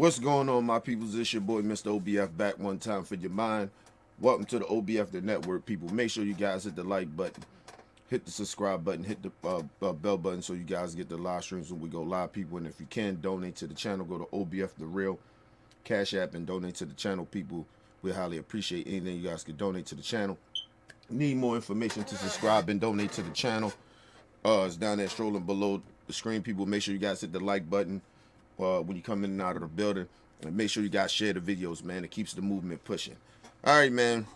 What's going on, my peoples? It's your boy, Mr. OBF, back one time for your mind. Welcome to the OBF, the network, people. Make sure you guys hit the like button, hit the subscribe button, hit the bell button so you guys get the live streams when we go live, people. And if you can, donate to the channel. Go to OBF, the real Cash App, and donate to the channel, people. We highly appreciate anything you guys can donate to the channel. Need more information to subscribe and donate to the channel. It's down there strolling below the screen, people. Make sure you guys hit the like button when you come in and out of the building, and make sure you guys share the videos, man. It keeps the movement pushing. All right, man.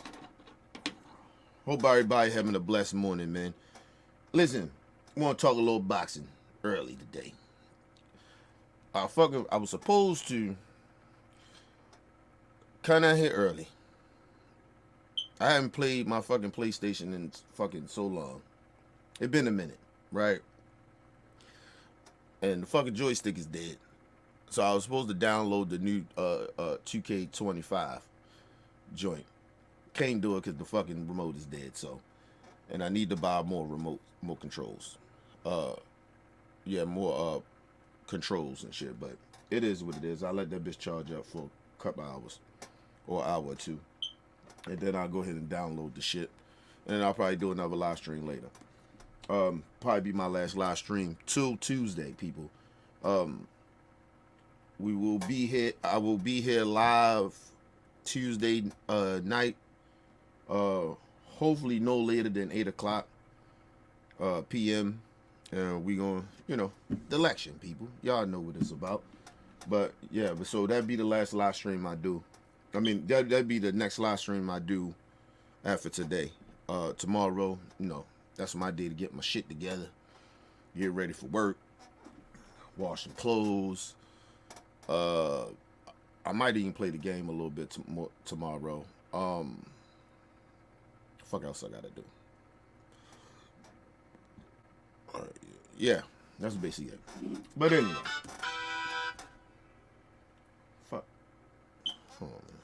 Hope everybody having a blessed morning, man. Listen, I want to talk a little boxing early today. I was supposed to come out here early. I haven't played my fucking PlayStation in fucking so long. It's been a minute, right? And the fucking joystick is dead. So I was supposed to download the new 2K25 joint. Can't do it because the fucking remote is dead. So, and I need to buy more controls. Yeah, more controls and shit. But it is what it is. I let that bitch charge up for a couple hours or an hour or two, and then I'll go ahead and download the shit. And then I'll probably do another live stream later. Probably be my last live stream till Tuesday, people. We will be here. I will be here live Tuesday night. Hopefully no later than 8 o'clock p.m. And we gonna, the election, people. Y'all know what it's about. But yeah, so that'd be the last live stream I do. I mean, that'd be the next live stream I do after today. Tomorrow, that's my day to get my shit together, get ready for work, wash some clothes. I might even play the game a little bit tomorrow. Fuck else I gotta do. All right, yeah, that's basically it. But anyway, fuck. Hold on, man.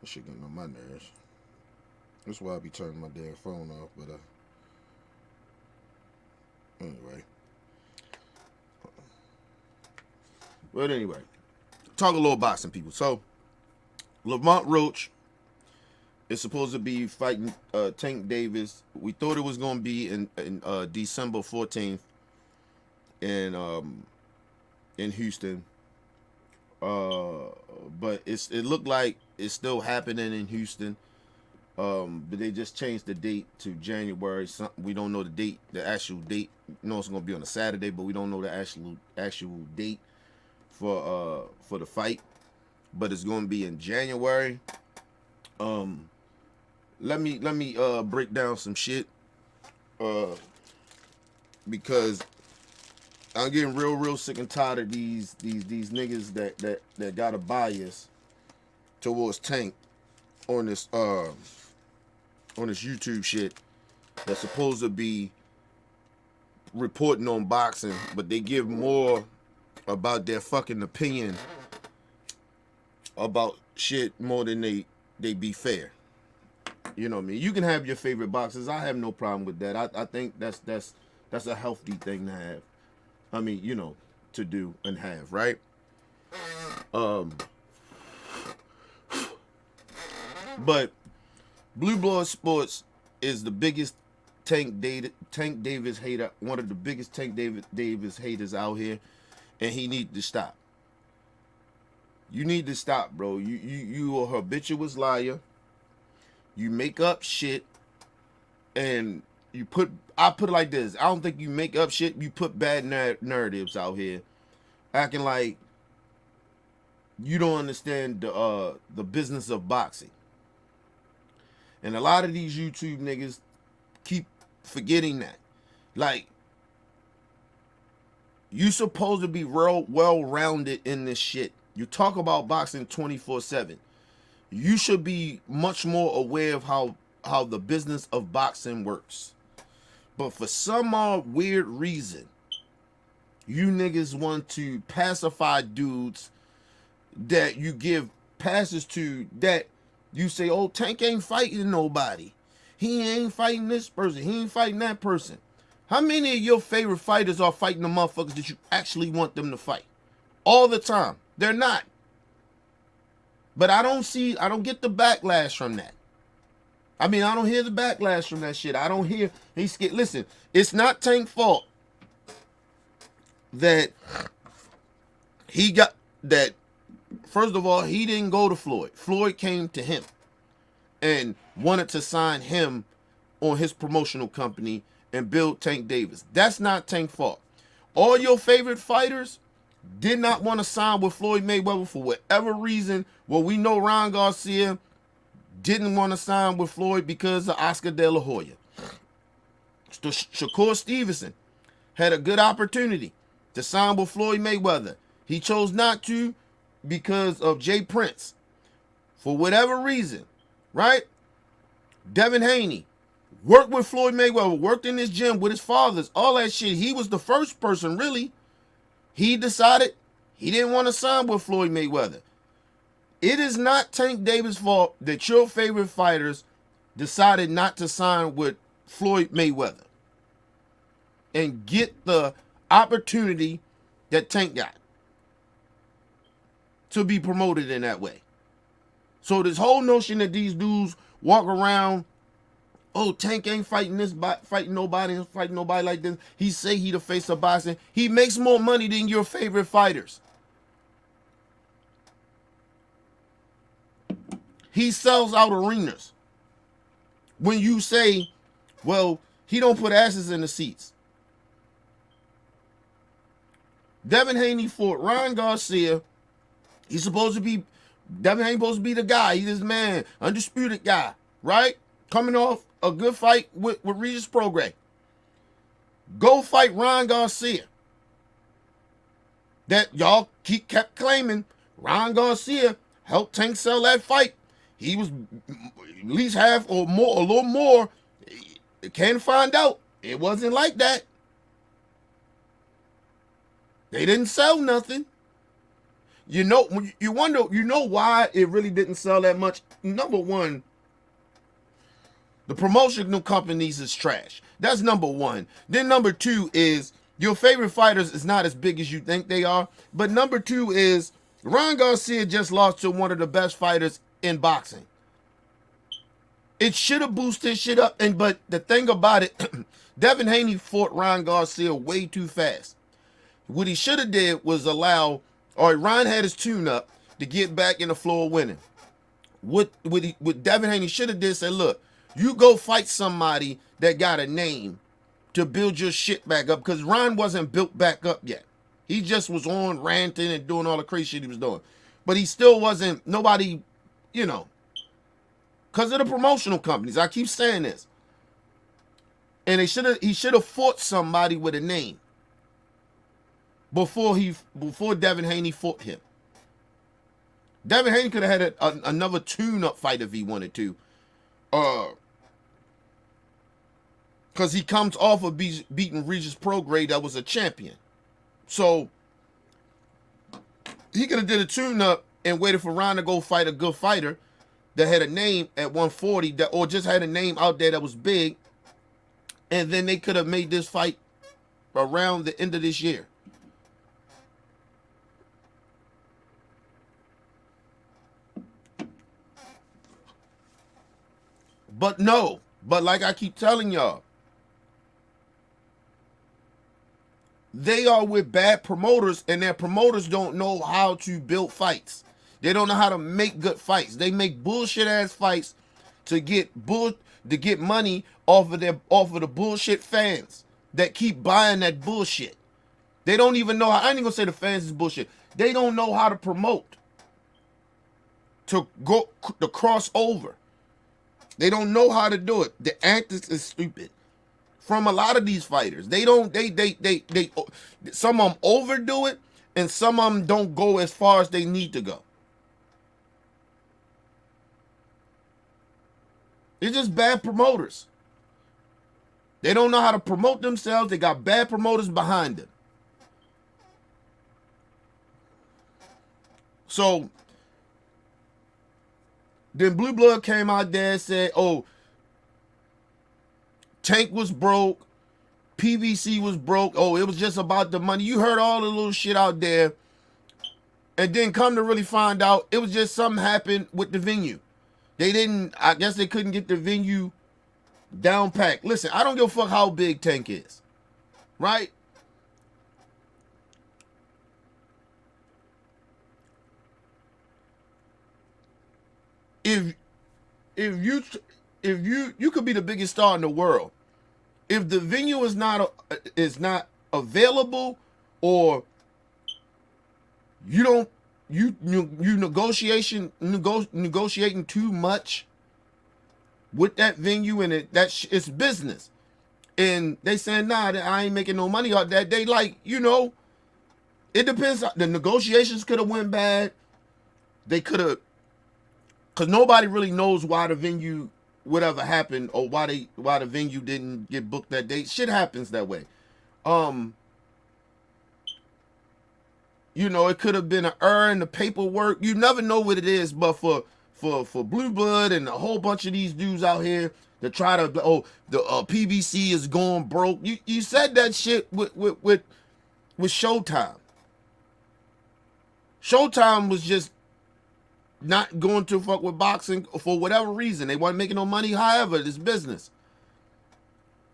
This shit getting on my nerves. That's why I be turning my damn phone off. But anyway. But anyway, talk a little boxing, people. So, Lamont Roach is supposed to be fighting Tank Davis. We thought it was going to be in December 14th in Houston. But it looked like it's still happening in Houston. But they just changed the date to January. We don't know the date, the actual date. It's going to be on a Saturday, but we don't know the actual date for the fight. But it's going to be in January. Let me break down some shit. Because I'm getting real sick and tired of these niggas that got a bias towards Tank on this YouTube shit that's supposed to be reporting on boxing, but they give more about their fucking opinion about shit more than they be fair. You know what I mean? You can have your favorite boxers. I have no problem with that. I think that's a healthy thing to have. I mean, to do and have, right? But Blue Blood Sports is the biggest Tank Davis hater, one of the biggest Tank Davis haters out here, and he needs to stop. You need to stop, bro. You a habituous liar. You make up shit, and I put it like this. I don't think you make up shit. You put bad narratives out here, acting like you don't understand the business of boxing. And a lot of these YouTube niggas keep forgetting that. Like, you supposed to be real well-rounded in this shit. You talk about boxing 24/7. You should be much more aware of how the business of boxing works. But for some weird reason, you niggas want to pacify dudes that you give passes to, that you say, oh, Tank ain't fighting nobody. He ain't fighting this person. He ain't fighting that person. How many of your favorite fighters are fighting the motherfuckers that you actually want them to fight? All the time. They're not. But I don't get the backlash from that. I mean, I don't hear the backlash from that shit. I don't hear he's scared. Listen, it's not Tank's fault that he got that. First of all, he didn't go to Floyd. Floyd came to him and wanted to sign him on his promotional company and build Tank Davis. That's not Tank's fault. All your favorite fighters did not want to sign with Floyd Mayweather for whatever reason. Well, we know Ryan Garcia didn't want to sign with Floyd because of Oscar De La Hoya. Shakur Stevenson had a good opportunity to sign with Floyd Mayweather. He chose not to because of Jay Prince. For whatever reason, right? Devin Haney worked with Floyd Mayweather, worked in his gym with his fathers, all that shit. He was the first person, really. He decided he didn't want to sign with Floyd Mayweather. It is not Tank Davis' fault that your favorite fighters decided not to sign with Floyd Mayweather and get the opportunity that Tank got to be promoted in that way. So this whole notion that these dudes walk around, oh, Tank ain't fighting nobody like this. He say he the face of boxing. He makes more money than your favorite fighters. He sells out arenas. When you say, well, he don't put asses in the seats. Devin Haney fought Ryan Garcia. Devin Haney supposed to be the guy. He's this man, undisputed guy, right? Coming off a good fight with Regis Prograis. Go fight Ryan Garcia. That y'all kept claiming Ryan Garcia helped Tank sell that fight. He was at least half or more, a little more. Can't find out. It wasn't like that. They didn't sell nothing. You know, you wonder, why it really didn't sell that much. Number one, the promotional companies is trash. That's number one. Then number two is your favorite fighters is not as big as you think they are. But number two is Ryan Garcia just lost to one of the best fighters in boxing. It should have boosted shit up. But the thing about it, Devin Haney fought Ryan Garcia way too fast. What he should have did was allow, all right, Ryan had his tune-up to get back in the flow of winning. What Devin Haney should have did, said, look, you go fight somebody that got a name to build your shit back up, because Ryan wasn't built back up yet. He just was on ranting and doing all the crazy shit he was doing. But he still wasn't, nobody, because of the promotional companies. I keep saying this. And he should have fought somebody with a name before Devin Haney fought him. Devin Haney could have had another tune-up fight if he wanted to. Because he comes off of beating Regis Prograis that was a champion. So he could have did a tune-up and waited for Ryan to go fight a good fighter that had a name at 140 or just had a name out there that was big. And then they could have made this fight around the end of this year. But no, like I keep telling y'all, they are with bad promoters, and their promoters don't know how to build fights. They don't know how to make good fights. They make bullshit ass fights to get money off of the bullshit fans that keep buying that bullshit. They don't even know how. I ain't gonna say the fans is bullshit. They don't know how to promote to cross over. They don't know how to do it. The antics is stupid. From a lot of these fighters, some of them overdo it, and some of them don't go as far as they need to go. They're just bad promoters. They don't know how to promote themselves. They got bad promoters behind them. So then Blue Blood came out there and said, oh, Tank was broke, PVC was broke, oh, it was just about the money. You heard all the little shit out there And then come to really find out, it was just something happened with the venue. They didn't, I guess they couldn't get the venue down packed. Listen, I don't give a fuck how big Tank is, right? If you could be the biggest star in the world, if the venue is not available, or you don't you negotiating too much with that venue, and it's business, and they saying, nah, I ain't making no money off that. They like, it depends. The negotiations could have went bad. They could have, because nobody really knows why the venue, whatever happened, or why the venue didn't get booked that day. Shit happens that way. It could have been an error in the paperwork. You never know what it is, but for Blue Blood and a whole bunch of these dudes out here that try to, the PBC is going broke. You said that shit with Showtime. Showtime was just not going to fuck with boxing for whatever reason. They weren't making no money. However, it's business.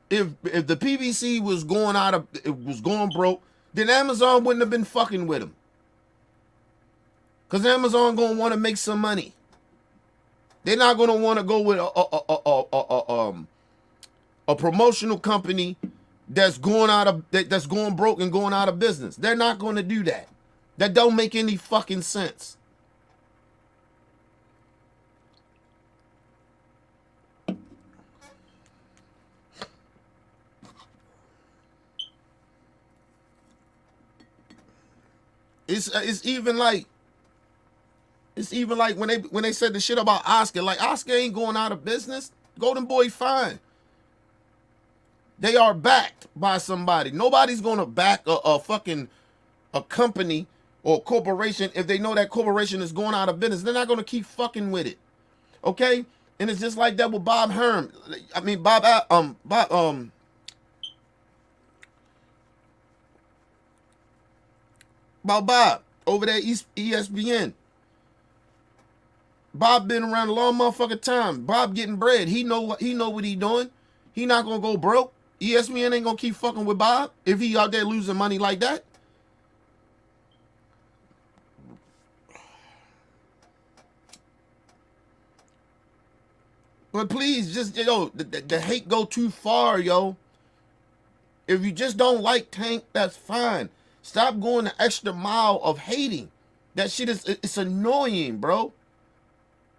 If the PBC was going broke, then Amazon wouldn't have been fucking with them. Because Amazon gonna want to make some money. They're not gonna want to go with a promotional company that's going broke and going out of business. They're not gonna do that. That don't make any fucking sense. It's even like when they said the shit about Oscar. Like, Oscar ain't going out of business. Golden Boy fine. They are backed by somebody. Nobody's gonna back a company or corporation if they know that corporation is going out of business. They're not gonna keep fucking with it. Okay? And it's just like that with Bob Herm. I mean Bob over there ESPN. Bob been around a long motherfucking time. Bob getting bread. He know what he doing. He not gonna go broke. ESPN ain't gonna keep fucking with Bob if he out there losing money like that. But please, just, the hate go too far, yo. If you just don't like Tank, that's fine. Stop going the extra mile of hating. That shit it's annoying, bro.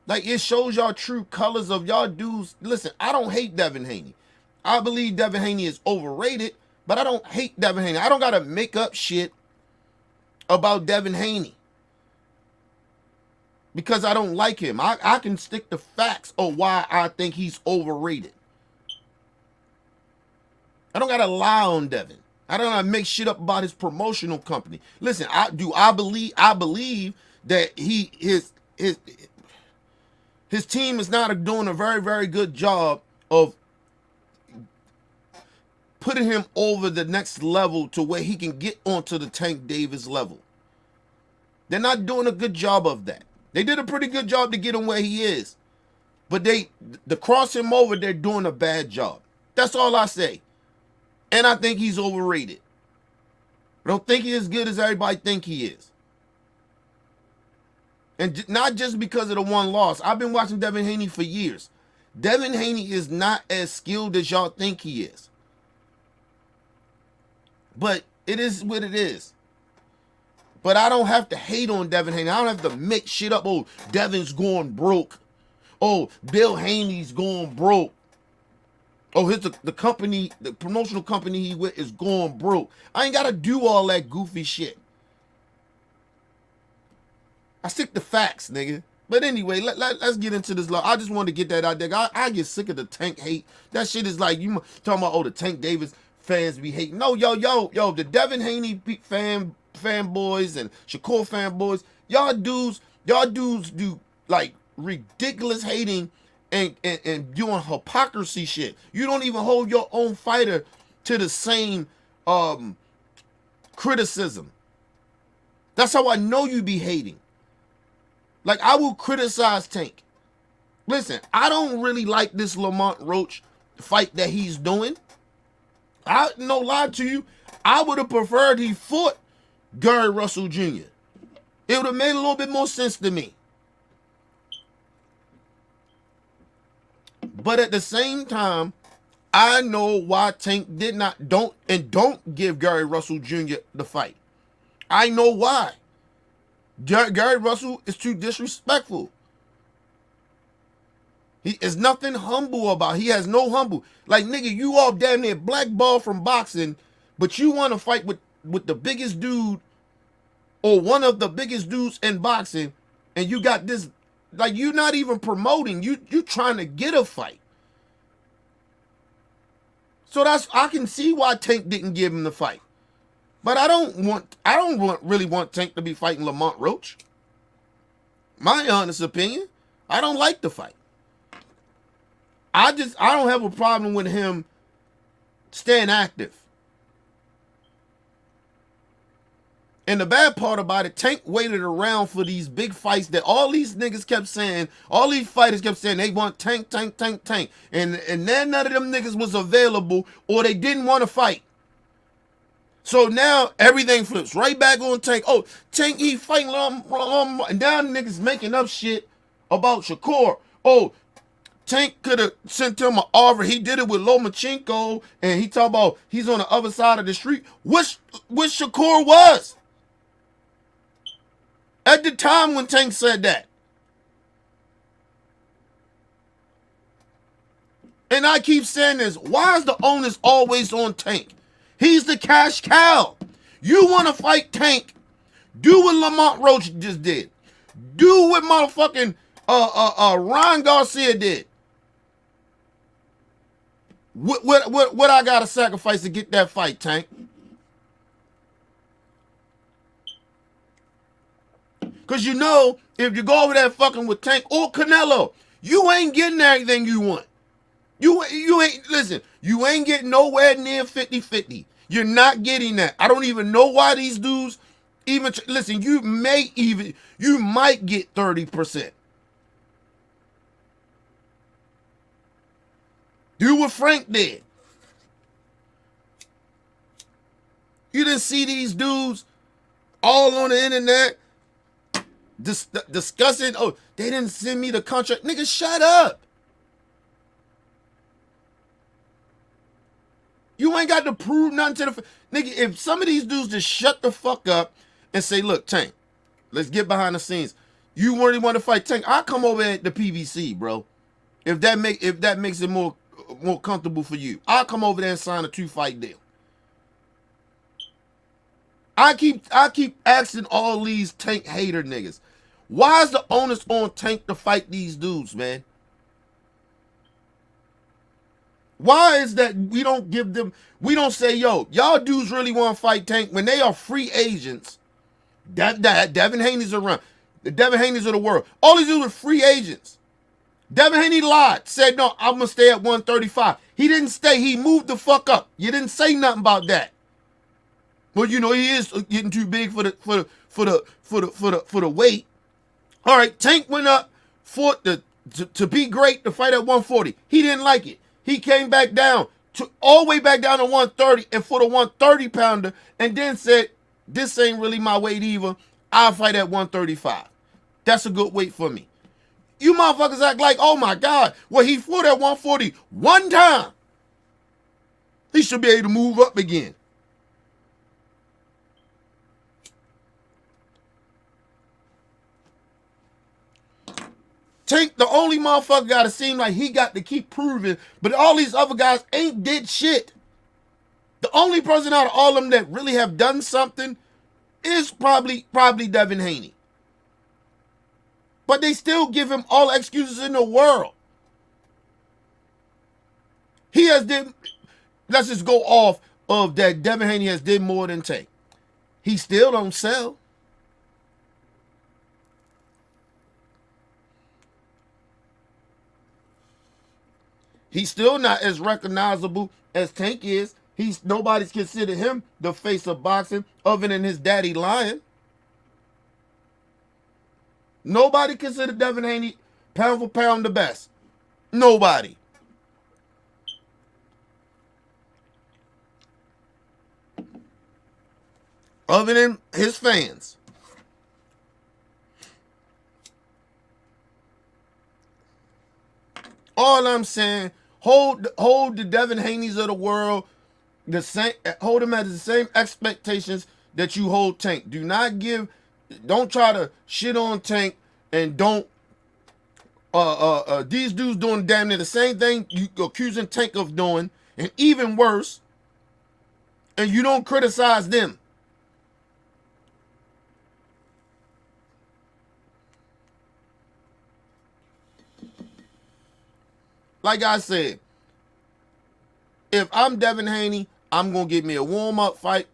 Like, it shows y'all true colors of y'all dudes. Listen, I don't hate Devin Haney. I believe Devin Haney is overrated, but I don't hate Devin Haney. I don't gotta make up shit about Devin Haney because I don't like him. I can stick to facts of why I think he's overrated. I don't gotta lie on Devin. I don't gotta make shit up about his promotional company. Listen, I believe that his team is not doing a very, very good job of putting him over the next level to where he can get onto the Tank Davis level. They're not doing a good job of that. They did a pretty good job to get him where he is. But to cross him over, they're doing a bad job. That's all I say. And I think he's overrated. I don't think he's as good as everybody think he is. And not just because of the one loss. I've been watching Devin Haney for years. Devin Haney is not as skilled as y'all think he is. But it is what it is. But I don't have to hate on Devin Haney. I don't have to mix shit up. Oh, Devin's going broke. Oh, Bill Haney's going broke. Oh, the company, the promotional company he with is going broke. I ain't got to do all that goofy shit. I stick to facts, nigga. But anyway, let's get into this. I just wanted to get that out there. I get sick of the Tank hate. That shit is like, you talking about, the Tank Davis fans be hating. No, yo, the Devin Haney fanboys and Shakur fanboys, y'all dudes do like ridiculous hating and doing hypocrisy shit. You don't even hold your own fighter to the same criticism. That's how I know you be hating. Like, I will criticize Tank. Listen, I don't really like this Lamont Roach fight that he's doing. I no lie to you, I would have preferred he fought Gary Russell Jr. It would have made a little bit more sense to me. But at the same time, I know why Tank don't give Gary Russell Jr. the fight. I know why. Gary Russell is too disrespectful. He is nothing humble about. He has no humble. Like, nigga, you all damn near blackballed from boxing, but you want to fight with the biggest dude or one of the biggest dudes in boxing, and you got this, like, you're not even promoting. You trying to get a fight. So I can see why Tank didn't give him the fight. But I don't really want Tank to be fighting Lamont Roach. My honest opinion, I don't like the fight. I don't have a problem with him staying active. And the bad part about it, Tank waited around for these big fights that all these niggas kept saying, all these fighters kept saying they want Tank. And then none of them niggas was available or they didn't want to fight. So now everything flips right back on Tank. Oh, Tank, he fighting and now niggas making up shit about Shakur. Oh, Tank could have sent him an offer. He did it with Lomachenko, and he talked about he's on the other side of the street. Which Shakur was at the time when Tank said that. And I keep saying this. Why is the onus always on Tank? He's the cash cow. You want to fight Tank? Do what Lamont Roach just did. Do what motherfucking Ryan Garcia did. What I gotta sacrifice to get that fight, Tank? Cause you know, if you go over there fucking with Tank or Canelo, you ain't getting everything you want. You ain't, listen, you ain't getting nowhere near 50-50. You're not getting that. I don't even know why these dudes even, listen, you might get 30%. Do what Frank did. You didn't see these dudes all on the internet discussing, oh, they didn't send me the contract. Nigga, shut up. You ain't got to prove nothing to the... Nigga, if some of these dudes just shut the fuck up and say, look, Tank, let's get behind the scenes. You really want to fight Tank? I'll come over at the PBC, bro. If that makes it more comfortable for you. I'll come over there and sign a 2-fight deal. I keep asking all these Tank hater niggas, why is the onus on Tank to fight these dudes, man? Why is that we don't say, yo, y'all dudes really want to fight Tank when they are free agents? Devin Haney's around. The Devin Haney's of the world. All these dudes are free agents. Devin Haney lied, said, no, I'm going to stay at 135. He didn't stay. He moved the fuck up. You didn't say nothing about that. Well, you know, he is getting too big for the weight. All right, Tank went up, fought to be great, to fight at 140. He didn't like it. He came back down, all the way back down to 130 and fought a 130-pounder and then said, this ain't really my weight either. I'll fight at 135. That's a good weight for me. You motherfuckers act like, oh my God, well, he fought at 140 one time. He should be able to move up again. Tank, the only motherfucker gotta seem like he got to keep proving, but all these other guys ain't did shit. The only person out of all of them that really have done something is probably Devin Haney. But they still give him all the excuses in the world. He has did, let's just go off of that, Devin Haney has did more than Tank. He still don't sell. He's still not as recognizable as Tank is. Nobody's considered him the face of boxing other than his daddy Lion. Nobody considered Devin Haney pound for pound the best. Nobody. Other than his fans. All I'm saying, hold the Devin Haneys of the world the same, hold them at the same expectations that you hold Tank. Don't try to shit on Tank, and don't these dudes doing damn near the same thing you accusing Tank of doing, and even worse, and you don't criticize them. Like I said, if I'm Devin Haney, I'm going to get me a warm-up fight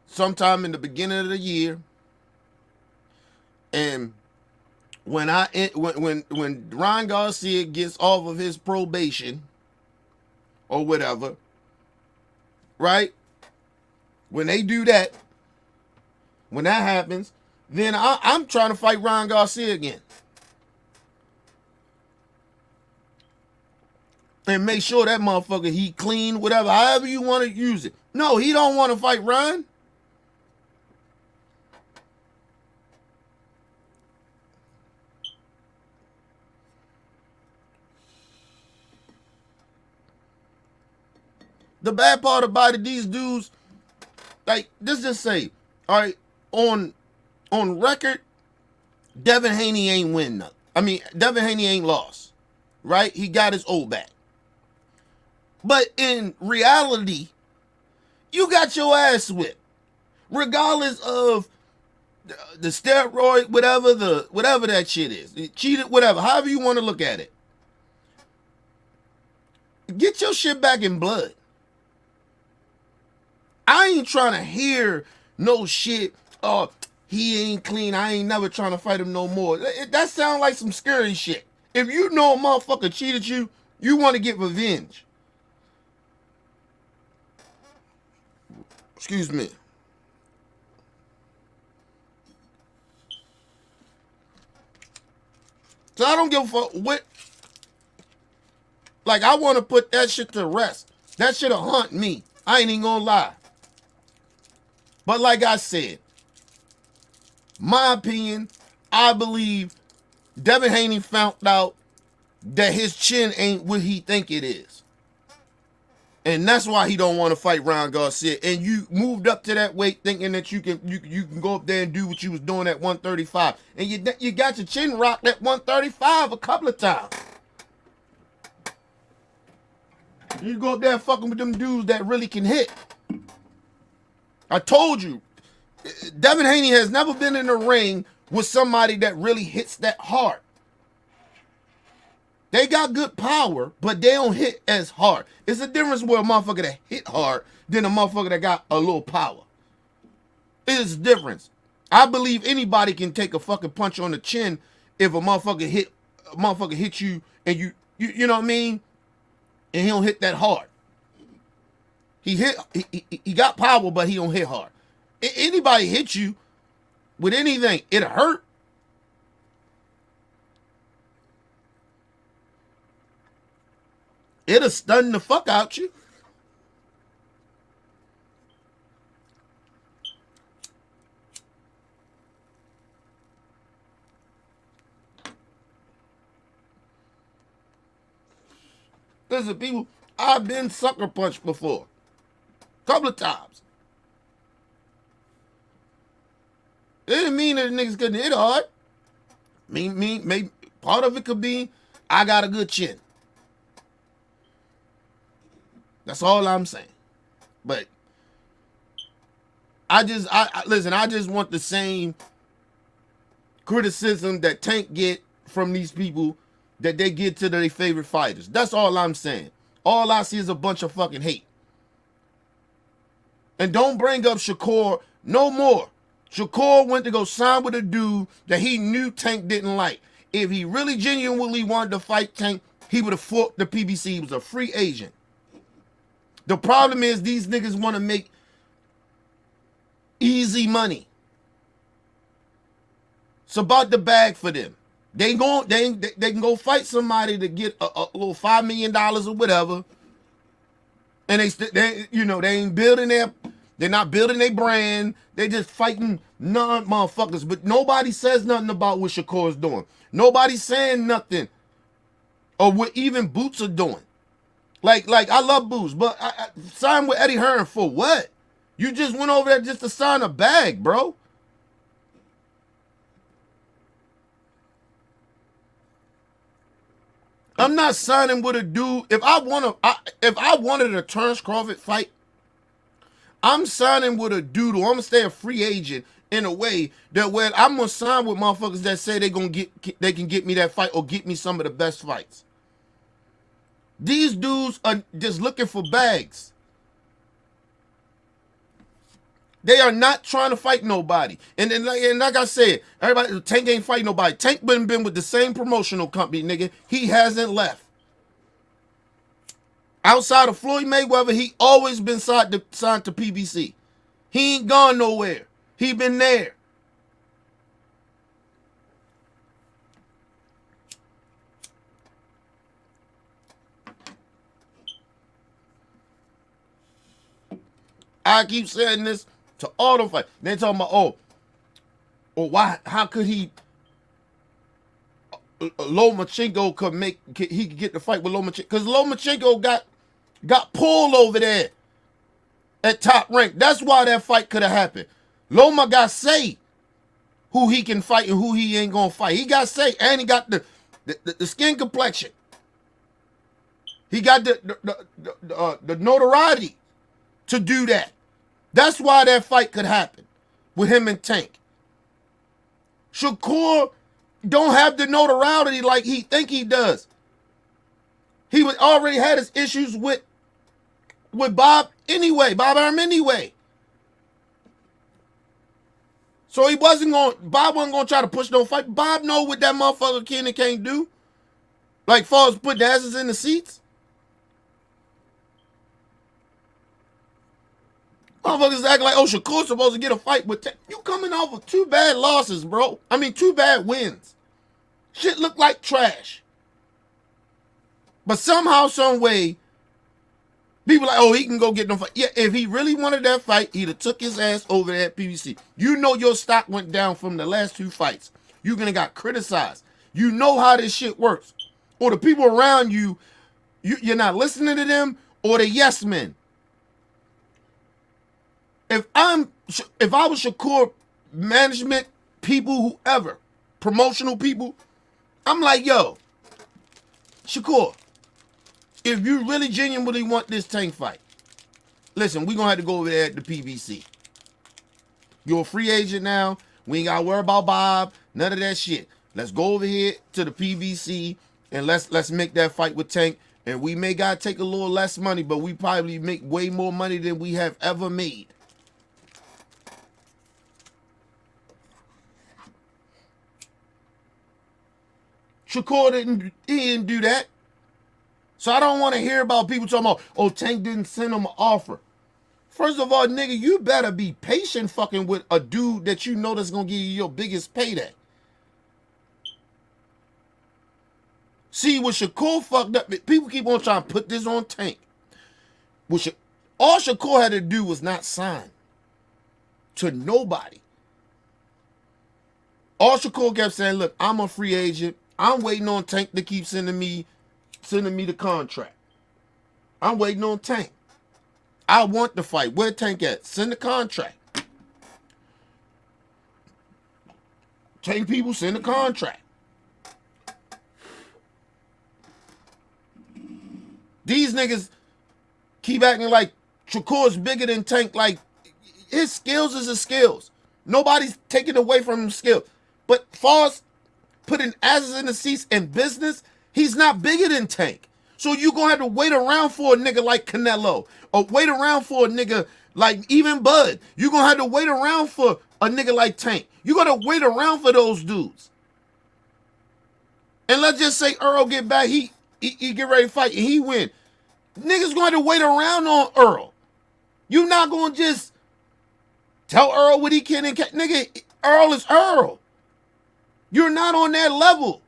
sometime in the beginning of the year. And when Ryan Garcia gets off of his probation or whatever, right? When they do that, when that happens, then I'm trying to fight Ryan Garcia again. And make sure that motherfucker, he clean, whatever, however you want to use it. No, he don't want to fight Ryan. The bad part about it, these dudes, like, let's just say, all right, on record, Devin Haney ain't win nothing. I mean, Devin Haney ain't lost, right? He got his old back. But in reality, you got your ass whipped. Regardless of the steroid, whatever that shit is. Cheated, whatever. However you want to look at it. Get your shit back in blood. I ain't trying to hear no shit. Oh, he ain't clean. I ain't never trying to fight him no more. That sounds like some scary shit. If you know a motherfucker cheated you, you want to get revenge. Excuse me. So I don't give a fuck what. Like, I want to put that shit to rest. That shit'll haunt me. I ain't even gonna lie. But like I said, my opinion, I believe Devin Haney found out that his chin ain't what he think it is. And that's why he don't want to fight Ryan Garcia. And you moved up to that weight thinking that you can go up there and do what you was doing at 135. And you got your chin rocked at 135 a couple of times. You go up there fucking with them dudes that really can hit. I told you, Devin Haney has never been in a ring with somebody that really hits that hard. They got good power, but they don't hit as hard. It's a difference with a motherfucker that hit hard than a motherfucker that got a little power. It is a difference. I believe anybody can take a fucking punch on the chin if a motherfucker hit you and you know what I mean? And he don't hit that hard. He got power, but he don't hit hard. Anybody hit you with anything, it'll hurt. It'll stun the fuck out you. Listen, people, I've been sucker punched before. Couple of times. It didn't mean that the niggas couldn't hit hard. Maybe part of it could be I got a good chin. That's all I'm saying. But I just want the same criticism that Tank get from these people that they get to their favorite fighters. That's all I'm saying. All I see is a bunch of fucking hate. And don't bring up Shakur no more. Shakur went to go sign with a dude that he knew Tank didn't like. If he really genuinely wanted to fight Tank, he would have fought the PBC. He was a free agent. The problem is these niggas want to make easy money. It's about the bag for them. They can go fight somebody to get a little $5 million or whatever, and they ain't building they're not building their brand. They just fighting non-motherfuckers. But nobody says nothing about what Shakur's doing. Nobody's saying nothing or what even Boots are doing. Like I love Boots, but I signed with Eddie Hearn for what? You just went over there just to sign a bag, bro. I'm not signing with a dude. If I wanted a Terrence Crawford fight, I'm signing with a dude, or I'm gonna stay a free agent in a way that where I'm gonna sign with motherfuckers that say they can get me that fight or get me some of the best fights. These dudes are just looking for bags. They are not trying to fight nobody. And like I said, everybody, Tank ain't fighting nobody. Tank been with the same promotional company, nigga. He hasn't left. Outside of Floyd Mayweather, he always been signed to PBC. He ain't gone nowhere. He been there. I keep saying this to all the fight. They talking about, why? How could he? Lomachenko could get the fight with Lomachenko because Lomachenko got pulled over there at Top Rank. That's why that fight could have happened. Loma got say who he can fight and who he ain't gonna fight. He got say, and he got the skin complexion. He got the notoriety to do that. That's why that fight could happen with him and Tank. Shakur don't have the notoriety like he think he does. He already had his issues with Bob Arum anyway. So Bob wasn't gonna try to push no fight. Bob know what that motherfucker can and can't do. Like far as putting asses in the seats. Motherfuckers act like, Shakur's supposed to get a fight with Tank. You coming off of 2 bad losses, bro. 2 bad wins. Shit look like trash. But somehow, some way, people like, he can go get them fight. Yeah, if he really wanted that fight, he'd have took his ass over there at PBC. You know your stock went down from the last 2 fights. You're gonna got criticized. You know how this shit works. Or the people around you, you're not listening to them, or the yes men. If I was Shakur, management people, whoever, promotional people, I'm like, yo, Shakur, if you really genuinely want this Tank fight, listen, we're going to have to go over there at the PBC. You're a free agent now. We ain't got to worry about Bob, none of that shit. Let's go over here to the PBC and let's make that fight with Tank. And we may got to take a little less money, but we probably make way more money than we have ever made. Shakur didn't do that. So I don't want to hear about people talking about, Tank didn't send him an offer. First of all, nigga, you better be patient fucking with a dude that you know that's going to give you your biggest payday. See, what Shakur fucked up, people keep on trying to put this on Tank. All Shakur had to do was not sign to nobody. All Shakur kept saying, look, I'm a free agent. I'm waiting on Tank to keep sending me the contract. I'm waiting on Tank. I want the fight. Where Tank at? Send the contract. Tank people, send the contract. These niggas keep acting like Shakur's bigger than Tank. Like, his skills is his skills. Nobody's taking away from his skills. But far as putting asses in the seats in business, he's not bigger than Tank. So you're going to have to wait around for a nigga like Canelo or wait around for a nigga like even Bud. You're going to have to wait around for a nigga like Tank. You're going to wait around for those dudes. And let's just say Earl get back, he get ready to fight and he win. Niggas going to wait around on Earl. You're not going to just tell Earl what he can and can't. Nigga, Earl is Earl. You're not on that level.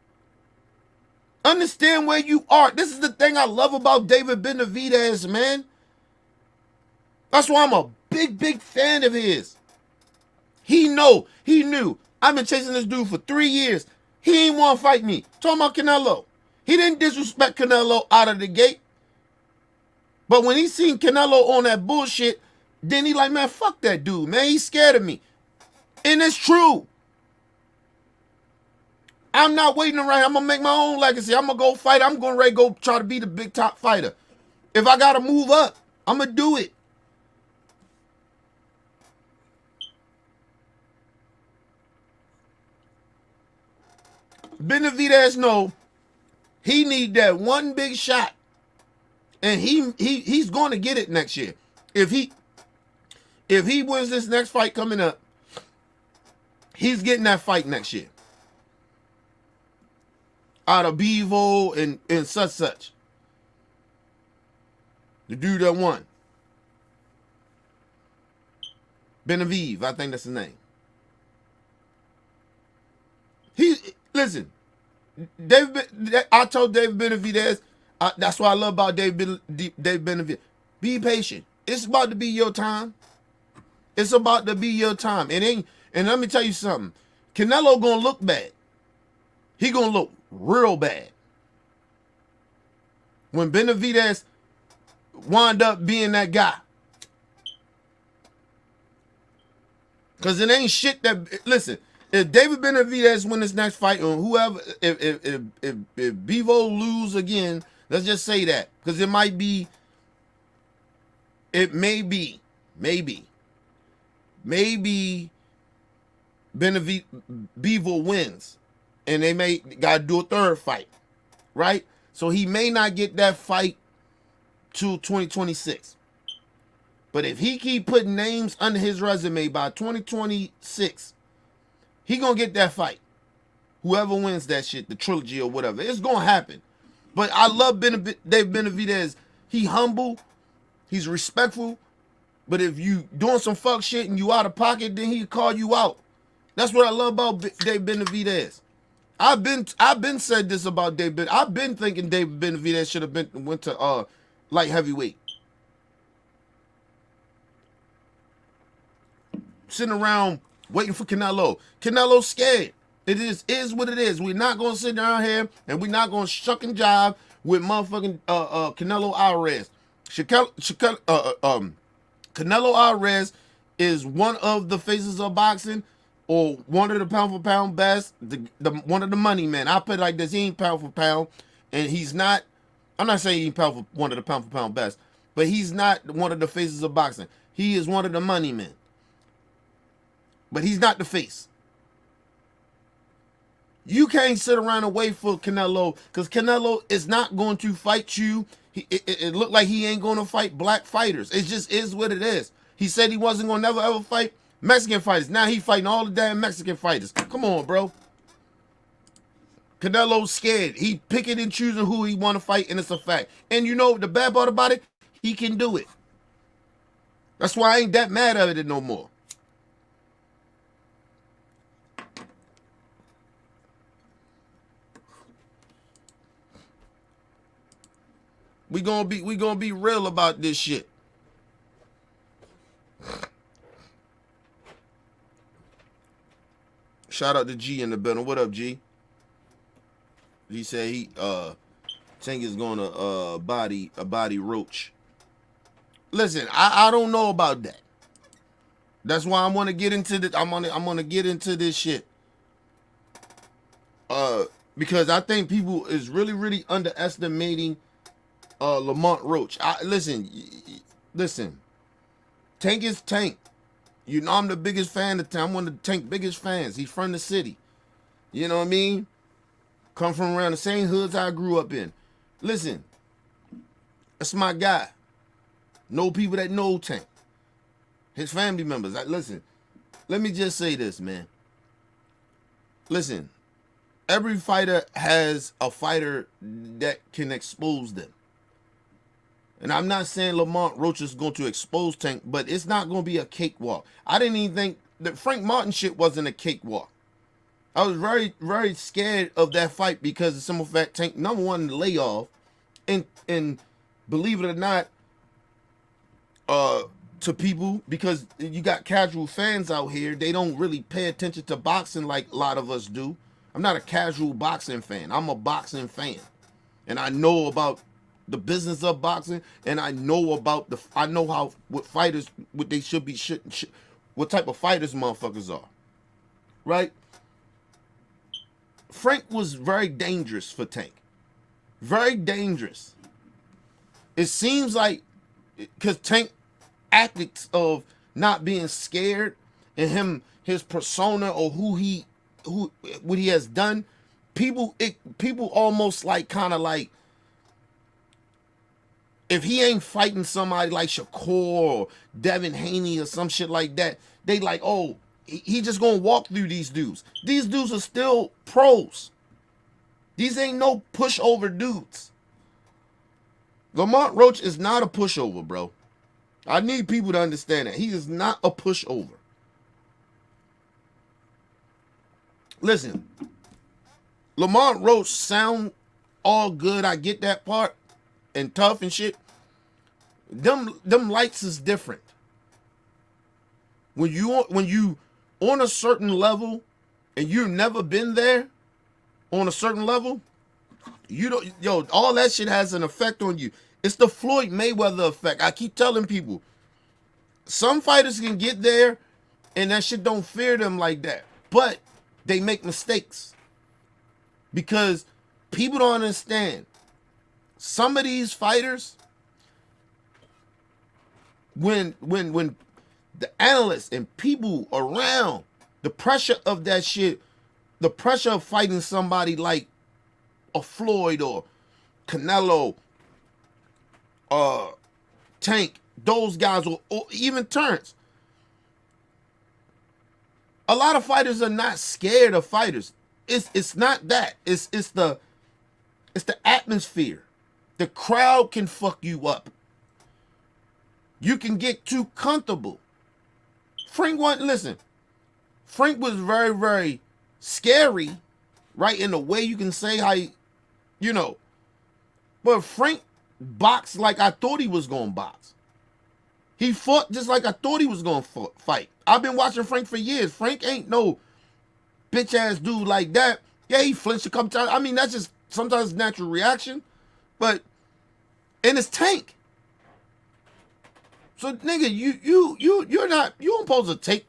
Understand where you are. This is the thing I love about David Benavidez, man. That's why I'm a big fan of his. He knew. I've been chasing this dude for 3 years. He ain't want to fight me. Talking about Canelo. He didn't disrespect Canelo out of the gate. But when he seen Canelo on that bullshit, then he like, man, fuck that dude, man. He's scared of me. And it's true. I'm not waiting around. I'm going to make my own legacy. I'm going to go fight. I'm going to go try to be the big top fighter. If I got to move up, I'm going to do it. Benavidez know he need that one big shot. And he's going to get it next year. If he wins this next fight coming up, he's getting that fight next year. Out of Bevo and such. The dude that won. Benavides, I think that's his name. Listen, I told David Benavidez, that's what I love about David Benavidez. Be patient. It's about to be your time. It's about to be your time. And let me tell you something. Canelo gonna look bad. He gonna look real bad. When Benavidez wind up being that guy. Because it ain't shit that, listen, if David Benavidez win this next fight, or whoever, if Bevo lose again, let's just say that. Because it may be, Bevo wins. And they may got to do a third fight, right? So he may not get that fight till 2026. But if he keep putting names under his resume by 2026, he going to get that fight. Whoever wins that shit, the trilogy or whatever, it's going to happen. But I love Dave Benavidez. He humble. He's respectful. But if you doing some fuck shit and you out of pocket, then he'll call you out. That's what I love about Dave Benavidez. I've been said this about Dave Benavidez. I've been thinking Dave Benavidez should have went to light heavyweight. Sitting around waiting for Canelo. Canelo's scared. It is what it is. We're not gonna sit down here and we're not gonna shuck and jive with motherfucking Canelo Alvarez. Canelo Alvarez is one of the faces of boxing, or one of the pound for pound best, one of the money men. I put it like this: he ain't pound for pound, and he's not. I'm not saying he's one of the pound for pound best, but he's not one of the faces of boxing. He is one of the money men, but he's not the face. You can't sit around and wait for Canelo, because Canelo is not going to fight you. It looked like he ain't going to fight black fighters. It just is what it is. He said he wasn't going to never ever fight Mexican fighters. Now he fighting all the damn Mexican fighters. Come on, bro. Canelo's scared. He picking and choosing who he want to fight, and it's a fact. And you know the bad part about it? He can do it. That's why I ain't that mad at it no more. We gonna be real about this shit. Shout out to G in the building. What up, G? He said he Tank is gonna body Roach. Listen, I don't know about that. That's why I'm gonna get into this. I'm gonna get into this shit. Because I think people is really underestimating Lamont Roach. Listen. Tank is Tank. You know I'm the biggest fan of Tank. I'm one of the Tank's biggest fans. He's from the city. You know what I mean? Come from around the same hoods I grew up in. Listen, that's my guy. Know people that know Tank. His family members. Listen, let me just say this, man. Listen, every fighter has a fighter that can expose them. And I'm not saying Lamont Roach is going to expose Tank, but it's not going to be a cakewalk. I didn't even think that Frank Martin shit wasn't a cakewalk. I was very, very scared of that fight because of simple fact Tank number one layoff, and believe it or not, to people, because you got casual fans out here, they don't really pay attention to boxing like a lot of us do. I'm not a casual boxing fan. I'm a boxing fan, and I know about the business of boxing, and I know about I know how what fighters what they should be what type of fighters motherfuckers are, right? Frank was very dangerous for Tank, very dangerous. It seems like because Tank acts of not being scared, and his persona or what he has done, people almost like kind of like, if he ain't fighting somebody like Shakur or Devin Haney or some shit like that, they like, oh, he just gonna walk through these dudes. These dudes are still pros. These ain't no pushover dudes. Lamont Roach is not a pushover, bro. I need people to understand that. He is not a pushover. Listen, Lamont Roach sound all good. I get that part. And tough and shit. Them lights is different. When you on a certain level and you've never been there on a certain level, you don't, all that shit has an effect on you. It's the Floyd Mayweather effect. I keep telling people, some fighters can get there and that shit don't fear them like that. But they make mistakes. Because people don't understand. Some of these fighters, when the analysts and people around, the pressure of that shit, the pressure of fighting somebody like a Floyd or Canelo, Tank, those guys, or even Terrence. A lot of fighters are not scared of fighters. It's not that. It's the atmosphere. The crowd can fuck you up. You can get too comfortable. Frank was very, very scary, right? In the way you can say how, but Frank boxed like I thought he was going to box. He fought just like I thought he was going to fight. I've been watching Frank for years. Frank ain't no bitch ass dude like that. Yeah, he flinched a couple times. I mean, that's just sometimes natural reaction. But and it's Tank. So nigga, you're not, you don't supposed to take,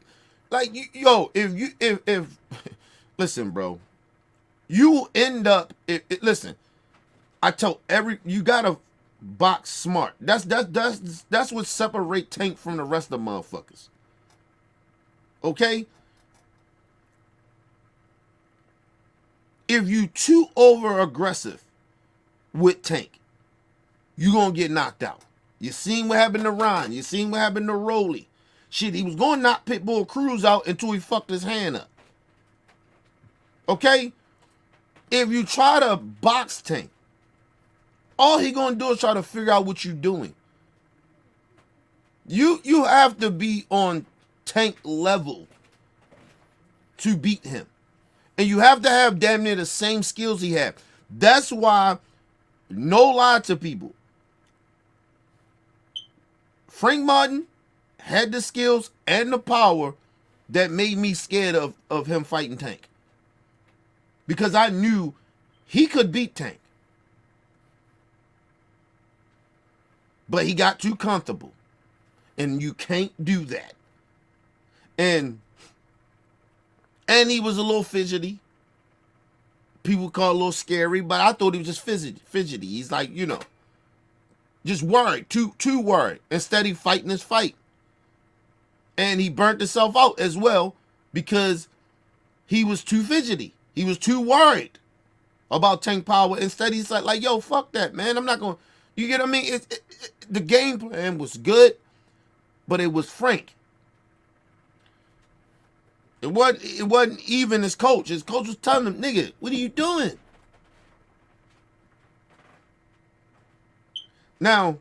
like, if listen, bro, you end up listen, I tell you gotta box smart. That's what separate Tank from the rest of the motherfuckers. Okay? If you too over aggressive with Tank, you gonna get knocked out. You seen what happened to Ron. You seen what happened to Rolly. Shit, he was gonna knock Pitbull Cruz out until he fucked his hand up. Okay? If you try to box Tank, all he gonna do is try to figure out what you're doing. You have to be on Tank level to beat him. And you have to have damn near the same skills he had. That's why, no lie to people, Frank Martin had the skills and the power that made me scared of him fighting Tank. Because I knew he could beat Tank. But he got too comfortable. And you can't do that. And he was a little fidgety. People call it a little scary, but I thought he was just fidgety. He's like, just worried, too worried, instead of fighting his fight. And he burnt himself out as well because he was too fidgety. He was too worried about Tank power. Instead, he's like, yo, fuck that, man. I'm not going to, you get what I mean? The game plan was good, but it was Frank. It wasn't even his coach. His coach was telling him, nigga, what are you doing? Now,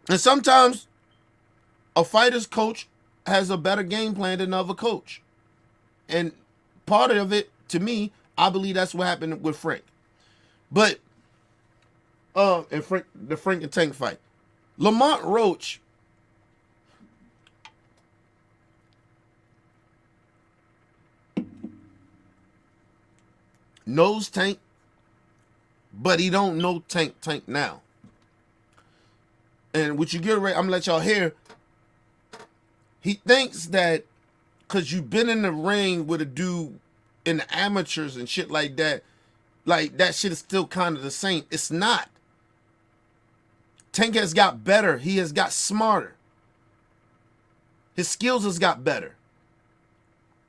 and sometimes a fighter's coach has a better game plan than another coach. And part of it, to me, I believe that's what happened with Frank. But and the Frank and Tank fight. Lamont Roach knows Tank, but he don't know Tank now. And what you get ready, I'm gonna let y'all hear. He thinks that because you've been in the ring with a dude in the amateurs and shit like that shit is still kind of the same. It's not. Tank has got better. He has got smarter. His skills has got better.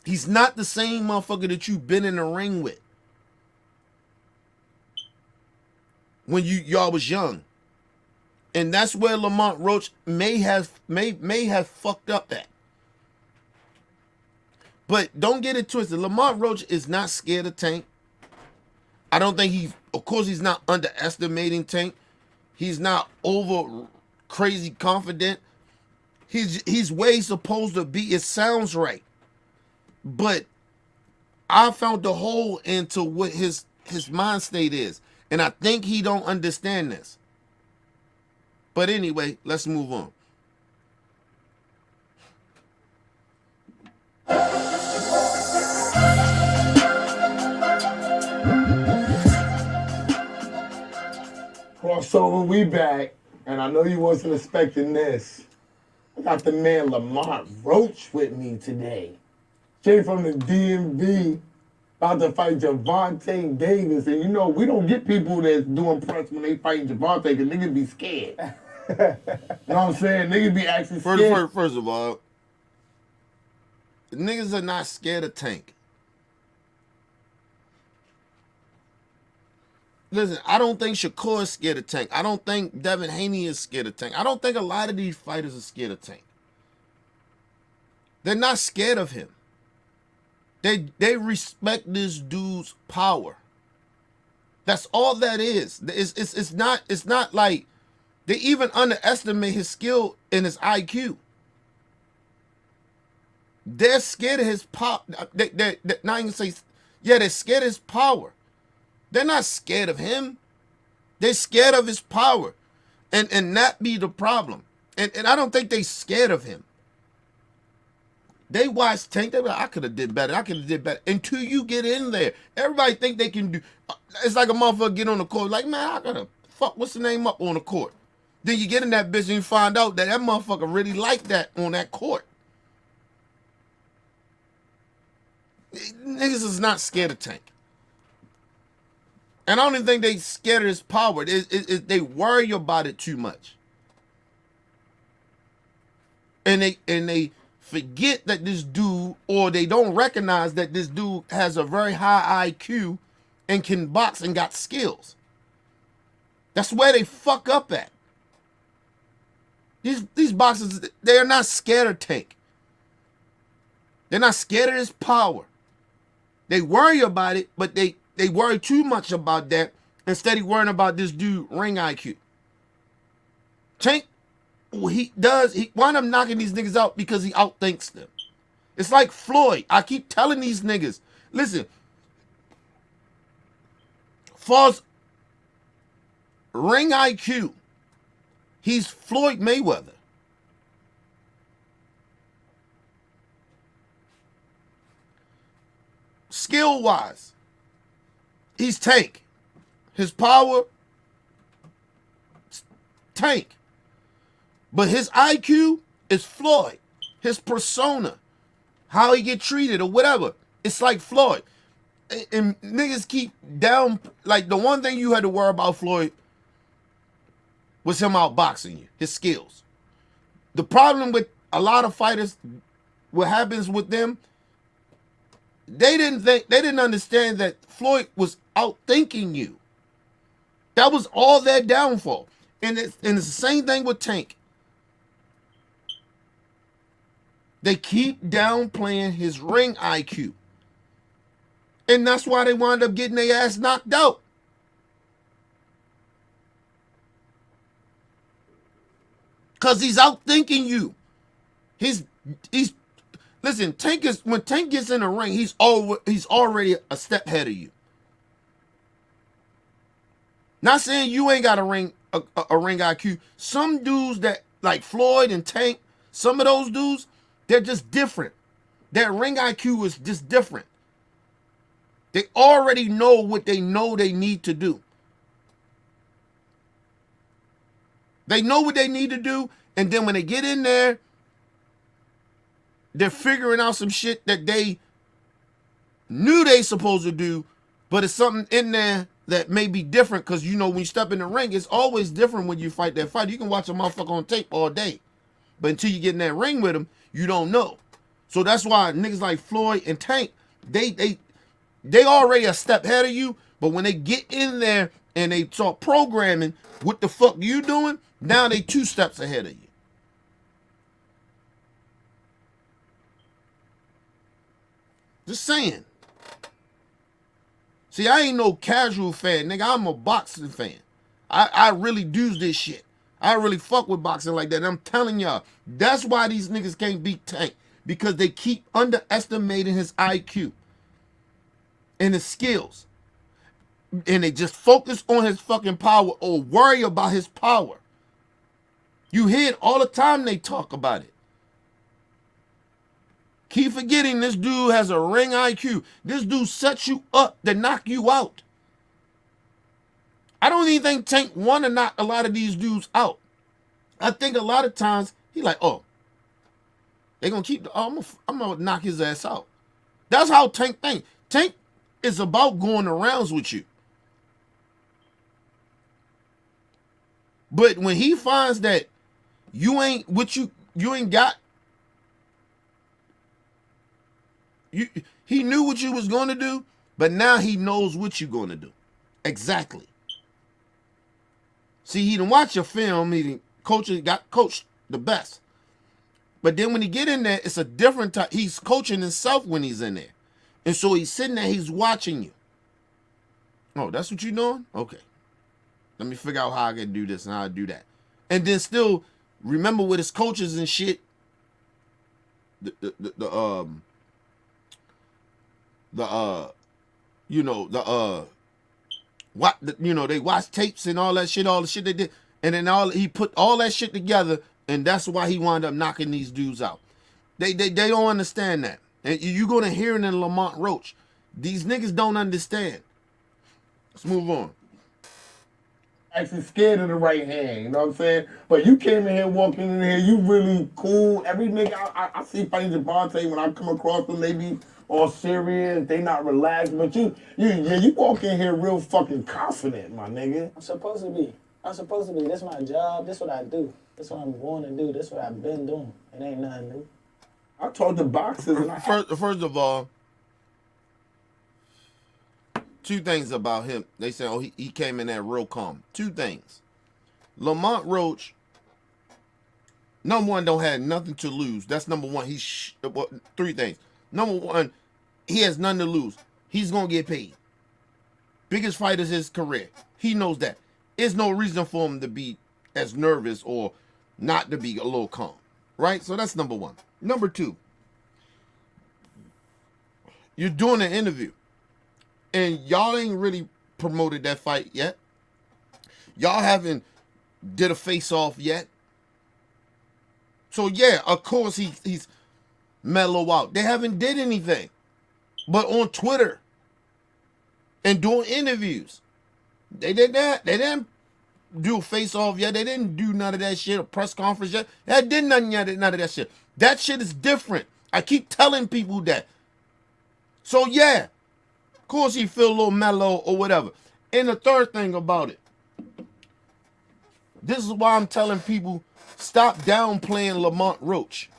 He's not the same motherfucker that you've been in the ring with when y'all was young. And that's where Lamont Roach may have fucked up at. But don't get it twisted. Lamont Roach is not scared of Tank. I don't think of course he's not underestimating Tank. He's not over crazy confident. He's where he's supposed to be. It sounds right. But I found the hole into what his mind state is. And I think he don't understand this. But anyway, let's move on. Crossover, we back. And I know you wasn't expecting this. I got the man Lamont Roach with me today. Straight from the DMV, about to fight Gervonta Davis. And you know, we don't get people that's doing press when they fight Gervonta because niggas be scared. You know what I'm saying? Niggas be actually scared. First of all, niggas are not scared of Tank. Listen, I don't think Shakur is scared of Tank. I don't think Devin Haney is scared of Tank. I don't think a lot of these fighters are scared of Tank. They're not scared of him. They respect this dude's power. That's all that is. It's not like they even underestimate his skill and his IQ. They're scared of his power. They're not even say, yeah, they're scared of his power. They're not scared of him. They're scared of his power. And that be the problem. And I don't think they scared of him. They watch Tank, they be like, I could have did better. I could have did better. Until you get in there. Everybody think they can do. It's like a motherfucker get on the court. Like, man, I gotta fuck what's the name up on the court. Then you get in that bitch and you find out that motherfucker really like that on that court. Niggas is not scared of Tank. And I don't even think they scared of his power. They worry about it too much. And they forget that this dude, or they don't recognize that this dude has a very high IQ and can box and got skills. That's where they fuck up at. These boxers, they're not scared of Tank. They're not scared of his power. They worry about it, but they worry too much about that instead of worrying about this dude ring IQ. Tank, he wind up knocking these niggas out because he outthinks them. It's like Floyd. I keep telling these niggas, listen, false ring IQ, he's Floyd Mayweather. Skill-wise, he's Tank. His power, Tank. But his IQ is Floyd. His persona, how he get treated or whatever, it's like Floyd. And niggas keep down, like the one thing you had to worry about Floyd was him outboxing you, his skills. The problem with a lot of fighters, what happens with them, they didn't understand that Floyd was outthinking you. That was all their downfall. And it's the same thing with Tank. They keep downplaying his ring IQ. And that's why they wind up getting their ass knocked out. Because he's outthinking you. He's Listen, when Tank gets in the ring, he's already a step ahead of you. Not saying you ain't got a ring IQ. Some dudes that like Floyd and Tank, some of those dudes, they're just different. Their ring IQ is just different. They already know what they need to do. They know what they need to do, and then when they get in there, they're figuring out some shit that they knew they supposed to do, but it's something in there that may be different, because you know when you step in the ring, it's always different when you fight that fight. You can watch a motherfucker on tape all day, but until you get in that ring with him, you don't know. So that's why niggas like Floyd and Tank, they already a step ahead of you, but when they get in there and they start programming what the fuck you doing, now they 2 steps ahead of you. Just saying. See, I ain't no casual fan, nigga. I'm a boxing fan. I really do this shit. I really fuck with boxing like that. And I'm telling y'all, that's why these niggas can't beat Tank. Because they keep underestimating his IQ and his skills. And they just focus on his fucking power or worry about his power. You hear it all the time they talk about it. Keep forgetting this dude has a ring IQ. This dude sets you up to knock you out. I don't even think Tank want to knock a lot of these dudes out. I think a lot of times he like, oh, they gonna keep. I'm gonna knock his ass out. That's how Tank think. Tank is about going the rounds with you. But when he finds that you ain't what you ain't got. He knew what you was going to do, but now he knows what you're going to do. Exactly. See, he didn't watch your film. He got coached the best. But then when he get in there, it's a different type. He's coaching himself when he's in there. And so he's sitting there, he's watching you. Oh, that's what you're doing? Okay. Let me figure out how I can do this and how I do that. And then still remember with his coaches and shit, they watch tapes and all that shit, all the shit they did, and then he put all that shit together, and that's why he wound up knocking these dudes out. They don't understand that, and you're gonna hear it in Lamont Roach. These niggas don't understand. Let's move on. Actually scared of the right hand, you know what I'm saying? But you came in here, walking in here, you really cool. Every nigga I see fighting Javante, when I come across them, they be all serious, they not relaxed. But you walk in here real fucking confident, my nigga. I'm supposed to be. This my job. This what I do. This what I'm going to do. This what I've been doing. It ain't nothing new. I told the boxers. First of all, 2 things about him. They say, oh, he came in there real calm. 2 things. Lamont Roach, number one, don't have nothing to lose. That's number one. 3 things. Number one, he has nothing to lose. He's going to get paid. Biggest fight is his career. He knows that. There's no reason for him to be as nervous or not to be a little calm. Right? So that's number one. Number 2, you're doing an interview. And y'all ain't really promoted that fight yet. Y'all haven't did a face-off yet. So yeah, of course he's mellow out. They haven't did anything. But on Twitter and doing interviews, they did that. They didn't do a face-off yet. They didn't do none of that shit, a press conference yet. They did none of that shit. That shit is different. I keep telling people that. So yeah. Of course he feel a little mellow or whatever. And the third thing about it, this is why I'm telling people, stop downplaying Lamont Roach.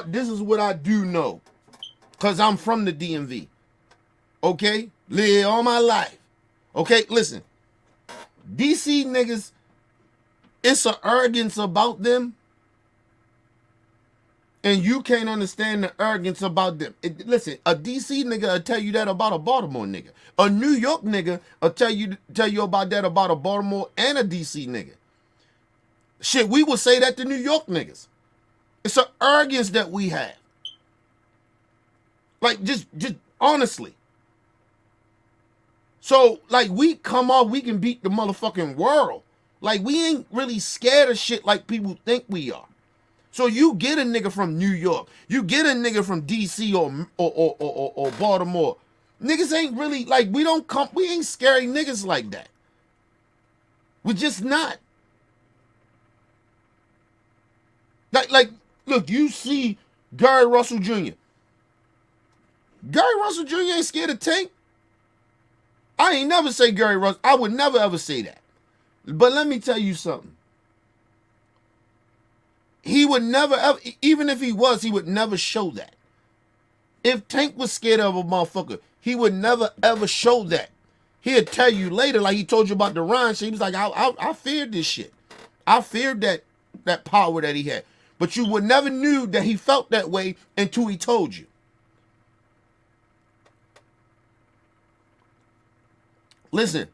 This is what I do know, because I'm from the DMV. Okay? Live all my life. Okay? Listen. DC niggas, it's an arrogance about them. And you can't understand the arrogance about them. Listen, a DC nigga will tell you that about a Baltimore nigga. A New York nigga will tell you about that about a Baltimore and a DC nigga. Shit, we would say that to New York niggas. It's an arrogance that we have. Like, just honestly. So, like, we come off, we can beat the motherfucking world. Like, we ain't really scared of shit like people think we are. So you get a nigga from New York, you get a nigga from DC or Baltimore. Niggas ain't really, like, we ain't scary niggas like that. We're just not. Like, look, you see Gary Russell Jr. Gary Russell Jr. ain't scared of Tank. I ain't never say Gary Russell. I would never ever say that. But let me tell you something. He would never ever, even if he was, he would never show that. If Tank was scared of a motherfucker, he would never ever show that. He'd tell you later, like he told you about the Ryan shit. He was like, I feared this shit. I feared that power that he had. But you would never knew that he felt that way until he told you. Listen,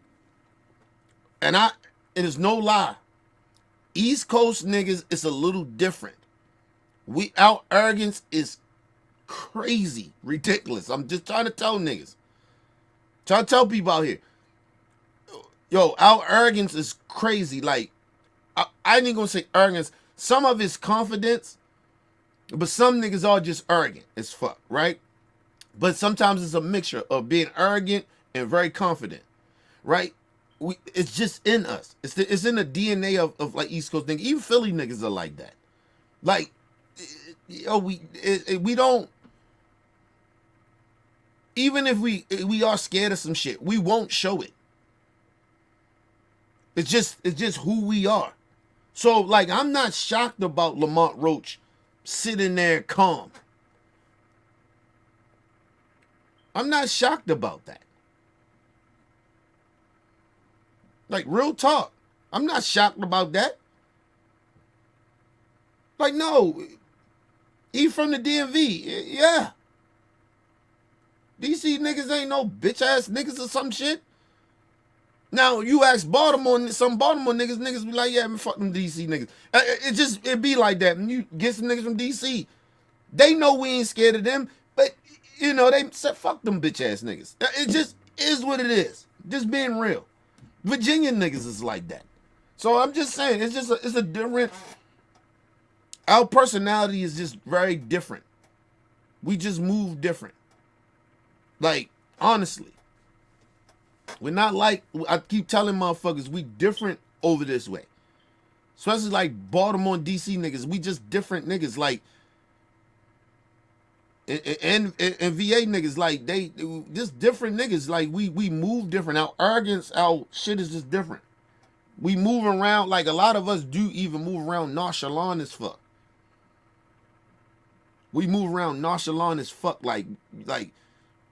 and it is no lie. East Coast niggas is a little different. Our arrogance is crazy, ridiculous. I'm just trying to tell niggas. Trying to tell people out here. Yo, our arrogance is crazy. Like, I ain't gonna say arrogance. Some of it's confidence, but some niggas are just arrogant as fuck, right? But sometimes it's a mixture of being arrogant and very confident, right? It's just in us. It's in the DNA of like East Coast niggas. Even Philly niggas are like that. Like, yo, we don't. Even if we are scared of some shit, we won't show it. It's just who we are. So, like, I'm not shocked about Lamont Roach sitting there calm. I'm not shocked about that. Like, real talk. I'm not shocked about that. Like, no. He from the DMV. Yeah. DC niggas ain't no bitch ass niggas or some shit. Now, you ask Baltimore, some Baltimore niggas be like, yeah, man, fuck them DC niggas. It be like that. And you get some niggas from DC. They know we ain't scared of them, but, you know, they said, fuck them bitch ass niggas. It just is what it is. Just being real. Virginia niggas is like that. So I'm just saying, it's a different, our personality is just very different. We just move different. Like, honestly. We're not like, I keep telling motherfuckers, we different over this way. Especially like Baltimore and DC niggas, we just different niggas. Like, and VA niggas, like, they just different niggas. Like, we move different. Our arrogance, our shit is just different. We move around, like, a lot of us do even move around nonchalant as fuck. We move around nonchalant as fuck, like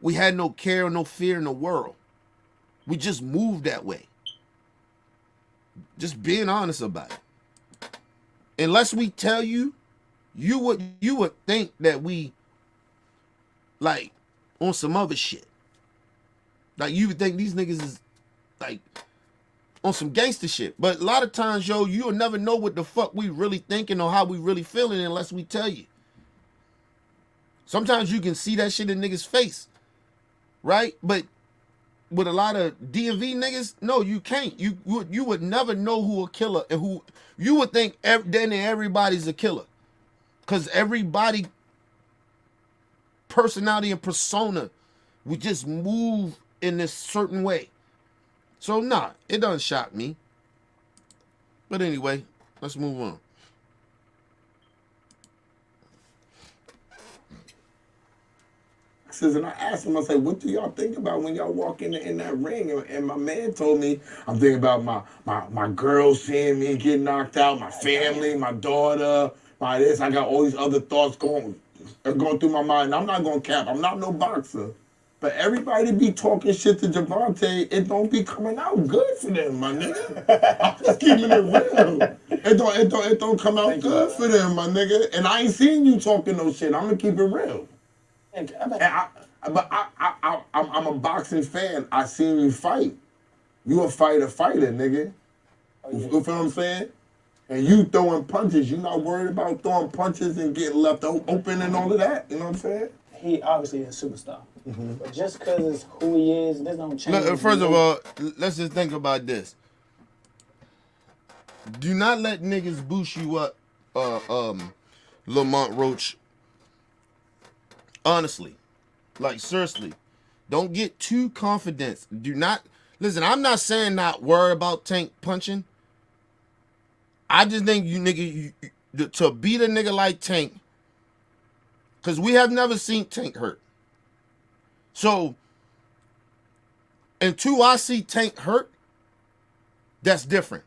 we had no care or no fear in the world. We just move that way. Just being honest about it. Unless we tell you, you would think that we, like, on some other shit. Like, you would think these niggas is, like, on some gangster shit. But a lot of times, yo, you'll never know what the fuck we really thinking or how we really feeling unless we tell you. Sometimes you can see that shit in niggas' face, right? But with a lot of DMV niggas, no, you can't. You would never know who a killer and who you would think then everybody's a killer, because everybody personality and persona would just move in this certain way. So nah, it doesn't shock me. But anyway, let's move on. And I asked him, I said, what do y'all think about when y'all walk in that ring? And my man told me, I'm thinking about my girl seeing me get knocked out, my family, my daughter, my this. I got all these other thoughts going through my mind. I'm not going to cap. I'm not no boxer. But everybody be talking shit to Javante, it don't be coming out good for them, my nigga. I'm just keeping it real. It don't come out good for them, my nigga. And I ain't seen you talking no shit. I'm gonna keep it real. But I'm a boxing fan. I seen you fight. You a fighter, nigga. Oh, yeah. You feel what I'm saying? And you throwing punches. You not worried about throwing punches and getting left open and all of that. You know what I'm saying? he obviously is a superstar. But just because it's who he is, this don't change. Look, first of all, let's just think about this. Do not let niggas boost you up, Lamont Roach. Honestly, like seriously, don't get too confident. Do not listen. I'm not saying not worry about Tank punching. I just think you nigga to beat a nigga like Tank, because we have never seen Tank hurt. So until I see Tank hurt, that's different.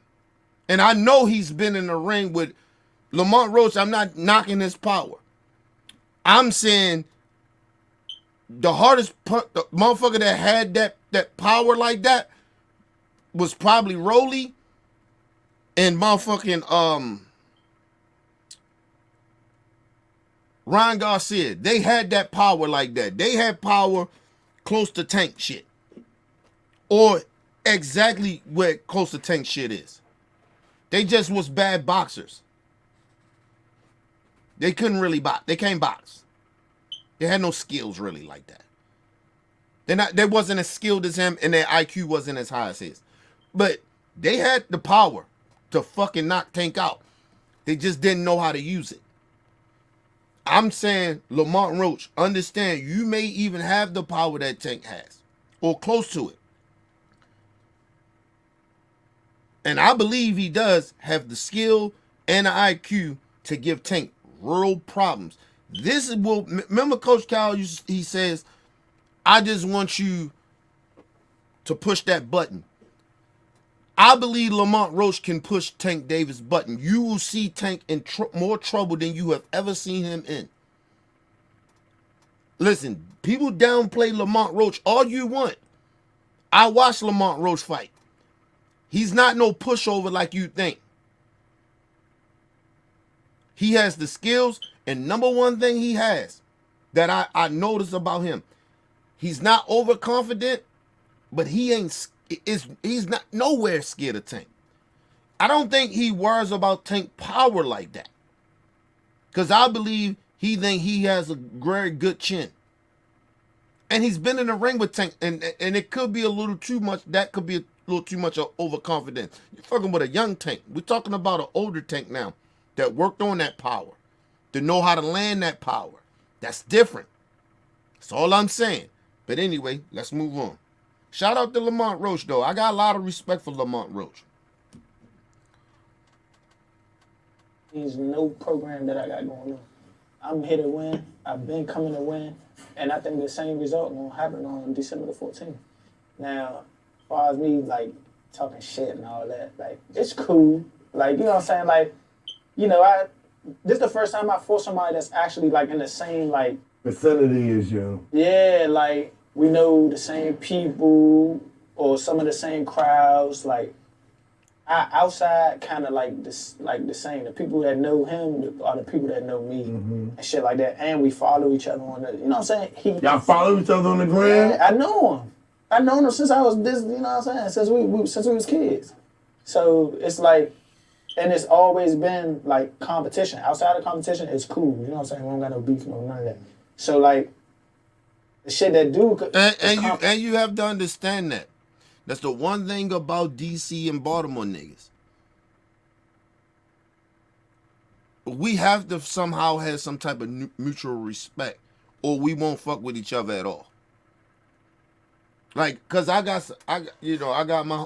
And I know he's been in the ring with Lamont Roach. I'm not knocking his power. I'm saying the hardest the motherfucker that had that power like that was probably Rolly and motherfucking Ryan Garcia. They had that power like that. They had power close to Tank shit. Or exactly where close to Tank shit is. They just was bad boxers. They couldn't really box. They can't box. They had no skills really like that. They wasn't as skilled as him, and their IQ wasn't as high as his. But they had the power to fucking knock Tank out. They just didn't know how to use it. I'm saying, Lamont Roach, understand you may even have the power that Tank has, or close to it. And I believe he does have the skill and the IQ to give Tank real problems. This will, remember Coach Cal, he says, I just want you to push that button. I believe Lamont Roach can push Tank Davis' button. You will see Tank in more trouble than you have ever seen him in. Listen, people downplay Lamont Roach all you want. I watched Lamont Roach fight. He's not no pushover like you think. He has the skills, and number one thing he has that I noticed about him, he's not overconfident, but he's not nowhere scared of Tank. I don't think he worries about Tank power like that. Because I believe he think he has a very good chin. And he's been in the ring with Tank, and it could be a little too much. That could be a little too much of overconfidence. You're fucking with a young Tank. We're talking about an older Tank now that worked on that power, to know how to land that power. That's different. That's all I'm saying. But anyway, let's move on. Shout out to Lamont Roach, though. I got a lot of respect for Lamont Roach. There's no program that I got going on. I'm here to win. I've been coming to win. And I think the same result will happen on December the 14th. Now, as far as me, like, talking shit and all that, like, it's cool. Like, you know what I'm saying? Like, you know, this is the first time I fought somebody that's actually, like, in the same, like... vicinity as you. Yeah, like, we know the same people or some of the same crowds. Like, outside kind of like this, like the same. The people that know him are the people that know me and shit like that. And we follow each other on the, you know what I'm saying? Y'all follow each other on the gram? Yeah, I know him. I known him since I was this, you know what I'm saying? Since we was kids. So it's like, and it's always been like competition. Outside of competition, it's cool. You know what I'm saying? We don't got no beef, no none of that. So like, the shit that do... And you have to understand that. That's the one thing about DC and Baltimore niggas. We have to somehow have some type of mutual respect, or we won't fuck with each other at all. Like, cause I got my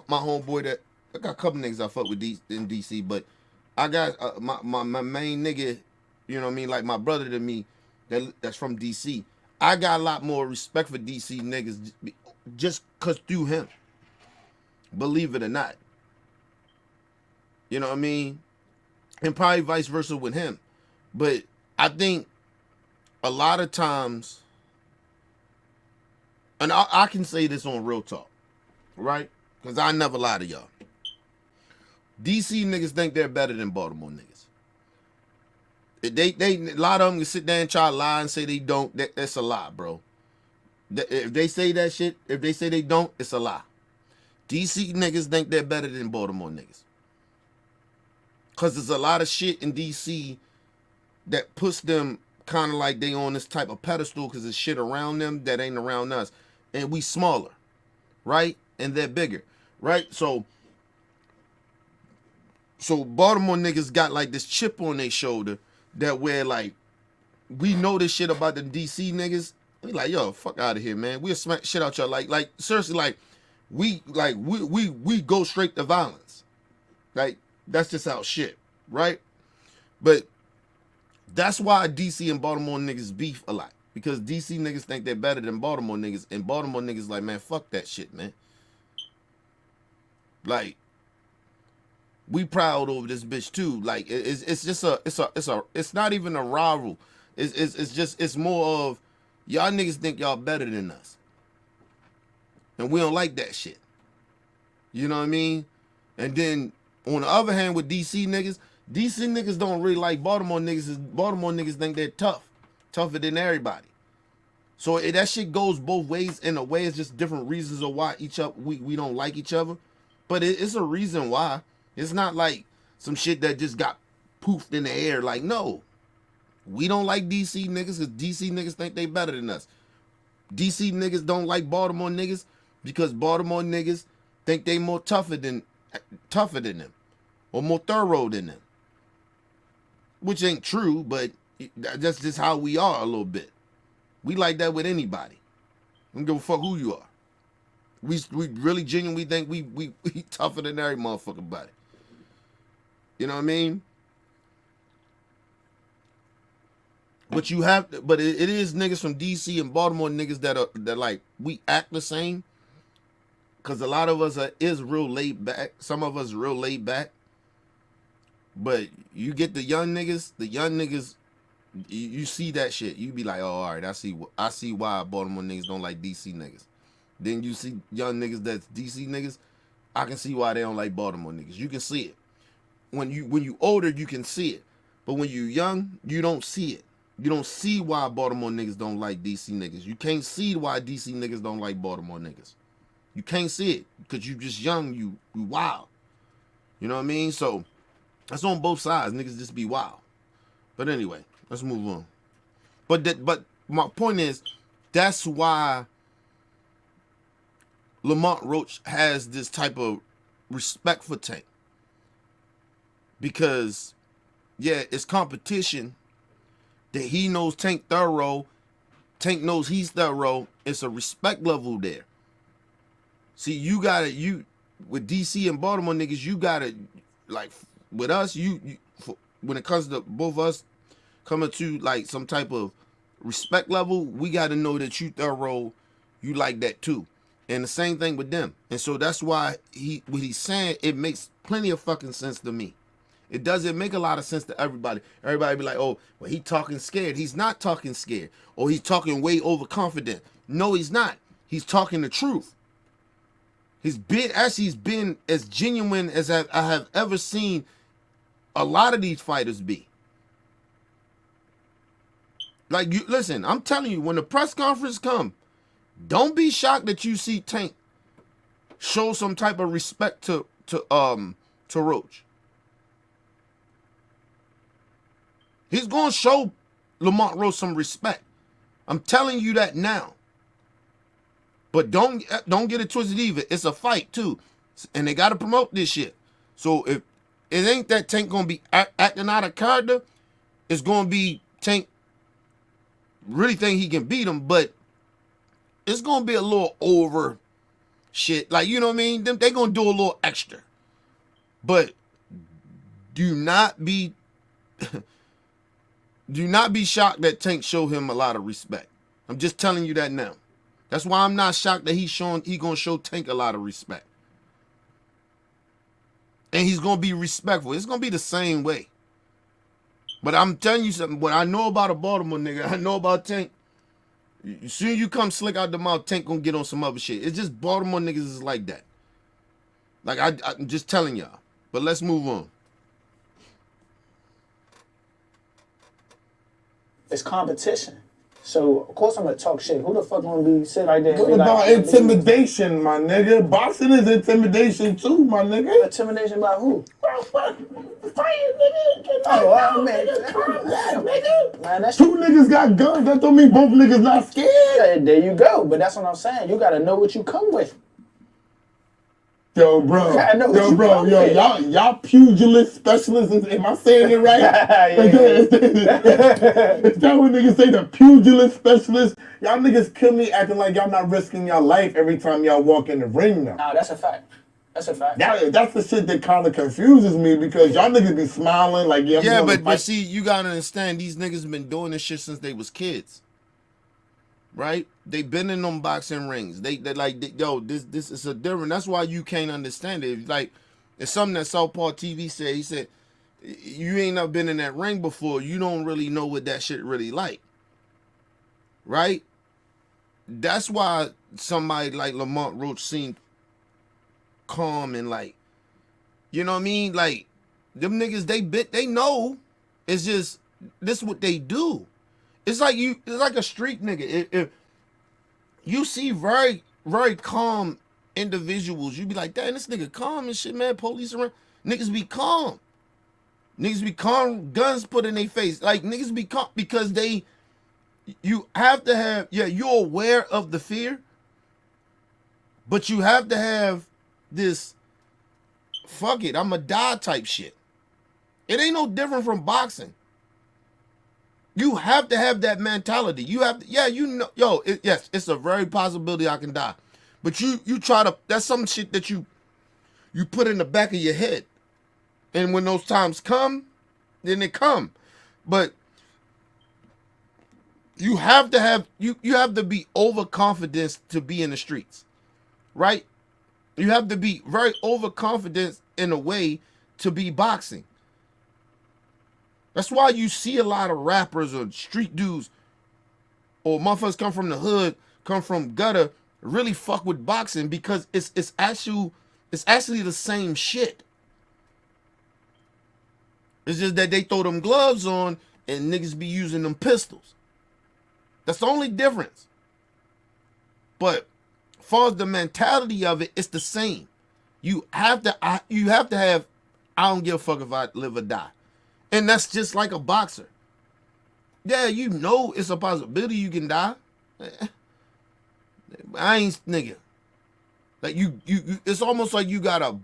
homeboy that I got a couple niggas I fuck with in DC, but I got my main nigga, you know what I mean, like my brother to me, that's from DC. I got a lot more respect for DC niggas just cause through him. Believe it or not. You know what I mean? And probably vice versa with him. But I think a lot of times, and I can say this on Real Talk, right? Because I never lie to y'all. DC niggas think they're better than Baltimore niggas. They a lot of them can sit there and try to lie and say they don't. That's a lie, bro. If they say that shit, if they say they don't, it's a lie. DC niggas think they're better than Baltimore niggas. Because there's a lot of shit in DC that puts them kind of like they on this type of pedestal because there's shit around them that ain't around us. And we smaller, right? And they're bigger, right? So Baltimore niggas got like this chip on their shoulder that where like we know this shit about the DC niggas. We like, yo, fuck out of here, man. We'll smack shit out y'all. Like seriously, like we go straight to violence. Like that's just our shit, right? But that's why DC and Baltimore niggas beef a lot. Because DC niggas think they're better than Baltimore niggas, and Baltimore niggas like, man, fuck that shit, man. Like, we proud over this bitch too. Like, it's just it's not even a rival. It's more of y'all niggas think y'all better than us, and we don't like that shit. You know what I mean? And then on the other hand, with DC niggas don't really like Baltimore niggas. Baltimore niggas think they're tougher than everybody. So that shit goes both ways. In a way, it's just different reasons of why we don't like each other. But it's a reason why. It's not like some shit that just got poofed in the air. Like, no. We don't like DC niggas because DC niggas think they better than us. DC niggas don't like Baltimore niggas because Baltimore niggas think they more tougher than them. Or more thorough than them. Which ain't true, but that's just how we are a little bit. We like that with anybody. I don't give a fuck who you are. We really genuinely think we tougher than every motherfucking body. You know what I mean? But it is niggas from DC and Baltimore niggas that like we act the same. Cause a lot of us is real laid back. Some of us real laid back. But you get the young niggas, you see that shit. You be like, oh, all right, I see why Baltimore niggas don't like DC niggas. Then you see young niggas that's DC niggas, I can see why they don't like Baltimore niggas. You can see it. When you older, you can see it. But when you young, you don't see it. You don't see why Baltimore niggas don't like DC niggas. You can't see why DC niggas don't like Baltimore niggas. You can't see it because you just young, you wild. You know what I mean? So that's on both sides. Niggas just be wild. But anyway, let's move on. But my point is, that's why Lamont Roach has this type of respect for Tank. Because, yeah, it's competition that he knows Tank thorough. Tank knows he's thorough. It's a respect level there. See, with DC and Baltimore niggas, you gotta, like, with us, when it comes to both of us coming to, like, some type of respect level, we gotta know that you thorough, you like that too. And the same thing with them. And so that's why what he's saying, it makes plenty of fucking sense to me. It doesn't make a lot of sense to everybody. Everybody be like, oh, well, he talking scared. He's not talking scared. Or he's talking way overconfident. No, he's not. He's talking the truth. He's been as genuine as I have ever seen a lot of these fighters be. Like, listen, I'm telling you, when the press conference come, don't be shocked that you see Tank show some type of respect to Roach. He's gonna show Lamont Roach some respect. I'm telling you that now. But don't get it twisted either. It's a fight too, and they got to promote this shit. So if it ain't that Tank gonna be acting out of character, it's gonna be Tank really think he can beat him, but it's gonna be a little over shit. Like, you know what I mean? They gonna do a little extra. But do not be shocked that Tank show him a lot of respect. I'm just telling you that now. That's why I'm not shocked that he gonna show Tank a lot of respect. And he's gonna be respectful. It's gonna be the same way. But I'm telling you something. What I know about a Baltimore nigga, I know about Tank. As soon as you come slick out the mouth, Tank gonna get on some other shit. It's just Baltimore niggas is like that. Like, I'm just telling y'all. But let's move on. It's competition. So, of course I'm going to talk shit. Who the fuck going to be sit right there and What be about like, intimidation, my nigga? Boxing is intimidation too, my nigga. Intimidation by who? Fight, nigga. Oh, man. Man, that's Two niggas got guns. That don't mean both niggas not scared. Yeah, there you go. But that's what I'm saying. You gotta know what you come with. Yo, bro. I know what Yo, you bro. come Yo, with. y'all pugilist specialists. Am I saying it right? Is that what niggas say? The pugilist specialist? Y'all niggas kill me acting like y'all not risking your life every time y'all walk in the ring now. Nah, that's a fact. That's a fact. That's the shit that kind of confuses me because y'all niggas be smiling like, yeah, I'm Yeah, gonna but fight. see, you gotta understand, these niggas been doing this shit since they was kids, right? They been in them boxing rings. They yo, this is a different. That's why you can't understand it. Like, it's something that Southpaw TV said. He said, you ain't never been in that ring before. You don't really know what that shit really like, right? That's why somebody like Lamont Roach seemed calm and like, you know what I mean? Like, them niggas, they know. It's just, this is what they do. It's like a street nigga. If you see very, very calm individuals, you be like, damn, this nigga calm and shit, man. Police around. Niggas be calm. Niggas be calm, guns put in their face. Like, niggas be calm because you have to have, yeah, you're aware of the fear, but you have to have this, fuck it, I'ma die type shit. It ain't no different from boxing. You have to have that mentality. You have to, yeah, you know, yo, yes, it's a very possibility I can die. But you try to, that's some shit that you put in the back of your head. And when those times come, then they come. But you have to have, you have to be overconfident to be in the streets, right? You have to be very overconfident in a way to be boxing. That's why you see a lot of rappers or street dudes or motherfuckers come from the hood, come from gutter, really fuck with boxing because it's actually the same shit. It's just that they throw them gloves on and niggas be using them pistols. That's the only difference. But as far as the mentality of it, it's the same. You have to have, I don't give a fuck if I live or die. And that's just like a boxer. Yeah, you know it's a possibility you can die. I ain't nigga. Like you it's almost like you gotta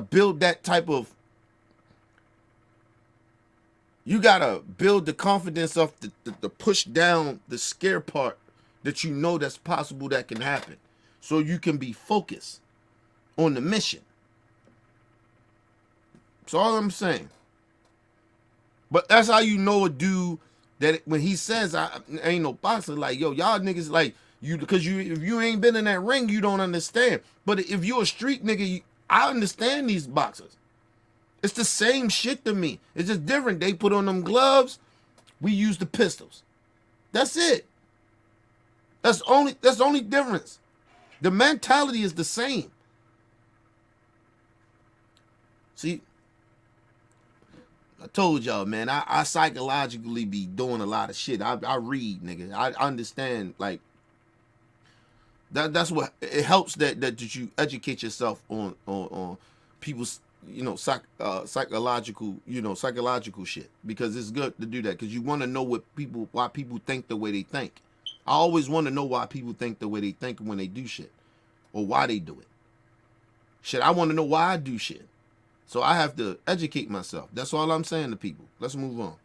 build that type of, you gotta build the confidence of the push down the scare part that you know that's possible that can happen. So you can be focused on the mission. That's all I'm saying. But that's how you know a dude that when he says I ain't no boxer, like, yo, y'all niggas like you, because if you ain't been in that ring, you don't understand. But if you're a street nigga, I understand these boxers. It's the same shit to me. It's just different. They put on them gloves, we use the pistols. That's it. That's the only difference. The mentality is the same. See, I told y'all, man, I psychologically be doing a lot of shit. I read, nigga. I understand, like, that's what, it helps that you educate yourself on people's, you know, psychological shit, because it's good to do that, because you want to know why people think the way they think. I always want to know why people think the way they think when they do shit, or why they do it. Shit, I want to know why I do shit. So I have to educate myself. That's all I'm saying to people. Let's move on.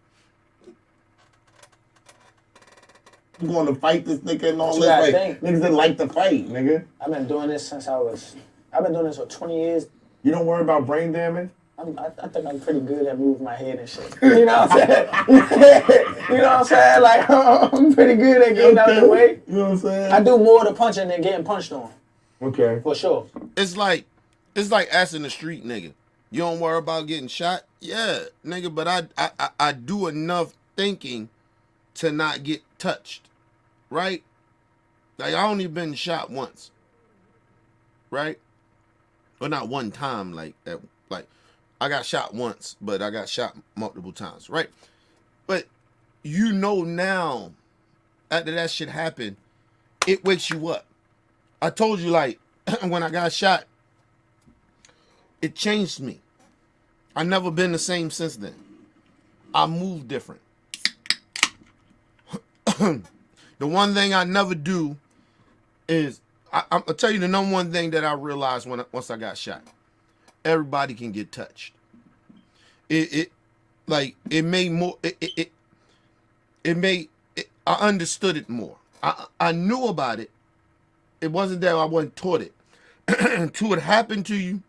You going to fight this nigga and all You this? gotta Like, think. niggas didn't like to fight, nigga. I've been doing this for 20 years. You don't worry about brain damage? I think I'm pretty good at moving my head and shit. You know what I'm saying? You know what I'm saying? Like, I'm pretty good at getting out of the way. You know what I'm saying? I do more of the punching than getting punched on. Okay. For sure. It's like asking a street nigga, you don't worry about getting shot? Yeah, nigga, but I do enough thinking to not get touched, right? Like, I only been shot once, right? Well, not one time, like I got shot once, but I got shot multiple times, right? But you know now, after that shit happened, it wakes you up. I told you, like, when I got shot, it changed me. I never been the same since then. I move different. The one thing I never do is I'll tell you the number one thing that I realized once I got shot. Everybody can get touched. It made more. I understood it more. I knew about it. It wasn't that I wasn't taught it. Until it happened to you,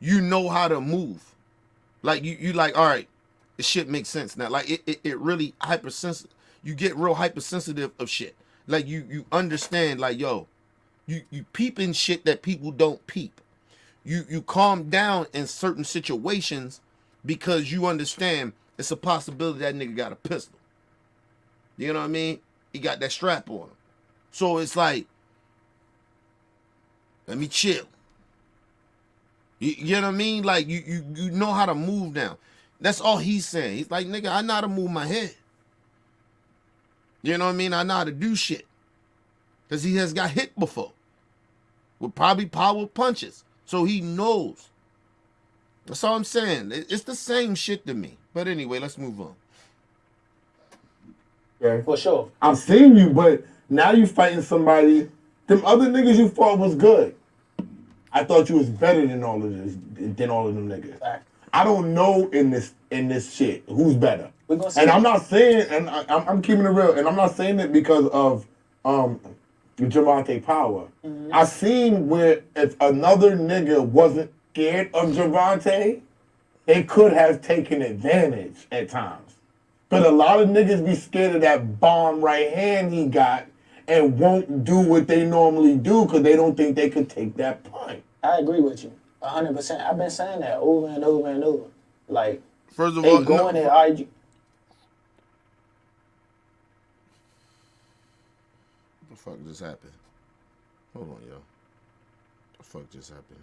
you know how to move. Like you like, all right, this shit makes sense now. Like it really hypersensitive. You get real hypersensitive of shit. Like you understand, like, yo, you peeping shit that people don't peep. You calm down in certain situations because you understand it's a possibility that nigga got a pistol. You know what I mean? He got that strap on him. So it's like, let me chill. You know what I mean? Like you know how to move now. That's all he's saying. He's like, nigga, I know how to move my head. You know what I mean? I know how to do shit. Because he has got hit before. With probably power punches. So he knows. That's all I'm saying. It's the same shit to me. But anyway, let's move on. Okay. For sure. I've seen you, but now you fighting somebody. Them other niggas you fought was good. I thought you was better than all of them niggas. Fact. I don't know in this shit who's better. We're gonna see. And I'm not saying, and I'm keeping it real, and I'm not saying it because of Javante Power. Mm-hmm. I seen where if another nigga wasn't scared of Javante, they could have taken advantage at times. But a lot of niggas be scared of that bomb right hand he got and won't do what they normally do because they don't think they could take that punch. I agree with you 100%. I've been saying that over and over and over. Like, First of they all, going and argue. What the fuck just happened? Hold on, yo. What the fuck just happened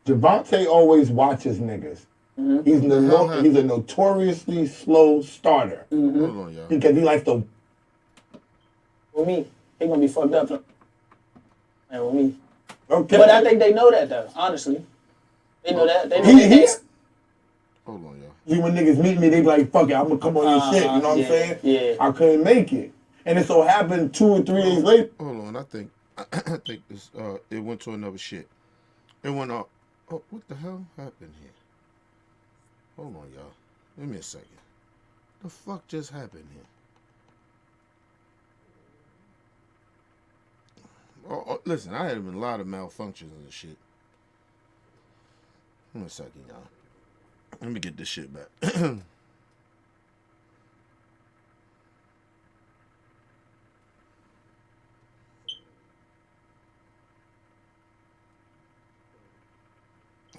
here? Javante always watches niggas. Mm-hmm. He's a notoriously slow starter. Mm-hmm. Hold on, yo. Because he likes to. With me, he gonna be fucked up. And with me. Okay. But I think they know that, though, honestly. They know that. They know that. Hold on, yo. See, when niggas meet me, they be like, fuck it, I'm gonna come on your shit. You know what I'm saying? Yeah. I couldn't make it. And it so happened 2 or 3 days later. Hold on, I think this it went to another shit. It went off. Oh, what the hell happened here? Hold on, y'all. Give me a second. The fuck just happened here? Listen, I had a lot of malfunctions and shit. Give me a second, y'all. Let me get this shit back. All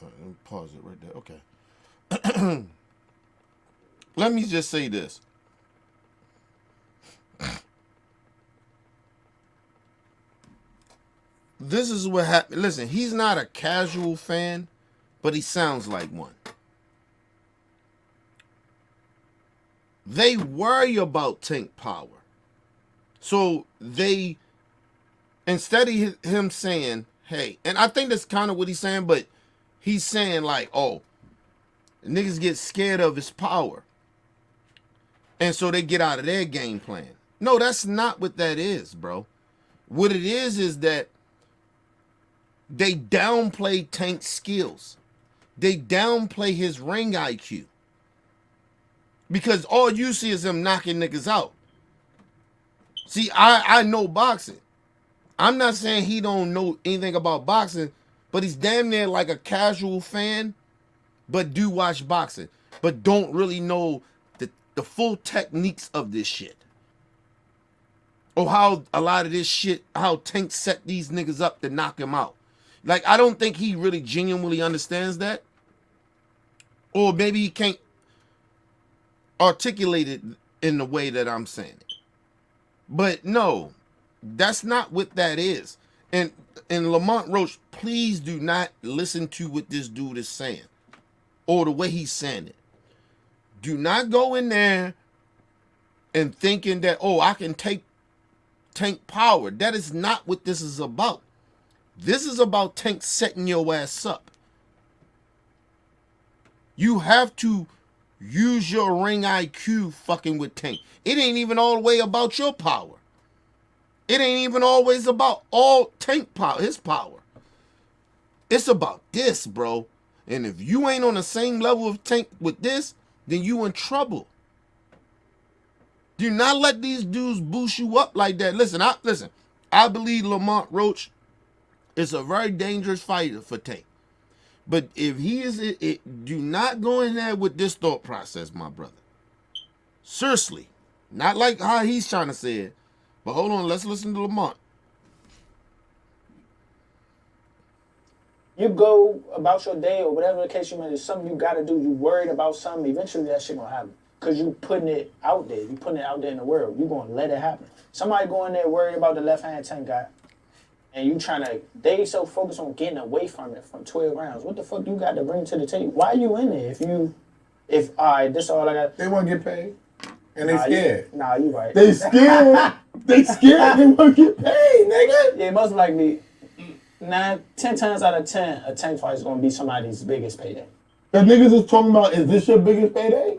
right, let me pause it right there. Okay. Let me just say this. This is what happened. Listen, he's not a casual fan, but he sounds like one. They worry about Tank Power. So they, instead of him saying, hey, and I think that's kind of what he's saying, but he's saying like, oh, niggas get scared of his power. And so they get out of their game plan. No, that's not what that is, bro. What it is that they downplay Tank's skills. They downplay his ring IQ. Because all you see is him knocking niggas out. See, I know boxing. I'm not saying he don't know anything about boxing, but he's damn near like a casual fan, but do watch boxing, but don't really know the full techniques of this shit. Or how a lot of this shit, how Tank set these niggas up to knock him out. Like, I don't think he really genuinely understands that. Or maybe he can't articulate it in the way that I'm saying it. But no, that's not what that is. And Lamont Roach, please do not listen to what this dude is saying. Or the way he's saying it. Do not go in there and thinking that, oh, I can take Tank Power. That is not what this is about. This is about Tank setting your ass up. You have to use your ring IQ fucking with Tank. It ain't even all the way about your power. It ain't even always about all Tank power, his power. It's about this, bro. And if you ain't on the same level of Tank with this, then you in trouble. Do not let these dudes boost you up like that. Listen, I believe Lamont Roach is a very dangerous fighter for Tank. But if he is, do not go in there with this thought process, my brother. Seriously. Not like how he's trying to say it. But hold on, let's listen to Lamont. You go about your day or whatever the case you may, there's something you got to do. You worried about something. Eventually that shit gonna happen. Because you putting it out there. You putting it out there in the world. You gonna let it happen. Somebody going there worried about the left-hand Tank guy. And you trying to, they so focused on getting away from it from 12 rounds. What the fuck you got to bring to the table? Why are you in there all right, this all I got. They want to get paid. And they scared. You right. They scared. They scared. They want to get paid, nigga. Yeah, most likely, 10 times out of 10, a Tank fight is going to be somebody's biggest payday. The niggas is talking about, is this your biggest payday?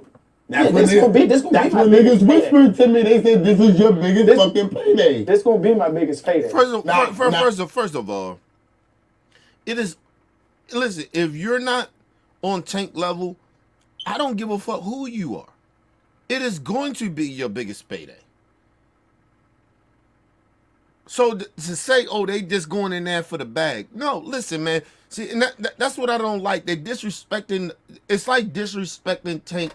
That's this gonna be my what biggest niggas payday. whispered to me. They said, this is your biggest fucking payday. This gonna be my biggest payday. First of all, it is. Listen, if you're not on Tank level, I don't give a fuck who you are. It is going to be your biggest payday. So to say, oh, they just going in there for the bag. No, listen, man. See, and that's what I don't like. They disrespecting. It's like disrespecting Tank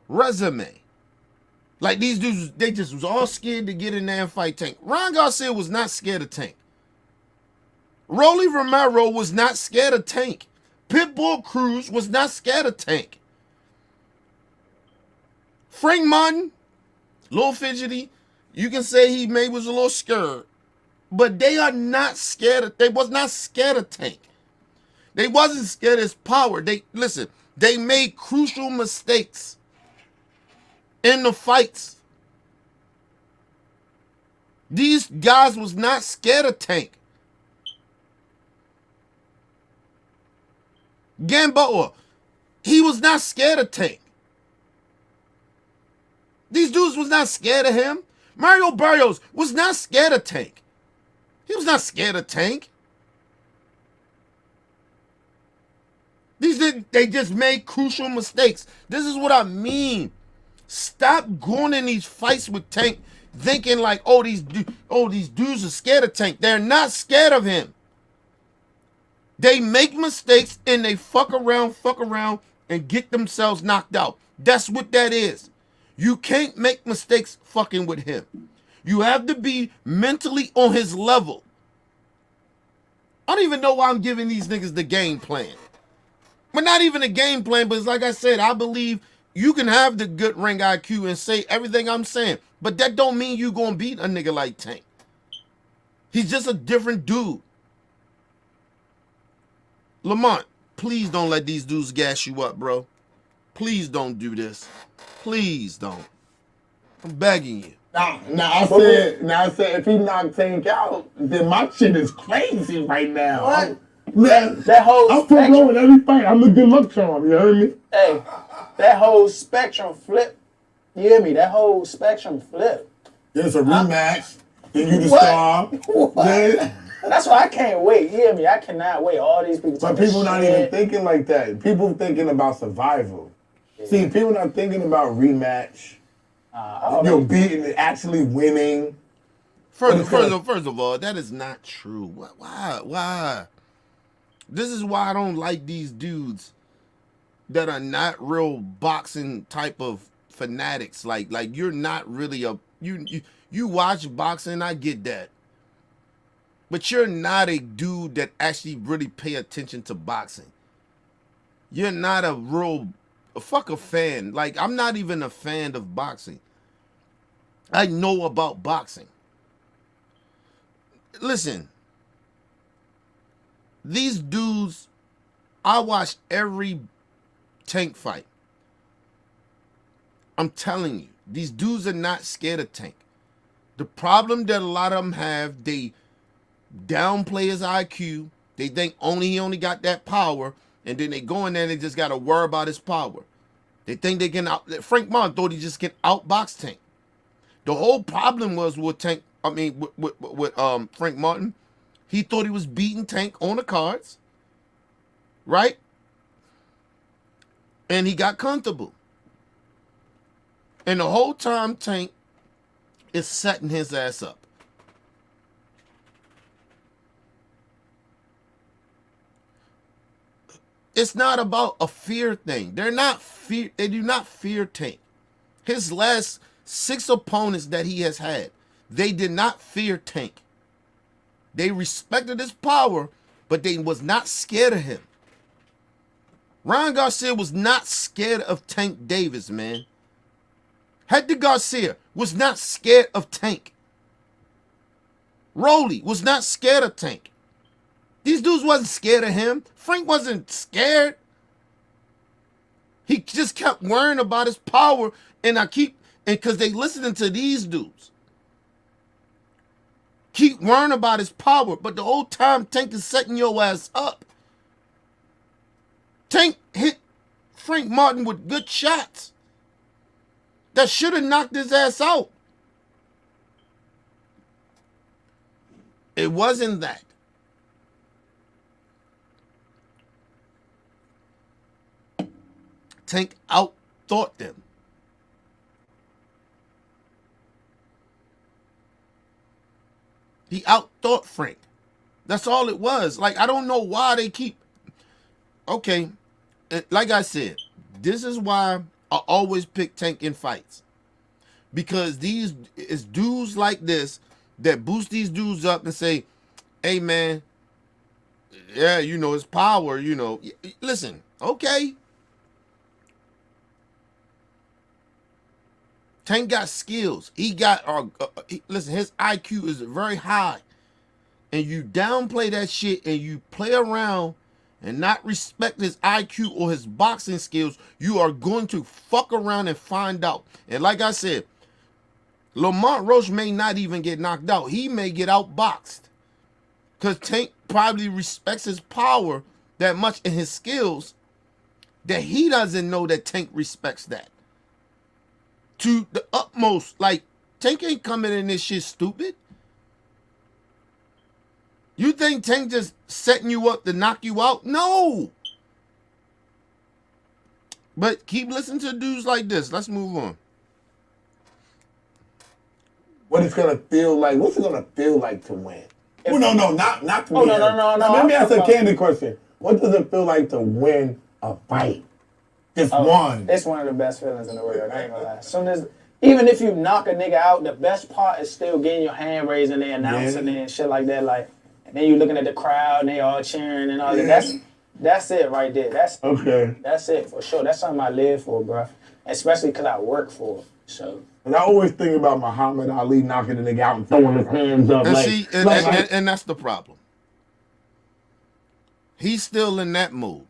resume. Like these dudes, they just was all scared to get in there and fight Tank. Ron Garcia was not scared of Tank. Rolly Romero was not scared of Tank. Pitbull Cruz was not scared of Tank. Frank Martin, a little fidgety. You can say he maybe was a little scared. But they are not scared of, they was not scared of Tank. They wasn't scared of his power. They made crucial mistakes in the fights. These guys was not scared of Tank. Gamboa, he was not scared of Tank. These dudes was not scared of him. Mario Barrios was not scared of Tank. He was not scared of Tank. They just made crucial mistakes. This is what I mean. Stop going in these fights with Tank thinking like, these dudes are scared of Tank. They're not scared of him. They make mistakes and they fuck around and get themselves knocked out. That's what that is. You can't make mistakes fucking with him. You have to be mentally on his level. I don't even know why I'm giving these niggas the game plan. But not even a game plan, but it's like I said, I believe you can have the good ring IQ and say everything I'm saying, but that don't mean you gonna beat a nigga like Tank. He's just a different dude. Lamont, please don't let these dudes gas you up, bro. Please don't do this. Please don't. I'm begging you. Now I said if he knocked Tank out, then my shit is crazy right now. What? That whole I'm promoting every fight. I'm a good luck charm, you heard me? Hey, that whole spectrum flip. You hear me? That whole spectrum flip. There's a rematch. Then you the star. What? That's why I can't wait. You hear me? I cannot wait. All these people. But people not even thinking like that. People thinking about survival. Yeah. See, people not thinking about rematch. You're beating, actually winning. First of all, that is not true. Why? This is why I don't like these dudes that are not real boxing type of fanatics. Like you're not really you watch boxing, I get that. But you're not a dude that actually really pay attention to boxing. You're not a fan. Like, I'm not even a fan of boxing. I know about boxing. Listen, these dudes, I watch every Tank fight. I'm telling you, these dudes are not scared of Tank. The problem that a lot of them have, they downplay his IQ. They think he only got that power, and then they go in there and they just got to worry about his power. They think they can Frank Martin thought he just can outbox Tank. The whole problem was with Tank. I mean, with Frank Martin, he thought he was beating Tank on the cards, right? And he got comfortable. And the whole time, Tank is setting his ass up. It's not about a fear thing. They do not fear Tank. His last 6 opponents that he has had, they did not fear Tank. They respected his power, but they was not scared of him. Ryan Garcia was not scared of Tank Davis, man. Hector Garcia was not scared of Tank. Rolly was not scared of Tank. These dudes wasn't scared of him. Frank wasn't scared. He just kept worrying about his power, and because they listening to these dudes. Keep worrying about his power, but the whole time Tank is setting your ass up. Tank hit Frank Martin with good shots that should have knocked his ass out. It wasn't that. Tank outthought them. He outthought Frank. That's all it was. Like, I don't know why they keep... Okay, like I said, this is why I always pick Tank in fights. Because it's dudes like this that boost these dudes up and say, hey, man, yeah, you know, it's power, you know. Listen, okay. Tank got skills. He got, listen, his IQ is very high. And you downplay that shit and you play around and not respect his IQ or his boxing skills, you are going to fuck around and find out. And like I said, Lamont Roach may not even get knocked out. He may get outboxed. Because Tank probably respects his power that much and his skills that he doesn't know that Tank respects that. To the utmost. Like, Tank ain't coming in this shit stupid. You think Tank just setting you up to knock you out? No. But keep listening to dudes like this. Let's move on. What it's gonna feel like? What's it gonna feel like to win? Well, no, not to Oh, me. no. Let me ask a candid question. What does it feel like to win a fight? Just one. It's one of the best feelings in the world. I ain't gonna lie. Even if you knock a nigga out, the best part is still getting your hand raised and they announcing it and shit like that. Like, and then you looking at the crowd and they all cheering and all that. That's it right there. That's it for sure. That's something I live for, bro. Especially because I work for it. So. And I always think about Muhammad Ali knocking the nigga out and throwing his hands up. And that's the problem. He's still in that mood.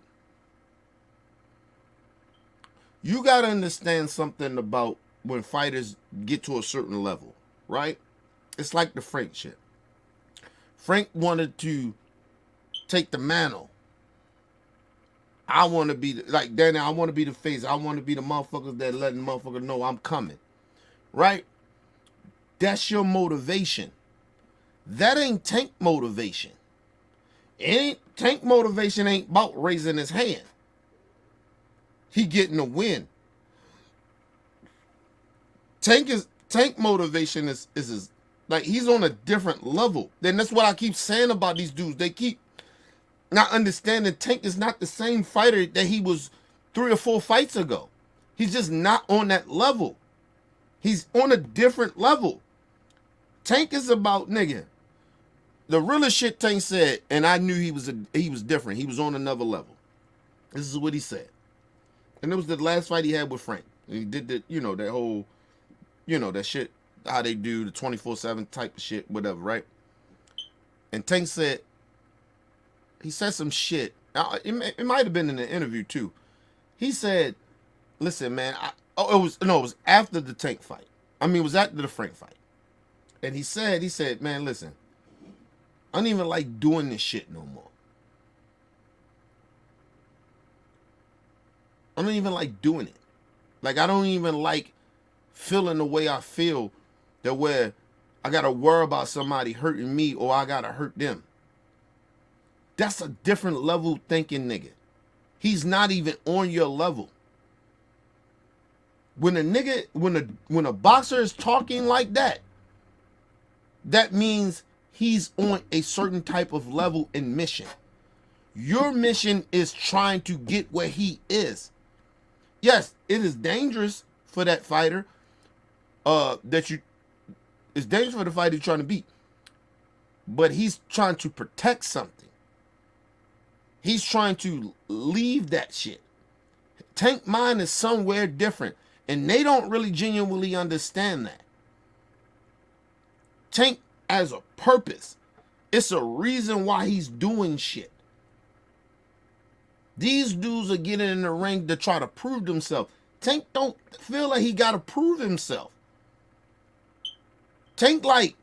You got to understand something about when fighters get to a certain level, right? It's like the Frank shit. Frank wanted to take the mantle. I want to be, like Danny, I want to be the face. I want to be the motherfuckers that letting motherfuckers know I'm coming, right? That's your motivation. That ain't Tank motivation. Tank motivation ain't about raising his hand. He getting a win. Tank motivation is like he's on a different level. Then that's what I keep saying about these dudes. They keep not understanding Tank is not the same fighter that he was 3 or 4 fights ago. He's just not on that level. He's on a different level. Tank is about, nigga, the realest shit Tank said, and I knew he was different. He was on another level. This is what he said. And it was the last fight he had with Frank. And he did the, that whole, that shit, how they do the 24/7 type of shit, whatever, right? And Tank said, he said some shit. It might have been in the interview too. He said, listen, man, it was after the Tank fight. I mean, it was after the Frank fight. And he said, man, listen, I don't even like doing this shit no more. I don't even like doing it. Like, I don't even like feeling the way I feel, that where I gotta worry about somebody hurting me or I gotta hurt them. That's a different level thinking nigga. He's not even on your level. When a nigga, when a boxer is talking like that, that means he's on a certain type of level and mission. Your mission is trying to get where he is. Yes, it is dangerous for that fighter. It's dangerous for the fighter you're trying to beat. But he's trying to protect something. He's trying to leave that shit. Tank mind is somewhere different. And they don't really genuinely understand that. Tank has a purpose. It's a reason why he's doing shit. These dudes are getting in the ring to try to prove themselves. Tank don't feel like he got to prove himself. Tank like,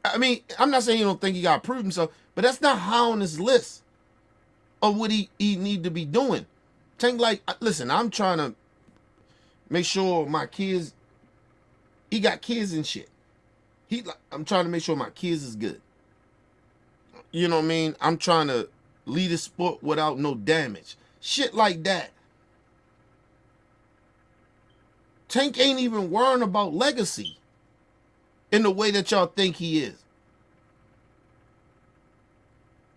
I mean, I'm not saying he don't think he got to prove himself, but that's not high on his list of what he need to be doing. Tank like, listen, I'm trying to make sure my kids, he got kids and shit. I'm trying to make sure my kids is good. You know what I mean? I'm trying to lead a sport without no damage. Shit like that. Tank ain't even worrying about legacy in the way that y'all think he is.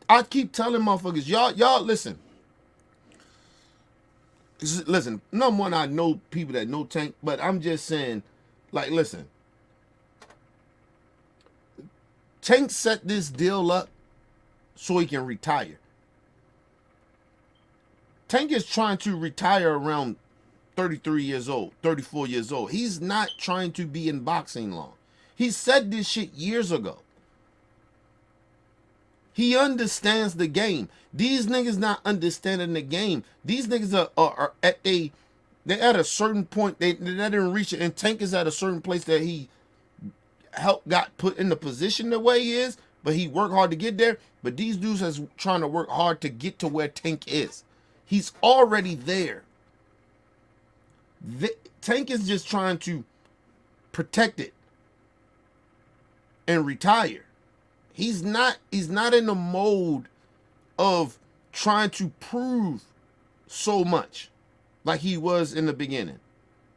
I keep telling motherfuckers, y'all listen. Listen, number one, I know people that know Tank, but I'm just saying, like, listen. Tank set this deal up so he can retire. Tank is trying to retire around 33 years old, 34 years old. He's not trying to be in boxing long. He said this shit years ago. He understands the game. These niggas not understanding the game. These niggas are at they're at a certain point. They didn't reach it. And Tank is at a certain place that he got put in the position the way he is, but he worked hard to get there. But these dudes is trying to work hard to get to where Tank is. He's already there. Tank is just trying to protect it and retire. He's not in the mode of trying to prove so much like he was in the beginning.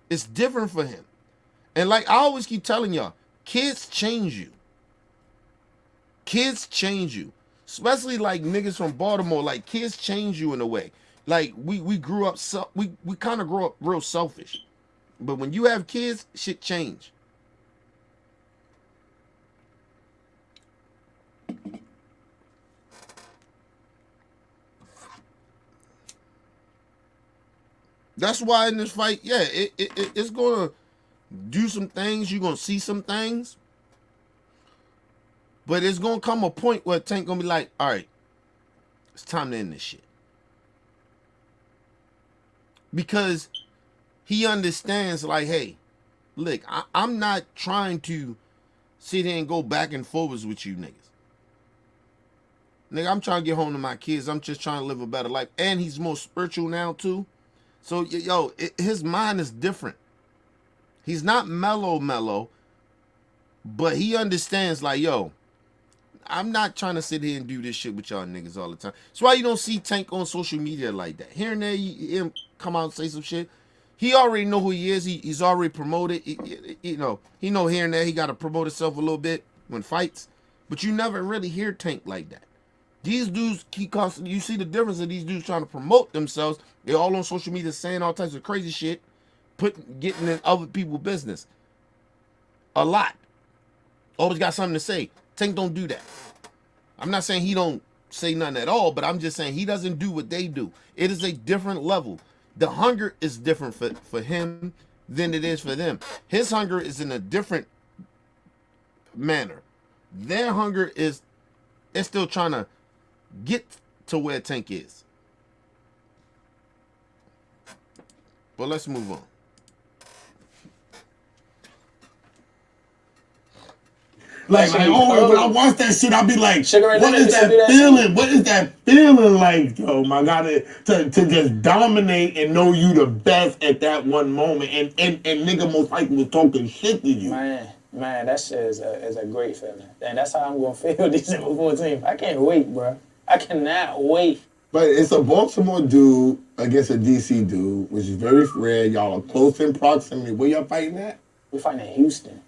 It's different for him. And like I always keep telling y'all, kids change you. Kids change you. Especially like niggas from Baltimore, like kids change you in a way. Like we grew up, we kind of grew up real selfish. But when you have kids, shit change. That's why in this fight, yeah, it's gonna do some things. You're gonna see some things, but it's gonna come a point where Tank gonna be like, all right, it's time to end this shit. Because he understands, like, hey, look, I'm not trying to sit here and go back and forwards with you niggas. Nigga, I'm trying to get home to my kids. I'm just trying to live a better life. And he's more spiritual now, too. So, yo, his mind is different. He's not mellow, but he understands, like, yo, I'm not trying to sit here and do this shit with y'all niggas all the time. That's why you don't see Tank on social media like that. Here and there, him come out and say some shit. He already know who he is. He's already promoted. He know here and there he got to promote himself a little bit when fights. But you never really hear Tank like that. These dudes keep constantly, you see the difference of these dudes trying to promote themselves. They're all on social media saying all types of crazy shit, getting in other people's business. A lot. Always got something to say. Tank don't do that. I'm not saying he don't say nothing at all, but I'm just saying he doesn't do what they do. It is a different level. The hunger is different for him than it is for them. His hunger is in a different manner. Their hunger is, they're still trying to get to where Tank is. But let's move on. Like, shit be oh, when I cold. watch that shit, I'll be like, Sugar Ray what Leonard is used to do that that feeling? What is that feeling like, yo, my God, to just dominate and know you the best at that one moment, and nigga most likely was talking shit to you. Man, that shit is a great feeling. And that's how I'm going to feel December 14th. I can't wait, bro. I cannot wait. But it's a Baltimore dude against a DC dude, which is very rare. Y'all are close in proximity. Where y'all fighting at? We're fighting in Houston.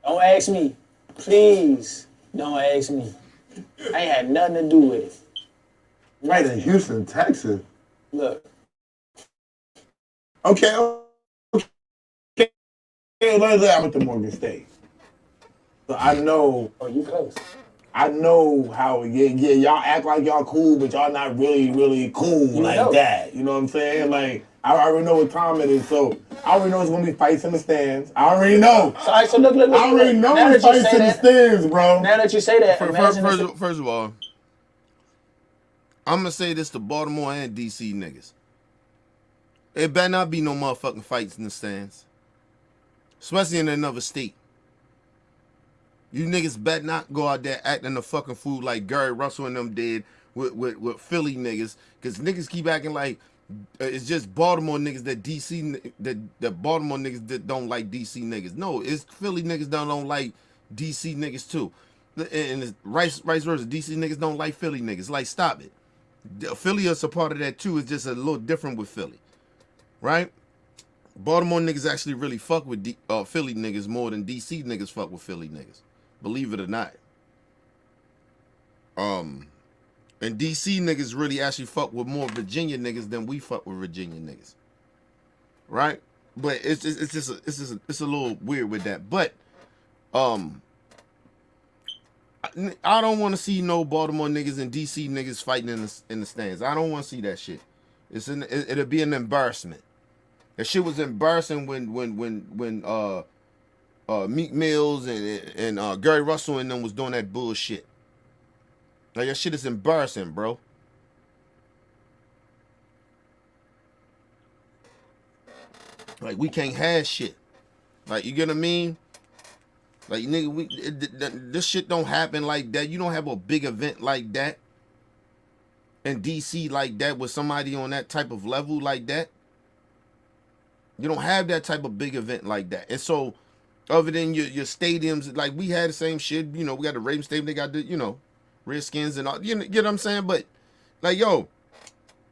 Don't ask me. Please, don't ask me. I ain't had nothing to do with it. Right in Houston, Texas. Look. Okay. Let's say I went to Morgan State. So I know. Oh, you close. I know how, y'all act like y'all cool, but y'all not really cool like that. You know what I'm saying? Like, I already know what time it is, so I already know it's gonna be fights in the stands. I already know. So look. I already know it's fights in the stands, bro. Now that you say that, First of all, I'm gonna say this to Baltimore and DC niggas. It better not be no motherfucking fights in the stands, especially in another state. You niggas better not go out there acting a fucking fool like Gary Russell and them did with Philly niggas, because niggas keep acting like it's just Baltimore niggas that Baltimore niggas that don't like DC niggas. No, it's Philly niggas that don't like DC niggas too, and it's vice versa. DC niggas don't like Philly niggas. Like, stop it. Philly is a part of that too. It's just a little different with Philly, right? Baltimore niggas actually really fuck with Philly niggas more than DC niggas fuck with Philly niggas. Believe it or not. And DC niggas really actually fuck with more Virginia niggas than we fuck with Virginia niggas. Right? But it's a little weird with that. But I don't want to see no Baltimore niggas and DC niggas fighting in the stands. I don't want to see that shit. It'll be an embarrassment. That shit was embarrassing when Meek Mills and Gary Russell and them was doing that bullshit. Like, that shit is embarrassing, bro. Like, we can't have shit. Like, you get what I mean? Like, nigga, this shit don't happen like that. You don't have a big event like that in DC like that with somebody on that type of level like that. You don't have that type of big event like that. And so, other than your stadiums, like, we had the same shit. You know, we got the Ravens Stadium. They got the, Redskins and all. You know what I'm saying? But, like, yo,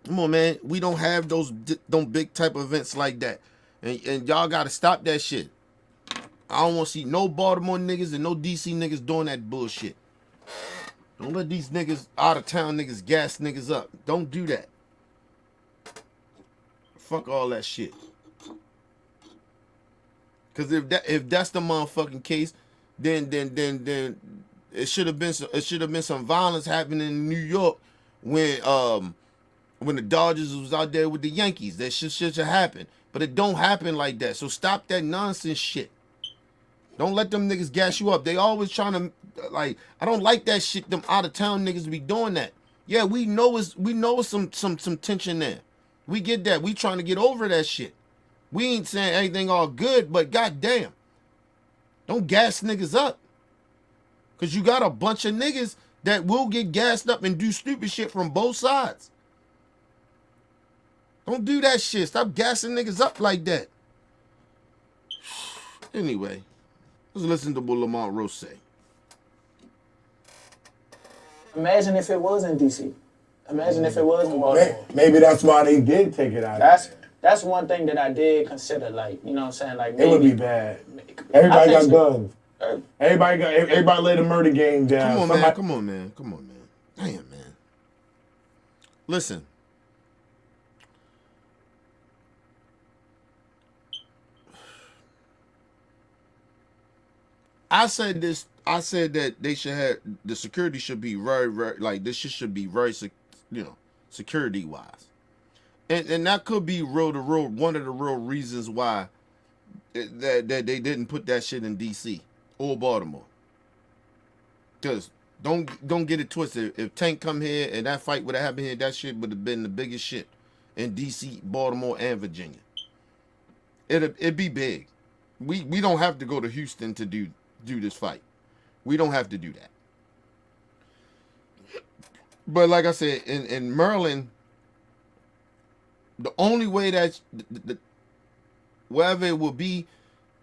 come on, man. We don't have those big type of events like that. And y'all got to stop that shit. I don't want to see no Baltimore niggas and no DC niggas doing that bullshit. Don't let these niggas, out of town niggas, gas niggas up. Don't do that. Fuck all that shit. Cause if that's the motherfucking case, then it should have been some violence happening in New York when the Dodgers was out there with the Yankees. That shit should happen. But it don't happen like that. So stop that nonsense shit. Don't let them niggas gas you up. They always trying to, like, I don't like that shit. Them out of town niggas be doing that. Yeah, we know it's some tension there. We get that. We trying to get over that shit. We ain't saying anything all good, but goddamn, don't gas niggas up. Cause you got a bunch of niggas that will get gassed up and do stupid shit from both sides. Don't do that shit. Stop gassing niggas up like that. Anyway, let's listen to what Lamont Roach say. Imagine if it was in DC. Imagine if it was in Baltimore. Maybe that's why they did take it out. That's one thing that I did consider, like, you know what I'm saying? Like, maybe, it would be bad. Everybody got guns. Everybody lay the murder game down. Come on, man. Damn, man. Listen. I said that they should have, the security should be very, very, like, this shit should be very, security wise. And that could be one of the real reasons why that they didn't put that shit in DC or Baltimore. Cause don't get it twisted. If Tank come here and that fight would have happened here, that shit would have been the biggest shit in DC, Baltimore, and Virginia. It'd be big. We don't have to go to Houston to do this fight. We don't have to do that. But like I said, in Maryland, the only way that wherever it will be,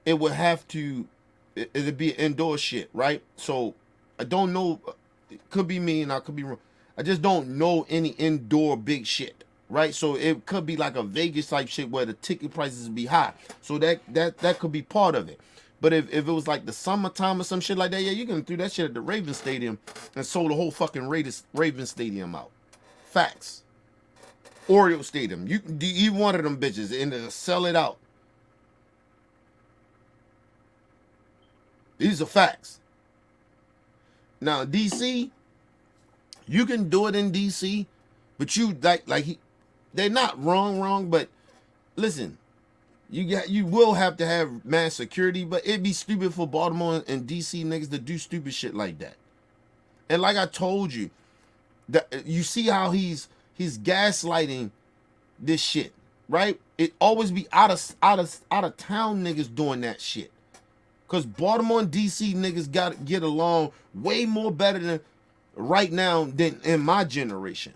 it would have to, it'd be indoor shit, right? So I don't know. It could be me and I could be wrong. I just don't know any indoor big shit, right? So it could be like a Vegas type shit where the ticket prices be high. So that could be part of it. But if it was like the summertime or some shit like that, yeah, you can do that shit at the Ravens Stadium and sold the whole fucking Ravens Stadium out. Facts. Oriole Stadium. You can do either one of them bitches and sell it out. These are facts. Now, DC, you can do it in DC, but you they're not wrong, but listen, you will have to have mass security, but it'd be stupid for Baltimore and DC niggas to do stupid shit like that. And like I told you, that you see how he's gaslighting this shit, right? It always be out of town niggas doing that shit. Cause Baltimore and DC niggas got to get along way more better than right now than in my generation.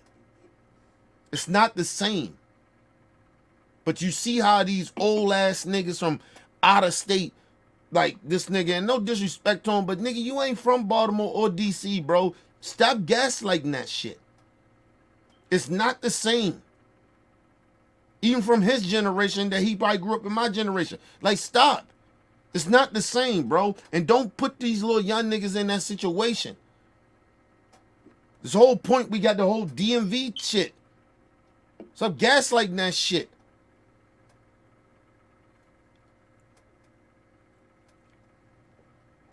It's not the same. But you see how these old ass niggas from out of state, like this nigga, and no disrespect to him, but nigga, you ain't from Baltimore or DC, bro. Stop gaslighting that shit. It's not the same. Even from his generation that he probably grew up in my generation. Like, stop. It's not the same, bro. And don't put these little young niggas in that situation. This whole point, we got the whole DMV shit. Stop gaslighting that shit.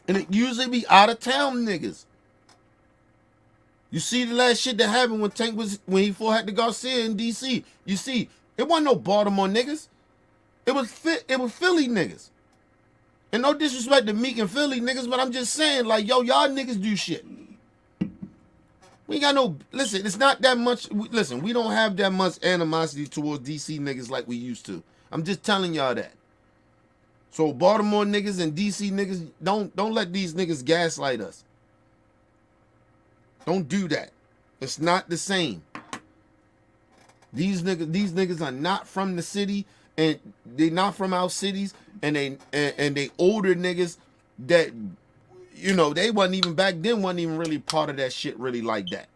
And it usually be out of town niggas. You see the last shit that happened when Tank when he fought Hector Garcia in DC. You see, it wasn't no Baltimore niggas. It was Philly niggas. And no disrespect to Meek and Philly niggas, but I'm just saying, like, yo, y'all niggas do shit. We ain't got no, listen, it's not that much, listen, we don't have that much animosity towards DC niggas like we used to. I'm just telling y'all that. So Baltimore niggas and DC niggas, don't let these niggas gaslight us. Don't do that. It's not the same. These niggas are not from the city, and they not from our cities, and they older niggas that, you know, they wasn't even back then, wasn't even really part of that shit really like that.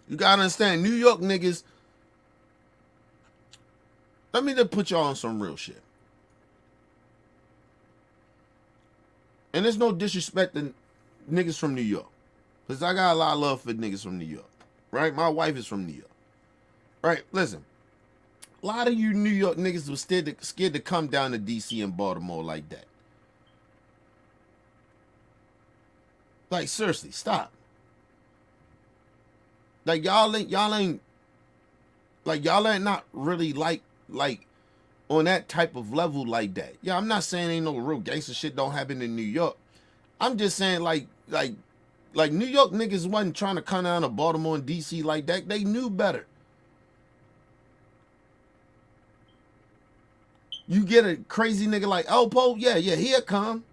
You gotta understand, New York niggas, let me just put y'all on some real shit. And there's no disrespect to niggas from New York. Because I got a lot of love for niggas from New York. Right? My wife is from New York. Right? Listen. A lot of you New York niggas was scared to come down to DC and Baltimore like that. Like, seriously, stop. Like, y'all ain't not really like on that type of level like that. Yeah, I'm not saying ain't no real gangster shit don't happen in New York. I'm just saying like New York niggas wasn't trying to come down to Baltimore and DC like that. They knew better. You get a crazy nigga like Elpo, yeah, he'll come.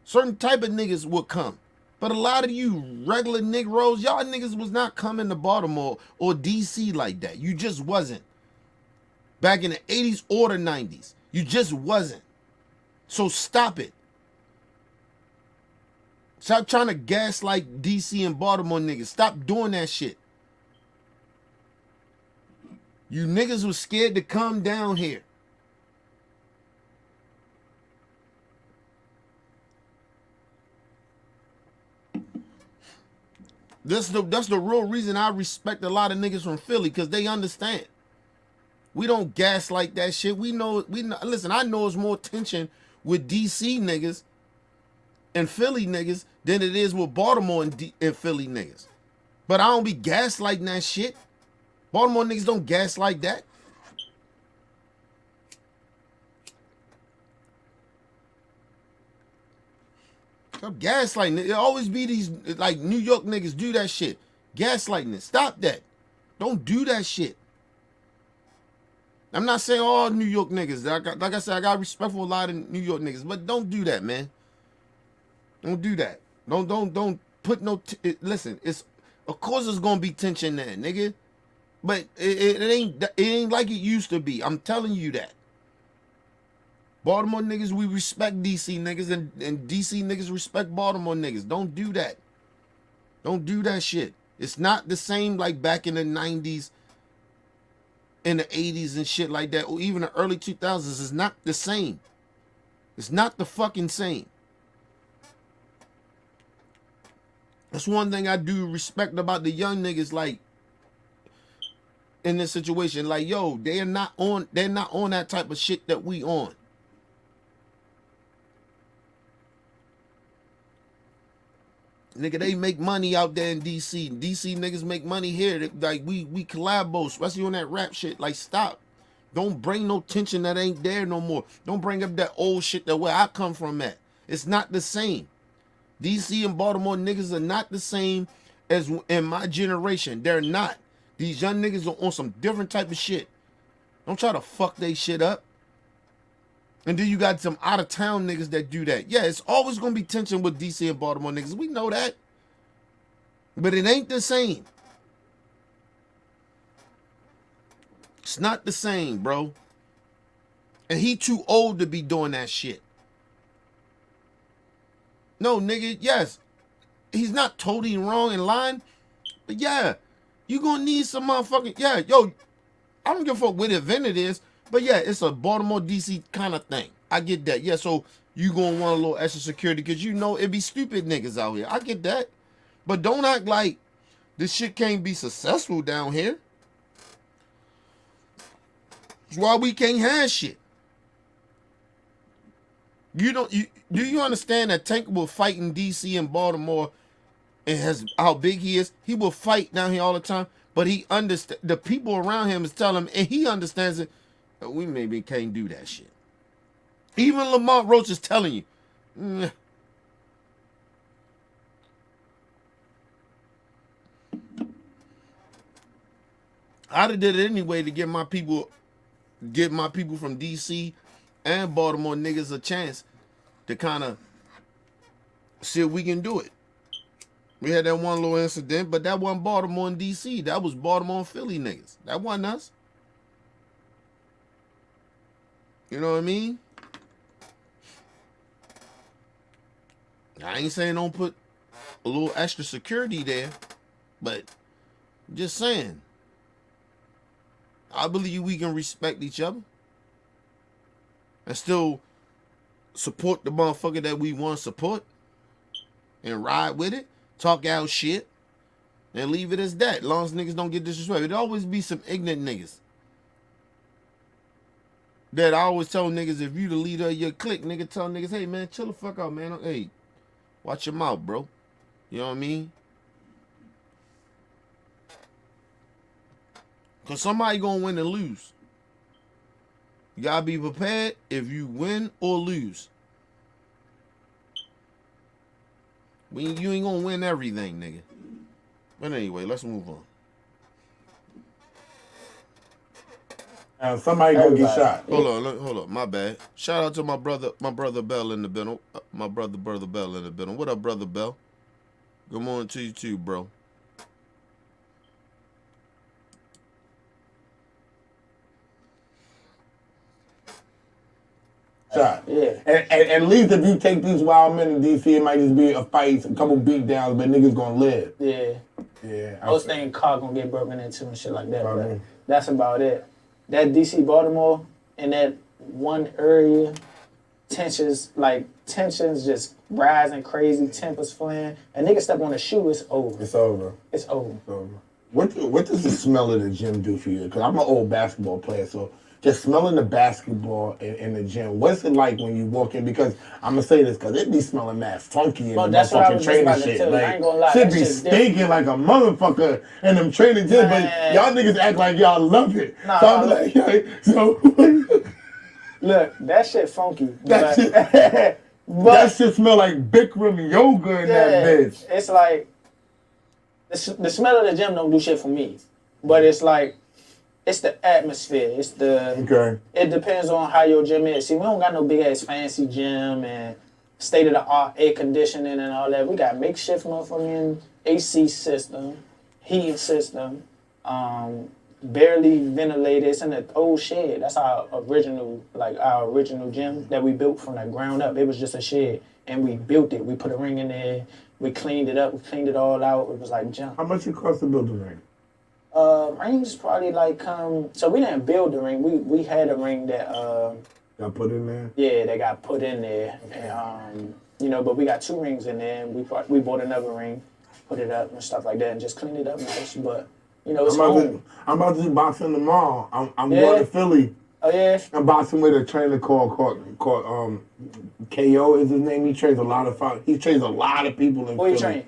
Certain type of niggas will come. But a lot of you regular Negroes, y'all niggas was not coming to Baltimore or DC like that. You just wasn't. Back in the 80s or the 90s. You just wasn't. So stop it. Stop trying to gaslight DC and Baltimore niggas. Stop doing that shit. You niggas was scared to come down here. That's the real reason I respect a lot of niggas from Philly, because they understand. We don't gaslight that shit. We know. Listen, I know it's more tension with DC niggas and Philly niggas than it is with Baltimore and Philly niggas. But I don't be gaslighting that shit. Baltimore niggas don't gaslight that. Stop gaslighting. It always be these like New York niggas do that shit. Gaslighting it. Stop that. Don't do that shit. I'm not saying all New York niggas. Like I said, I got respect for a lot of New York niggas, but don't do that, man. Don't do that. Don't put no. Listen, it's of course it's gonna be tension there, nigga. But it ain't like it used to be. I'm telling you that. Baltimore niggas, we respect DC niggas, and DC niggas respect Baltimore niggas. Don't do that. Don't do that shit. It's not the same like back in the 90s, in the 80s and shit like that, or even the early 2000s. It's not the same. It's not the fucking same. That's one thing I do respect about the young niggas, like, in this situation. Like, yo, they're not on that type of shit that we on. Nigga, they make money out there in DC. DC niggas make money here. Like, we collabo, especially on that rap shit. Like, stop. Don't bring no tension that ain't there no more. Don't bring up that old shit that where I come from at. It's not the same. DC and Baltimore niggas are not the same as in my generation. They're not. These young niggas are on some different type of shit. Don't try to fuck they shit up. And then you got some out of town niggas that do that. Yeah, it's always gonna be tension with DC and Baltimore niggas. We know that. But it ain't the same. It's not the same, bro. And he too old to be doing that shit. No, nigga, yes. He's not totally wrong in line. But yeah, you gonna need some motherfucking, yeah, yo, I don't give a fuck what event it is. But yeah, it's a Baltimore, DC kind of thing. I get that. Yeah, so you gonna want a little extra security because you know it be stupid niggas out here. I get that. But don't act like this shit can't be successful down here. That's why we can't have shit. Do you understand that Tank will fight in DC and Baltimore and has how big he is? He will fight down here all the time, but he understand the people around him is telling him, and he understands it. We maybe can't do that shit. Even Lamont Roach is telling you. I'd have did it anyway to get my people from DC and Baltimore niggas a chance to kind of see if we can do it. We had that one little incident, but that wasn't Baltimore and DC. That was Baltimore and Philly niggas. That wasn't us. You know what I mean? I ain't saying don't put a little extra security there, but just saying. I believe we can respect each other and still support the motherfucker that we want to support and ride with it, talk out shit, and leave it as that. As long as niggas don't get disrespected. There'll always be some ignorant niggas that I always tell niggas, if you the leader of your clique, nigga, tell niggas, hey, man, chill the fuck out, man. Hey, watch your mouth, bro. You know what I mean? Because somebody going to win and lose. You got to be prepared if you win or lose. You ain't going to win everything, nigga. But anyway, let's move on. Somebody gonna get shot. Hold on, my bad. Shout out to my brother Bell in the building. My brother Bell in the building. What up, brother Bell? Good morning to you too, bro. Shot. Yeah. And at least if you take these wild men in DC, it might just be a fight, a couple beat downs, but niggas gonna live. Yeah. Yeah. I was thinking car gonna get broken into and shit like that, Probably. but that's about it. That DC Baltimore in that one area, tensions just rising crazy, tempers flaring. A nigga step on a shoe, it's over. It's over. It's over. It's over. What does the smell of the gym do for you? Because I'm an old basketball player, so just smelling the basketball in the gym, what's it like when you walk in? Because I'm going to say this, because it be smelling mad funky in Bro, the that's what I was motherfucking just training about to shit. tell you. I ain't gonna lie, Like, shit that be shit's stinking different. like a motherfucker in them training gyms, but Man. y'all niggas act like y'all love it. Nah, so I'm nah, like, yeah, so Look, that shit funky. that shit, but that shit smell like Bikram yoga in that bitch. It's like the smell of the gym don't do shit for me, but it's like It's the atmosphere. It's the. Okay. It depends on how your gym is. See, we don't got no big ass fancy gym and state of the art air conditioning and all that. We got makeshift motherfucking AC system, heating system, barely ventilated. It's in the old shed. That's our original gym that we built from the ground up. It was just a shed, and we built it. We put a ring in there. We cleaned it up. We cleaned it all out. It was like junk. How much it cost to build the ring? Rings probably like so we didn't build the ring. We had a ring that Got put in there? yeah, they got put in there. And you know, but we got 2 rings in there, and we bought another ring, put it up and stuff like that, and just cleaned it up nice. But you know, it's home. I'm about to do boxing tomorrow. I'm Yeah. going to Philly. Oh yeah. I'm boxing with a trainer called KO is his name. He trains a lot of people in Who you Philly. train?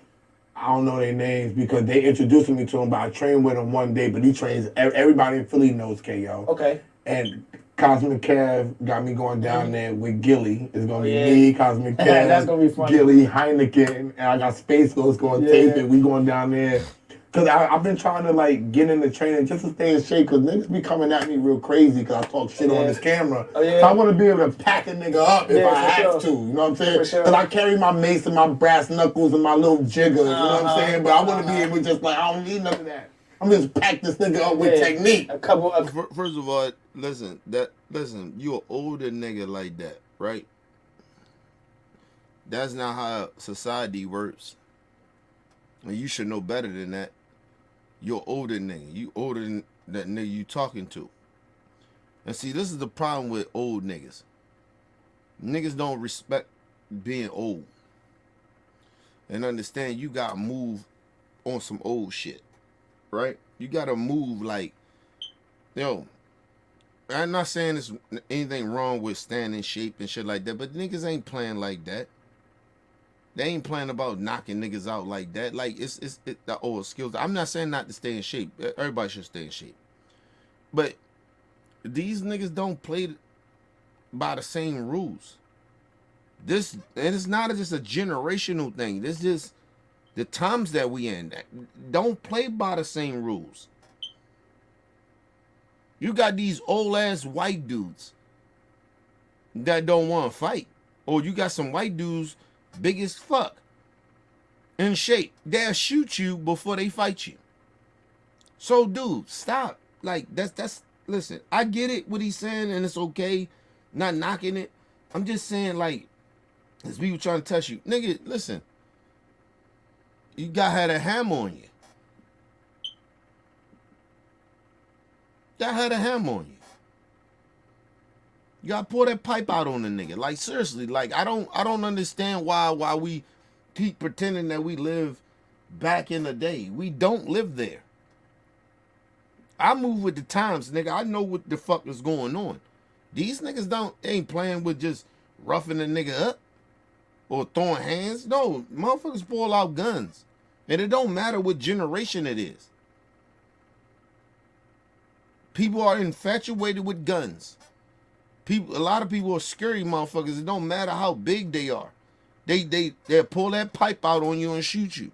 I don't know their names because they introduced me to him, but I trained with him one day. But he trains everybody in Philly knows KO. Okay. And Cosmic Cav got me going down there with Gilly. It's gonna be Yeah. me, Cosmic Cav, That's gonna be funny. Gilly, Heineken, and I got Space Ghost going to tape it. We going down there. Cause I've been trying to like get into training just to stay in shape. Cause niggas be coming at me real crazy cause I talk shit on this camera. Oh, yeah. So I want to be able to pack a nigga up if Yeah, I for have sure. to. You know what I'm saying? For sure. Cause I carry my mace and my brass knuckles and my little jiggers. You know what I'm saying? But I want to be able to just like I don't need none of that. I'm just pack this nigga up with technique. A couple of First of all, listen, you an older nigga like that, right? That's not how society works. And you should know better than that. You're older nigga. You older than that nigga you talking to. And see, this is the problem with old niggas. Niggas don't respect being old. And understand you gotta move on some old shit. Right? You gotta move like, yo, I'm not saying there's anything wrong with staying in shape and shit like that, but niggas ain't playing like that. They ain't playing about knocking niggas out like that. Like it's the skills. I'm not saying not to stay in shape. Everybody should stay in shape. But these niggas don't play by the same rules. And it's not just a generational thing. This is the times that we in. Don't play by the same rules. You got these old ass white dudes that don't want to fight. Or you got some white dudes big as fuck, in shape. They'll shoot you before they fight you. So, dude, stop. Like, that's. Listen, I get it, what he's saying, and it's okay. Not knocking it. I'm just saying, like, there's people trying to touch you. Nigga, listen. You got had a hammer on you. That had a hammer on you. You gotta pour that pipe out on the nigga. Like seriously, like I don't understand why we keep pretending that we live back in the day. We don't live there. I move with the times, nigga. I know what the fuck is going on. These niggas ain't playing with just roughing a nigga up or throwing hands. No, motherfuckers pull out guns. And it don't matter what generation it is. People are infatuated with guns. A lot of people are scary motherfuckers. It don't matter how big they are. They'll pull that pipe out on you and shoot you.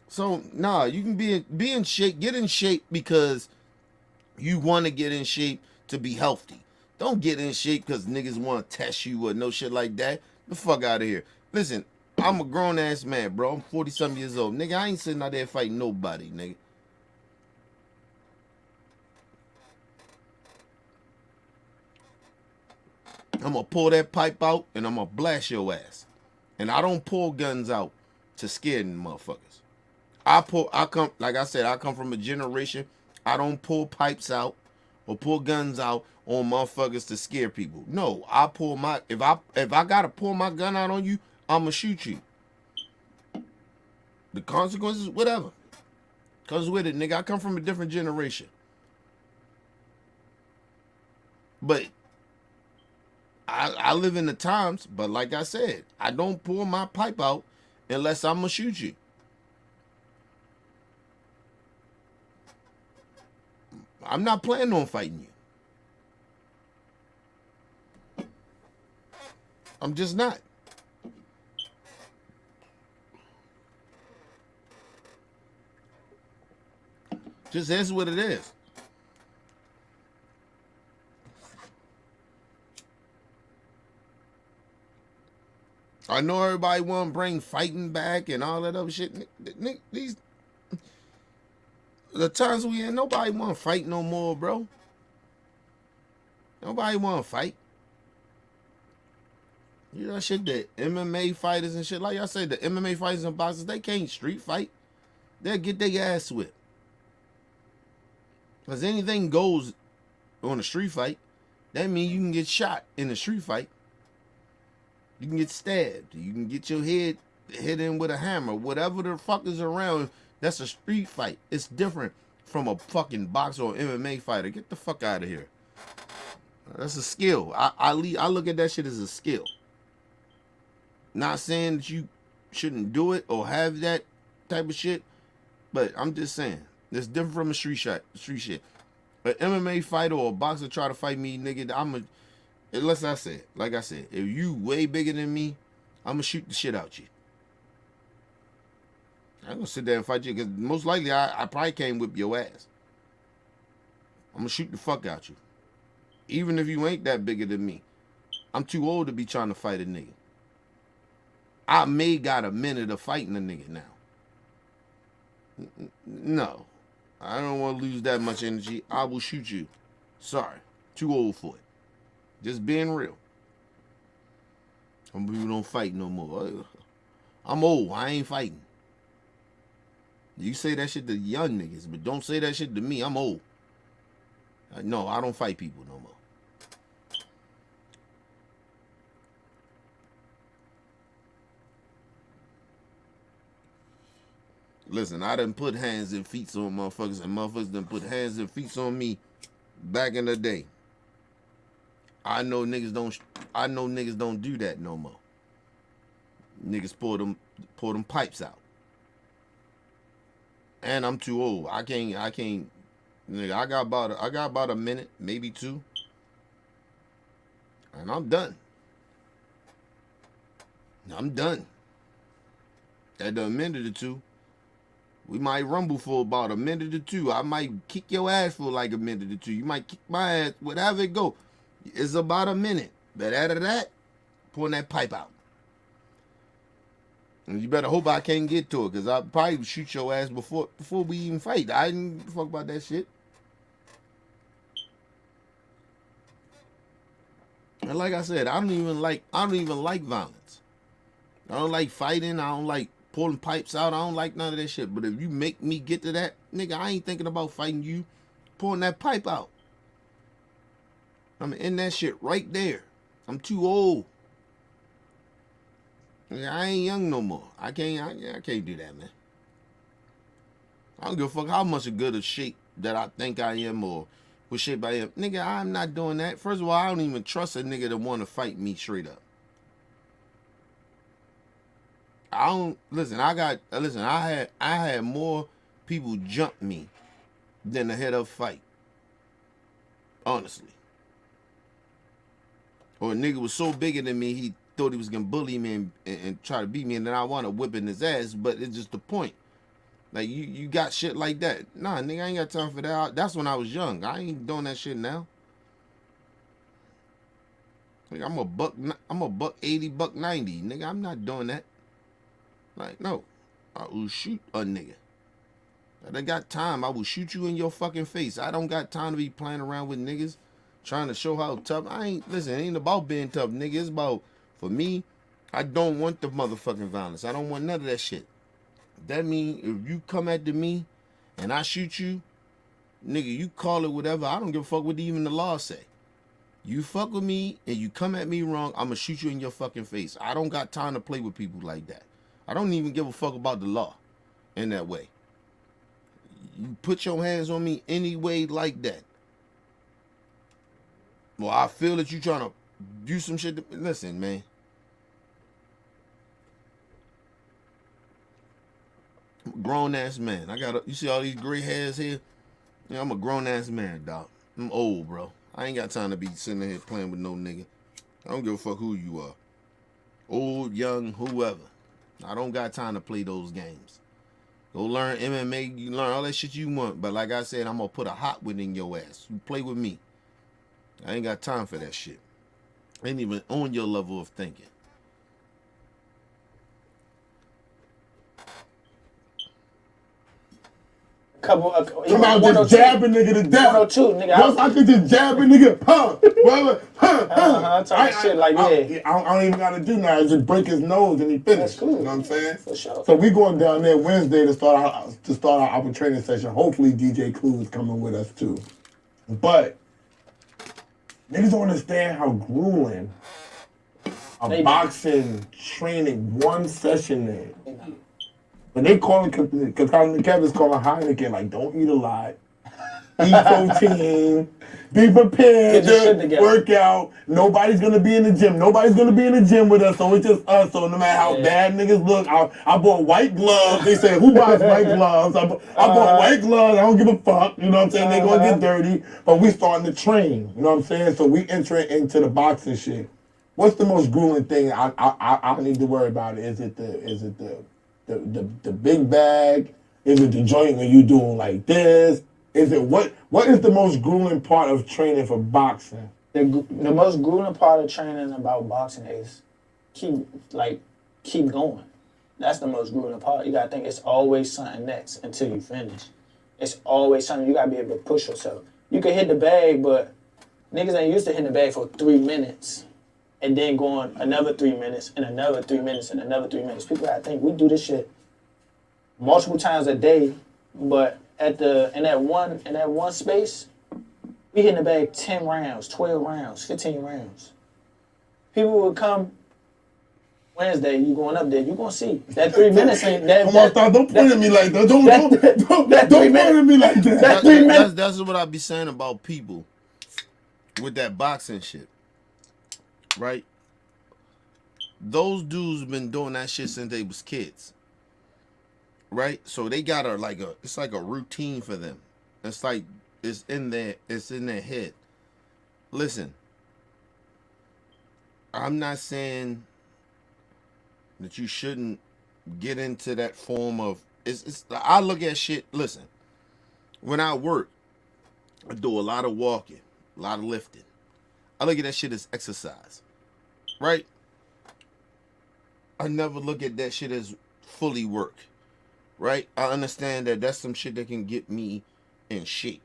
So, nah, you can be in shape, get in shape because you want to get in shape to be healthy. Don't get in shape because niggas want to test you or no shit like that. The fuck out of here. Listen, I'm a grown ass man, bro. I'm 40-something years old. Nigga, I ain't sitting out there fighting nobody, nigga. I'm gonna pull that pipe out and I'm gonna blast your ass. And I don't pull guns out to scare them motherfuckers. I come from a generation, I don't pull pipes out or pull guns out on motherfuckers to scare people. No, I pull if I gotta pull my gun out on you, I'ma shoot you. The consequences, whatever. Cause with it, nigga, I come from a different generation. But I live in the times, but like I said, I don't pull my pipe out unless I'm gonna shoot you. I'm not planning on fighting you. I'm just not. Just that's what it is. I know everybody want to bring fighting back and all that other shit. These the times we in, nobody want to fight no more, bro. Nobody want to fight. You know that shit, the MMA fighters and shit. Like I said, the MMA fighters and boxers, they can't street fight. They'll get their ass whipped. Because anything goes on a street fight, that means you can get shot in a street fight. You can get stabbed. You can get your head hit in with a hammer. Whatever the fuck is around, that's a street fight. It's different from a fucking boxer or MMA fighter. Get the fuck out of here. That's a skill. I look at that shit as a skill. Not saying that you shouldn't do it or have that type of shit, but I'm just saying it's different from a street shit. An MMA fighter or a boxer try to fight me, nigga, unless like I said, if you way bigger than me, I'm gonna shoot the shit out you. I ain't gonna sit there and fight you because most likely I probably can't whip your ass. I'm gonna shoot the fuck out you. Even if you ain't that bigger than me. I'm too old to be trying to fight a nigga. I may got a minute of fighting a nigga now. No. I don't want to lose that much energy. I will shoot you. Sorry. Too old for it. Just being real. Some people don't fight no more. I'm old. I ain't fighting. You say that shit to young niggas, but don't say that shit to me. I'm old. No, I don't fight people no more. Listen, I done put hands and feet on motherfuckers, and motherfuckers done put hands and feet on me back in the day. I know niggas don't do that no more. Niggas pour them pipes out. And I'm too old. I can't nigga, I got about a minute, maybe two. And I'm done. I'm done. At a minute or two, we might rumble for about a minute or two. I might kick your ass for like a minute or two. You might kick my ass, whatever it go. It's about a minute. But out of that, pulling that pipe out. And you better hope I can't get to it, because I'll probably shoot your ass before we even fight. I didn't fuck about that shit. And like I said, I don't even like violence. I don't like fighting. I don't like pulling pipes out. I don't like none of that shit. But if you make me get to that, nigga, I ain't thinking about fighting you, pulling that pipe out. I'm in that shit right there. I'm too old. I ain't young no more. I can't do that, man. I don't give a fuck how much good of shape that I think I am or what shape I am. Nigga, I'm not doing that. First of all, I don't even trust a nigga that want to fight me straight up. I had more people jump me than a head up fight. Honestly. Or a nigga was so bigger than me, he thought he was gonna bully me and try to beat me, and then I want to whip in his ass, but it's just the point. Like, you got shit like that. Nah, nigga, I ain't got time for that. That's when I was young. I ain't doing that shit now. Like, I'm a buck 80, buck 90. Nigga, I'm not doing that. Like, no. I will shoot a nigga. I got time. I will shoot you in your fucking face. I don't got time to be playing around with niggas trying to show how tough. Listen, it ain't about being tough, nigga. It's about, for me, I don't want the motherfucking violence. I don't want none of that shit. That mean if you come after me and I shoot you, nigga, you call it whatever. I don't give a fuck what even the law say. You fuck with me and you come at me wrong, I'm gonna shoot you in your fucking face. I don't got time to play with people like that. I don't even give a fuck about the law in that way. You put your hands on me any way like that. Well, I feel that you trying to do some shit. Listen, man. I'm a grown ass man. You see all these gray hairs here? Yeah, I'm a grown ass man, dog. I'm old, bro. I ain't got time to be sitting here playing with no nigga. I don't give a fuck who you are. Old, young, whoever. I don't got time to play those games. Go learn MMA. You learn all that shit you want. But like I said, I'm going to put a hot one in your ass. You play with me. I ain't got time for that shit. I ain't even on your level of thinking. Come out just jabbing nigga to death. 102, nigga. Once I could just jab a nigga, Type shit like I don't even gotta do nothing. I just break his nose and he finished. That's cool. You know what I'm saying? For sure. So we going down there Wednesday to start our training session. Hopefully DJ Clue is coming with us too. But niggas don't understand how grueling a boxing training one session is. When they calling, because Kevin's calling Heineken, like, don't eat a lot. Eat protein. Be prepared to work out. Nobody's going to be in the gym. Nobody's going to be in the gym with us, so it's just us. So no matter how bad niggas look, I bought white gloves. They say, who buys white gloves? I bought white gloves. I don't give a fuck. You know what I'm saying? They going to get dirty. But we starting to train. You know what I'm saying? So we entering into the boxing shit. What's the most grueling thing I need to worry about? Is it the big bag? Is it the joint when you doing like this? Is it what is the most grueling part of training for boxing? The most grueling part of training about boxing is keep going. That's the most grueling part. You gotta think it's always something next until you finish. It's always something you gotta be able to push yourself. You can hit the bag, but niggas ain't used to hitting the bag for 3 minutes. And then going another 3 minutes and another 3 minutes and another 3 minutes. People gotta think we do this shit multiple times a day, but in that one space, we hitting the bag 10 rounds, 12 rounds, 15 rounds. People would come Wednesday, you going up there, you gonna see that 3 minutes ain't that. Don't point at me like that. Don't point at me like that. That 3 minutes. That's what I be saying about people with that boxing shit. Right? Those dudes been doing that shit since they was kids. Right? So they got it's like a routine for them. It's like it's in their head. Listen, I'm not saying that you shouldn't get into that form of I look at shit, listen, when I work, I do a lot of walking, a lot of lifting. I look at that shit as exercise. Right? I never look at that shit as fully work. Right? I understand that that's some shit that can get me in shape.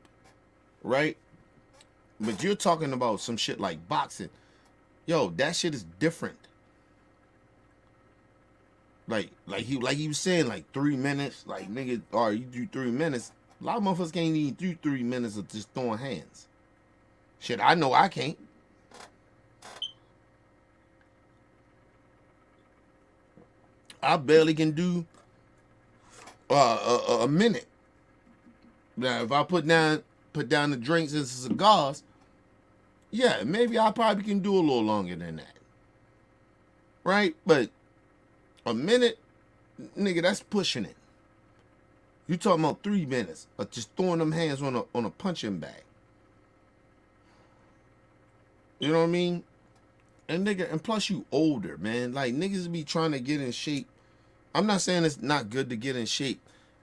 Right? But you're talking about some shit like boxing. Yo, that shit is different. Like he was saying, like 3 minutes, like nigga, or you do 3 minutes. A lot of motherfuckers can't even do 3 minutes of just throwing hands. Shit, I know I can't. I barely can do a minute. Now, if I put down the drinks and cigars, yeah, maybe I probably can do a little longer than that. Right? But a minute, nigga, that's pushing it. You talking about 3 minutes of just throwing them hands on a punching bag. You know what I mean? And nigga, and plus you older, man. Like niggas be trying to get in shape. I'm not saying it's not good to get in shape.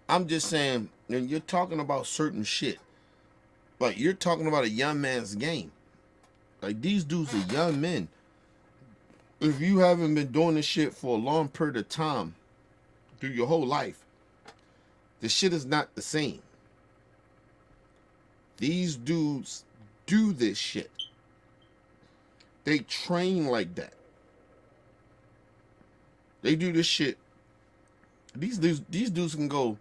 I'm just saying when you're talking about certain shit, like you're talking about a young man's game. Like these dudes are young men. If you haven't been doing this shit for a long period of time through your whole life, the shit is not the same. These dudes do this shit. They train like that. They do this shit. These dudes can go.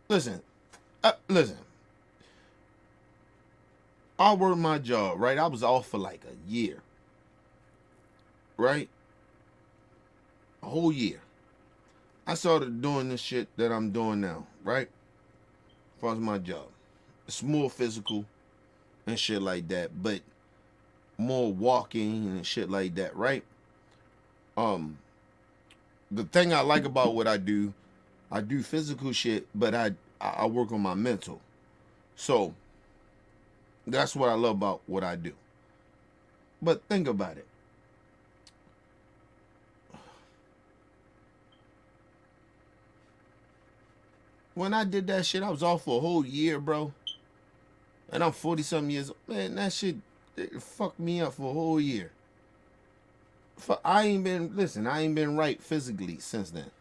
Listen. I worked my job, right? I was off for like a year. Right? A whole year. I started doing this shit that I'm doing now, right? As far as my job. It's more physical and shit like that, but more walking and shit like that, right? The thing I like about what I do physical shit, but I work on my mental. So that's what I love about what I do. But think about it. When I did that shit, I was off for a whole year, bro. And I'm 40-something years old. Man, that shit fucked me up for a whole year. I ain't been right physically since then.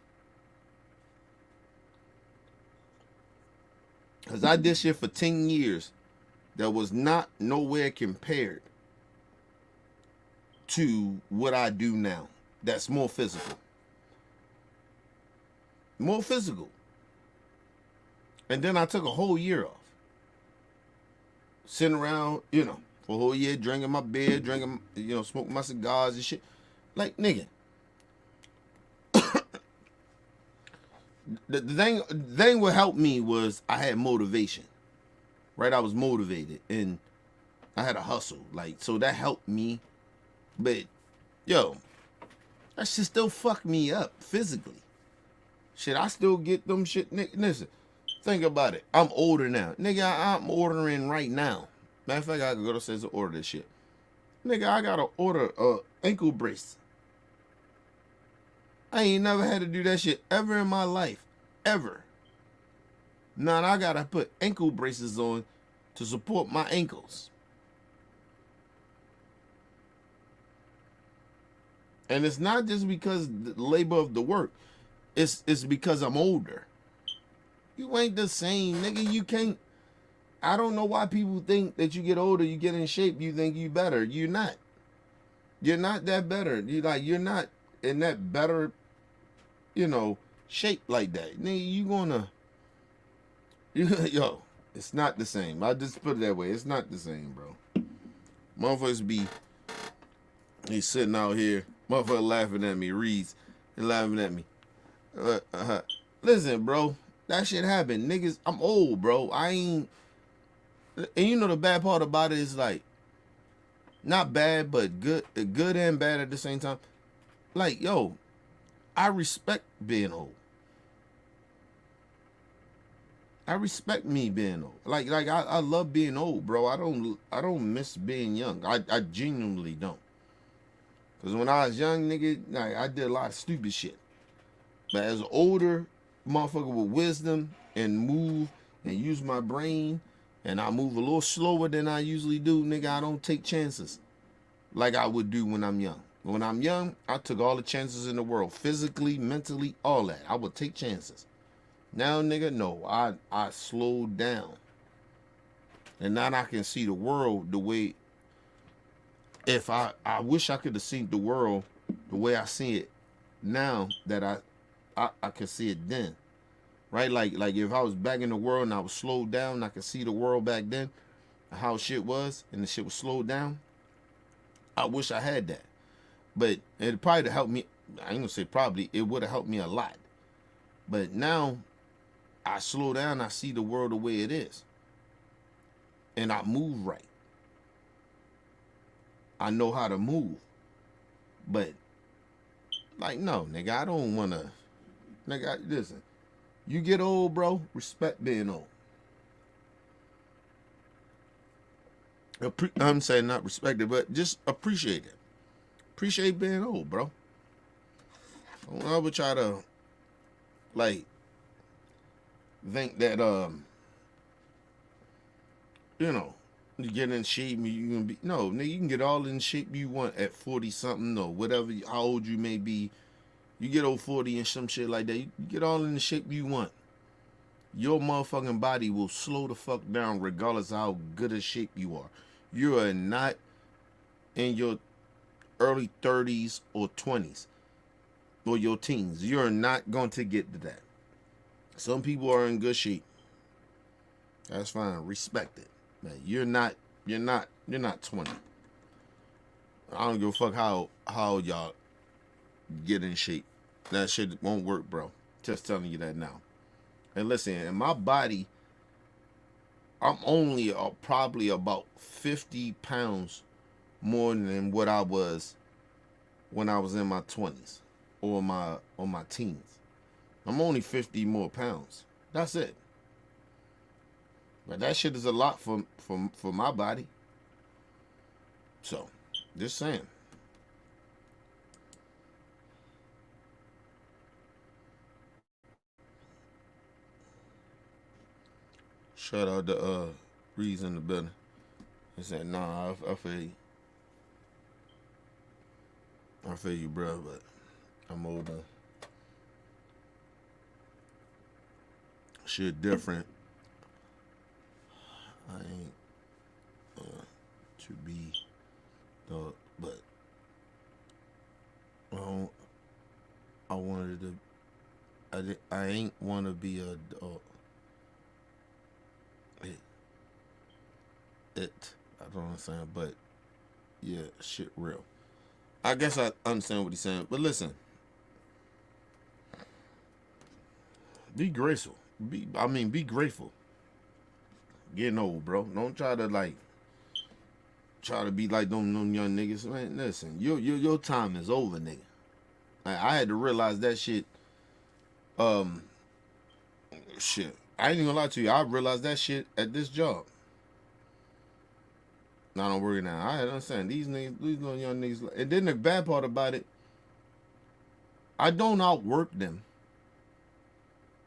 Because I did shit for 10 years that was not nowhere compared to what I do now. That's more physical. More physical. And then I took a whole year off. Sitting around, for a whole year, drinking my beer, smoking my cigars and shit. Like, nigga. The thing what helped me was I had motivation. Right? I was motivated and I had a hustle. Like, so that helped me. But, yo, that shit still fuck me up physically. Shit, I still get them shit. Nigga, listen, think about it. I'm older now. Nigga, I'm ordering right now. Matter of fact, I could go to Says to order this shit. Nigga, I gotta order a ankle brace. I ain't never had to do that shit ever in my life. Ever. Now I gotta put ankle braces on to support my ankles. And it's not just because the labor of the work. It's because I'm older. You ain't the same, nigga. You can't. I don't know why people think that you get older, you get in shape, you think you better. You're not. You're not that better. You're not in that better, shape like that. Nigga, you gonna. Yo, it's not the same. I just put it that way. It's not the same, bro. Motherfuckers he's sitting out here, motherfucker laughing at me, Reeds, and laughing at me. Listen, bro, that shit happened. Niggas, I'm old, bro. I ain't. And the bad part about it is like, not bad, but good and bad at the same time. Like, yo, I respect being old. I respect me being old. Like I love being old, bro. I don't miss being young. I genuinely don't. Cause when I was young, nigga, I did a lot of stupid shit. But as an older motherfucker with wisdom and move and use my brain, and I move a little slower than I usually do, nigga, I don't take chances like I would do when I'm young. When I'm young, I took all the chances in the world, physically, mentally, all that. I would take chances. Now, nigga, no, I slowed down. And now I can see the world the way, if I wish I could have seen the world the way I see it now that I could see it then. Right? Like if I was back in the world and I was slowed down and I could see the world back then, how shit was, and the shit was slowed down, I wish I had that. But it probably helped me. I ain't gonna say probably, it would have helped me a lot. But now I slow down, I see the world the way it is. And I move right. I know how to move. But, like, no, nigga, I don't want to. Nigga, listen. You get old, bro, respect being old. I'm saying not respect it, but just appreciate it. Appreciate being old, bro. Don't ever try to, like, think that, you get in shape, you gonna be, no, nigga, you can get all in shape you want at 40 something, or whatever, how old you may be. You get over 40 and some shit like that, you get all in the shape you want. Your motherfucking body will slow the fuck down regardless of how good a shape you are. You are not in your early 30s or 20s or your teens. You're not going to get to that. Some people are in good shape. That's fine. Respect it. Man, you're not 20. I don't give a fuck how y'all get in shape. That shit won't work, bro. Just telling you that now. And listen, in my body, I'm only probably about 50 pounds more than what I was when I was in my 20s or my teens. I'm only 50 more pounds. That's it. But that shit is a lot for my body. So, just saying. Shout out to Reeves in the building. He said, nah, I feel you. I feel you, bro, but I'm older. Shit different. I ain't to be the, but I don't, I wanted to. I ain't want to be a it. I don't understand, but yeah, shit real. I guess I understand what he's saying, but listen, be graceful. Be grateful. Getting old, bro. Don't try to be like them young niggas. Man, listen, your time is over, nigga. I had to realize that shit. Shit. I ain't even gonna lie to you. I realized that shit at this job. Not on working now. I understand these niggas, these little young niggas. And then the bad part about it, I don't outwork them.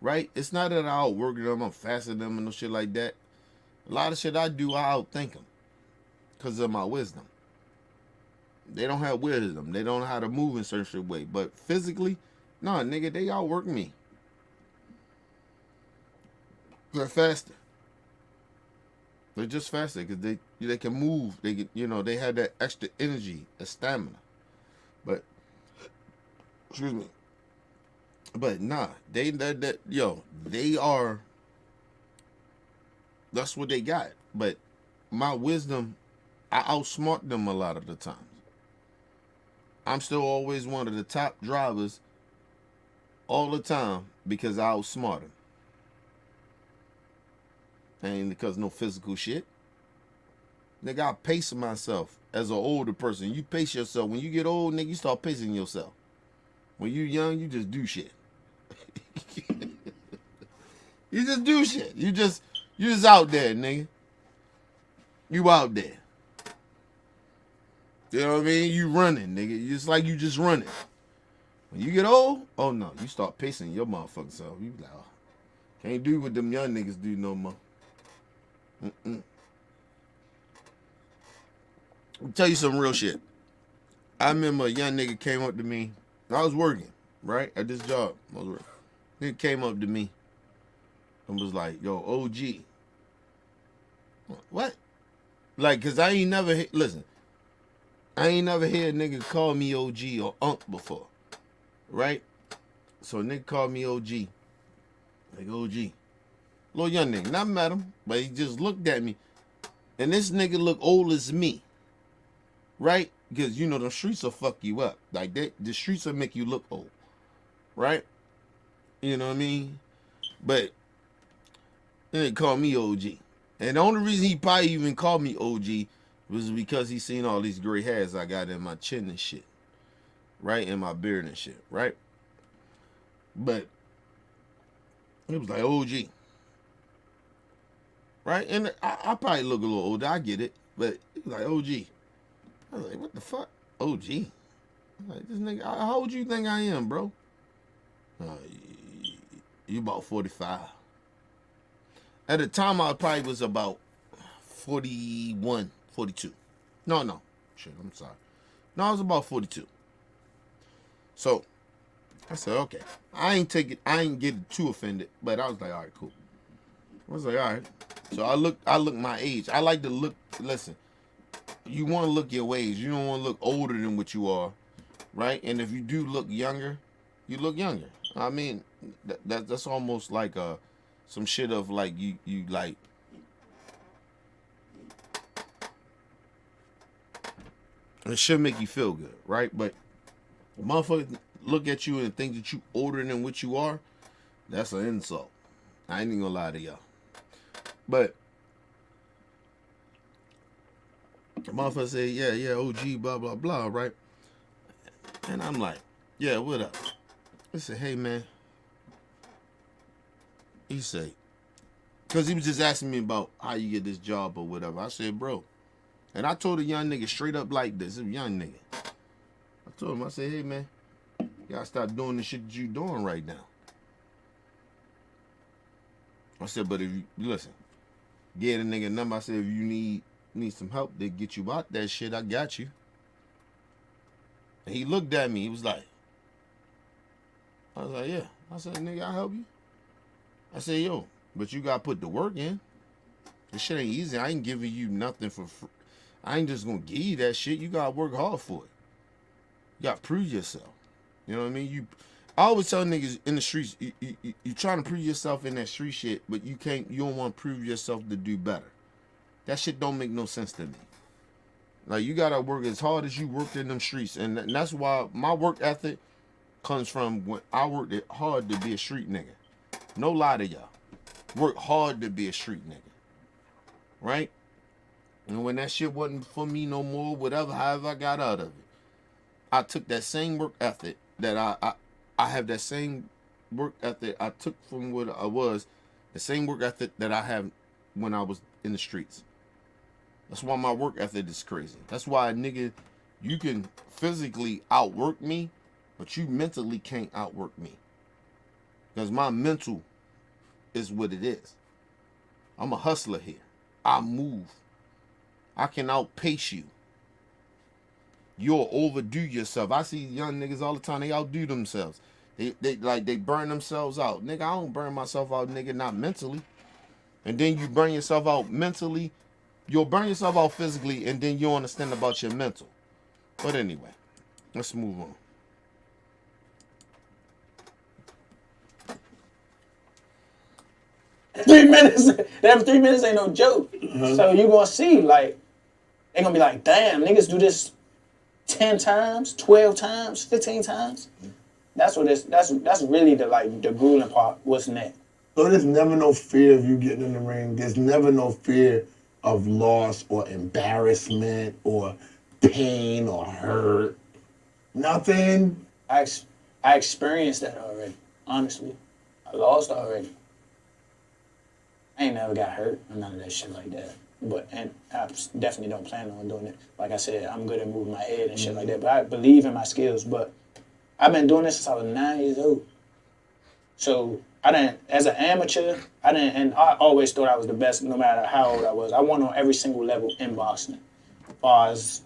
Right? It's not that I outwork them. I'm faster than them and no shit like that. A lot of shit I do, I outthink them because of my wisdom. They don't have wisdom. They don't know how to move in certain way. But physically, nah, nigga, they outwork me. They're faster. They're just faster because they can move. They can, they have that extra energy, that stamina. But excuse me. But nah, they are. That's what they got. But my wisdom, I outsmart them a lot of the times. I'm still always one of the top drivers all the time because I outsmart them. Ain't because no physical shit. Nigga, I pace myself as an older person. You pace yourself. When you get old, nigga, you start pacing yourself. When you young, you just do shit. You just do shit. You just out there, nigga. You out there. You know what I mean? You running, nigga. It's like you just running. When you get old, oh no, you start pacing your motherfucking self. You be like, oh, can't do what them young niggas do no more. I'll tell you some real shit. I remember a young nigga came up to me. I was working, right? At this job. I was working. Nigga came up to me and was like, yo, OG. What? Like, cause I ain't never listen. I ain't never heard a nigga call me OG or Unc before. Right? So a nigga called me OG. Like OG. Little young nigga. Not met him, but he just looked at me. And this nigga look old as me. Right? Because the streets will fuck you up. Like that, the streets will make you look old. Right? You know what I mean? But they called me OG. And the only reason he probably even called me OG was because he seen all these gray hairs I got in my chin and shit. Right? In my beard and shit. Right? But it was like OG. Right? And I probably look a little older. I get it. But it was like OG. I was like, what the fuck? OG? I'm like, this nigga, how old you think I am, bro? You about 45. At the time, I probably was about 41, 42. No. Shit, I'm sorry. No, I was about 42. So, I said, okay. I ain't get too offended, but I was like, all right, cool. I was like, all right. So I look my age. I like to look, listen, you want to look your age. You don't want to look older than what you are, right? And if you do look younger, you look younger. I mean, that's almost like some shit of like you like. It should make you feel good, right? But motherfuckers look at you and think that you older than what you are. That's an insult. I ain't even gonna lie to y'all. But the motherfucker say, yeah, OG, blah, blah, blah, right? And I'm like, yeah, what up? I said, hey, man. He said, because he was just asking me about how you get this job or whatever. I said, bro. And I told a young nigga straight up like this, a young nigga. I told him, I said, hey, man, you gotta stop doing the shit that you doing right now. I said, but if you, listen, get a nigga number. I said, if you need some help to get you out that shit, I got you. And he looked at me. He was like, I was like, yeah. I said, nigga, I'll help you. I said, yo, but you got to put the work in. This shit ain't easy. I ain't giving you nothing for free. I ain't just gonna give you that shit. You gotta work hard for it. You gotta prove yourself. You know what I mean? I always tell niggas in the streets, you trying to prove yourself in that street shit, but you don't want to prove yourself to do better. That shit don't make no sense to me. Like, you gotta work as hard as you worked in them streets, and that's why my work ethic comes from when I worked it hard to be a street nigga. No lie to y'all. Work hard to be a street nigga. Right? And when that shit wasn't for me no more, whatever, however I got out of it, I took that same work ethic that I have that same work ethic I took from what I was, the same work ethic that I have when I was in the streets. That's why my work ethic is crazy. That's why, nigga, you can physically outwork me, but you mentally can't outwork me. Because my mental is what it is. I'm a hustler here. I move. I can outpace you. You'll overdo yourself. I see young niggas all the time, they outdo themselves. They burn themselves out. Nigga, I don't burn myself out, nigga, not mentally. And then you burn yourself out mentally. You'll burn yourself out physically, and then you'll understand about your mental. But anyway, let's move on. Them 3 minutes ain't no joke. So you gonna see, like, they gonna be like, damn, niggas do this 10 times, 12 times, 15 times. That's what that's really the grueling part. What's next? So there's never no fear of you getting in the ring. There's never no fear of loss or embarrassment or pain or hurt. Nothing. I experienced that already. Honestly, I lost already. I ain't never got hurt or none of that shit like that. And I definitely don't plan on doing it. Like I said, I'm good at moving my head and shit like that. But I believe in my skills. But I've been doing this since I was 9 years old. So as an amateur, and I always thought I was the best no matter how old I was. I won on every single level in boxing. As far as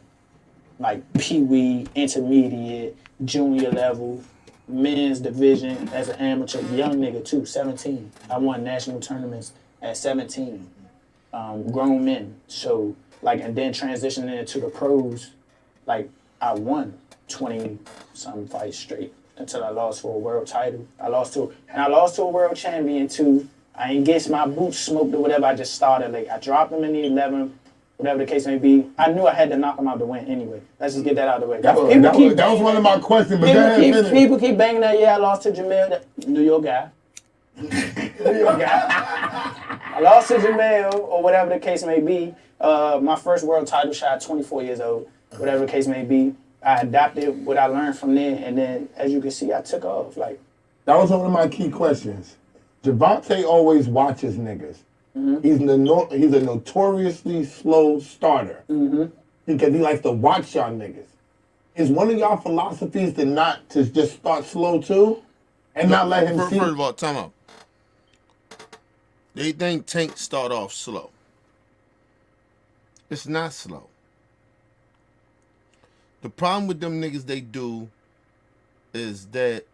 like pee-wee, intermediate, junior level, men's division as an amateur, young nigga too, 17. I won national tournaments at 17. Grown men. So, and then transitioning into the pros, I won 20-something fights straight until I lost for a world title. I lost to a world champion too. I ain't get my boots smoked or whatever. I just started late. I dropped them in the 11th, whatever the case may be. I knew I had to knock him out to win anyway. Let's just get that out of the way. That was one of my questions, but people keep banging that. Yeah, I lost to Jamel, New York guy. I lost to Jamel, or whatever the case may be. My first world title shot, 24 years old, whatever the case may be. I adapted what I learned from there, and then, as you can see, I took off. That was one of my key questions. Javante always watches niggas. Mm-hmm. He's a notoriously slow starter. Mm-hmm. Because he likes to watch y'all niggas. Is one of y'all philosophies to just start slow too? And not let him see? First of all, time out. They think Tank start off slow. It's not slow. The problem with them niggas they do is that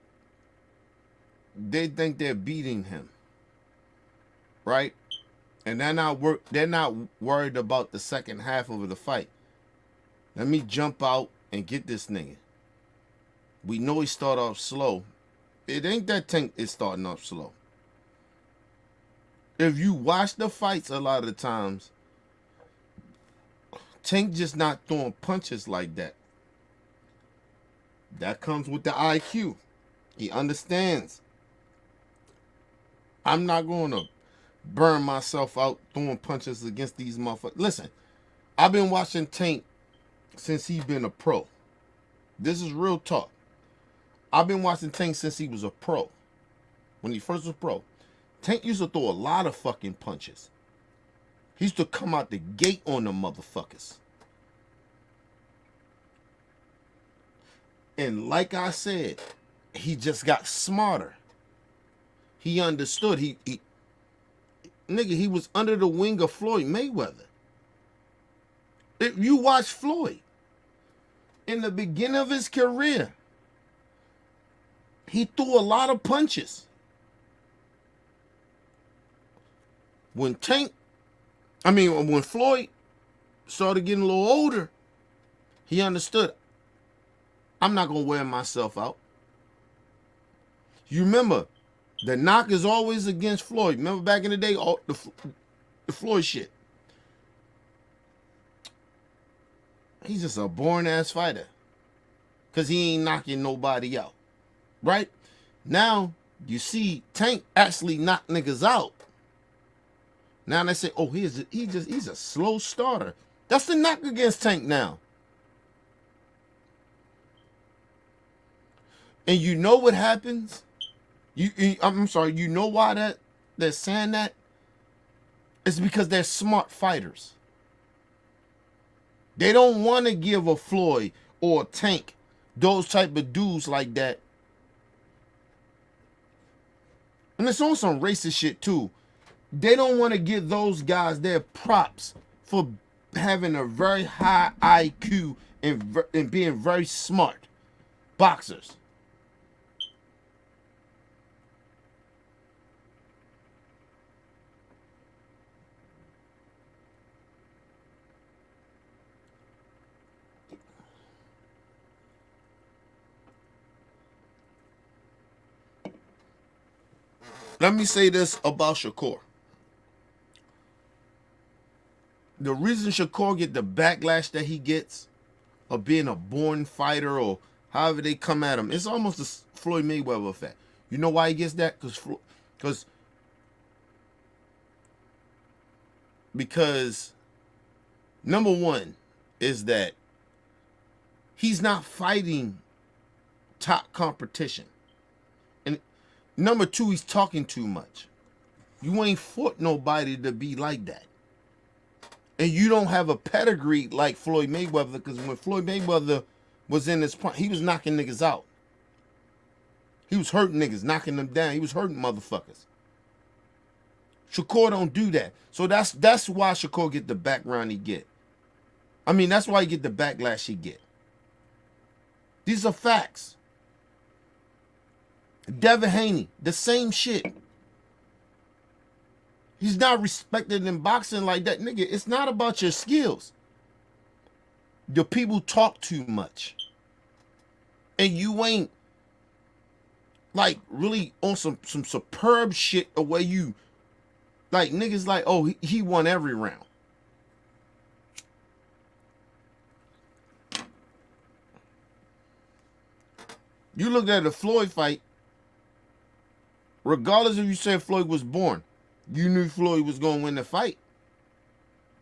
they think they're beating him. Right? And they're not worried about the second half of the fight. Let me jump out and get this nigga. We know he start off slow. It ain't that Tank is starting off slow. If you watch the fights a lot of the times, Tank just not throwing punches like that. That comes with the IQ. He understands. I'm not going to burn myself out throwing punches against these motherfuckers. Listen, I've been watching Tank since he's been a pro. This is real talk. I've been watching Tank since he was a pro. When he first was pro. Tank used to throw a lot of fucking punches. He used to come out the gate on them motherfuckers. And like I said, he just got smarter. He understood. He was under the wing of Floyd Mayweather. If you watch Floyd, in the beginning of his career, he threw a lot of punches. When Tank I mean, when Floyd started getting a little older, he understood, I'm not going to wear myself out. You remember, the knock is always against Floyd. Remember back in the day, all the Floyd shit. He's just a born-ass fighter. Because he ain't knocking nobody out. Right? Now, you see Tank actually knock niggas out. Now they say, oh, he's a slow starter. That's the knock against Tank now. And you know what happens? I'm sorry, you know why they're saying that? It's because they're smart fighters. They don't want to give a Floyd or a Tank, those type of dudes like that. And it's on some racist shit too. They don't want to give those guys their props for having a very high IQ and being very smart boxers. Let me say this about Shakur. The reason Shakur get the backlash that he gets of being a born fighter or however they come at him, it's almost the Floyd Mayweather effect. You know why he gets that? Because number one is that he's not fighting top competition. And number two, he's talking too much. You ain't fought nobody to be like that. And you don't have a pedigree like Floyd Mayweather, because when Floyd Mayweather was in his prime, he was knocking niggas out. He was hurting niggas, knocking them down. He was hurting motherfuckers. Shakur don't do that. So that's why Shakur get the background he get. I mean, that's why he get the backlash he get. These are facts. Devin Haney, the same shit. He's not respected in boxing like that. Nigga, it's not about your skills. Your people talk too much. And you ain't like really on some superb shit where you like niggas like, oh, he won every round. You looked at the Floyd fight, regardless if you said Floyd was born, you knew Floyd was going to win the fight.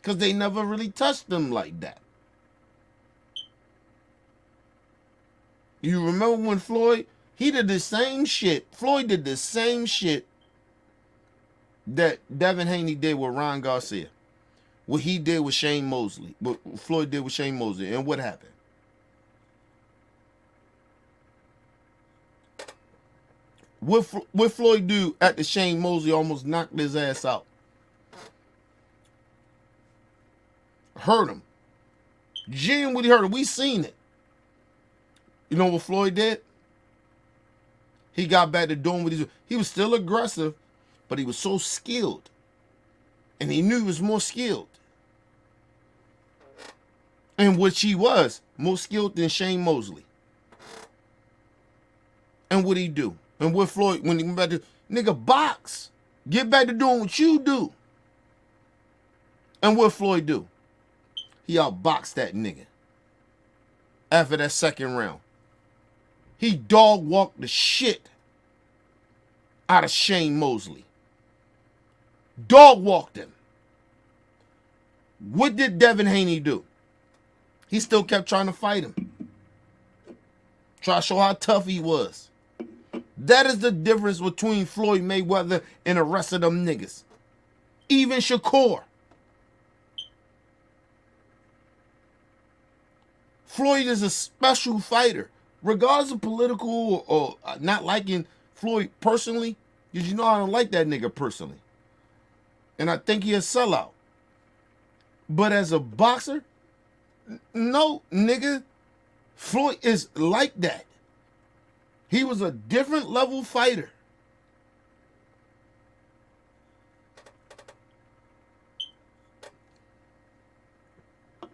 Because they never really touched him like that. You remember when he did the same shit. Floyd did the same shit that Devin Haney did with Ron Garcia. What he did with Shane Mosley. What Floyd did with Shane Mosley. And what happened? What Floyd do at the Shane Mosley almost knocked his ass out. Hurt him. Genuinely hurt him. We seen it. You know what Floyd did? He got back to doing what he was still aggressive, but he was so skilled. And he knew he was more skilled. And which he was. More skilled than Shane Mosley. And what'd he do? And what Floyd, when he went back to, nigga, box. Get back to doing what you do. And what Floyd do? He outboxed that nigga. After that second round. He dog walked the shit out of Shane Mosley. Dog walked him. What did Devin Haney do? He still kept trying to fight him. Try to show how tough he was. That is the difference between Floyd Mayweather and the rest of them niggas. Even Shakur. Floyd is a special fighter. Regardless of political or not liking Floyd personally, because you know I don't like that nigga personally. And I think he a sellout. But as a boxer, no, nigga, Floyd is like that. He was a different level fighter.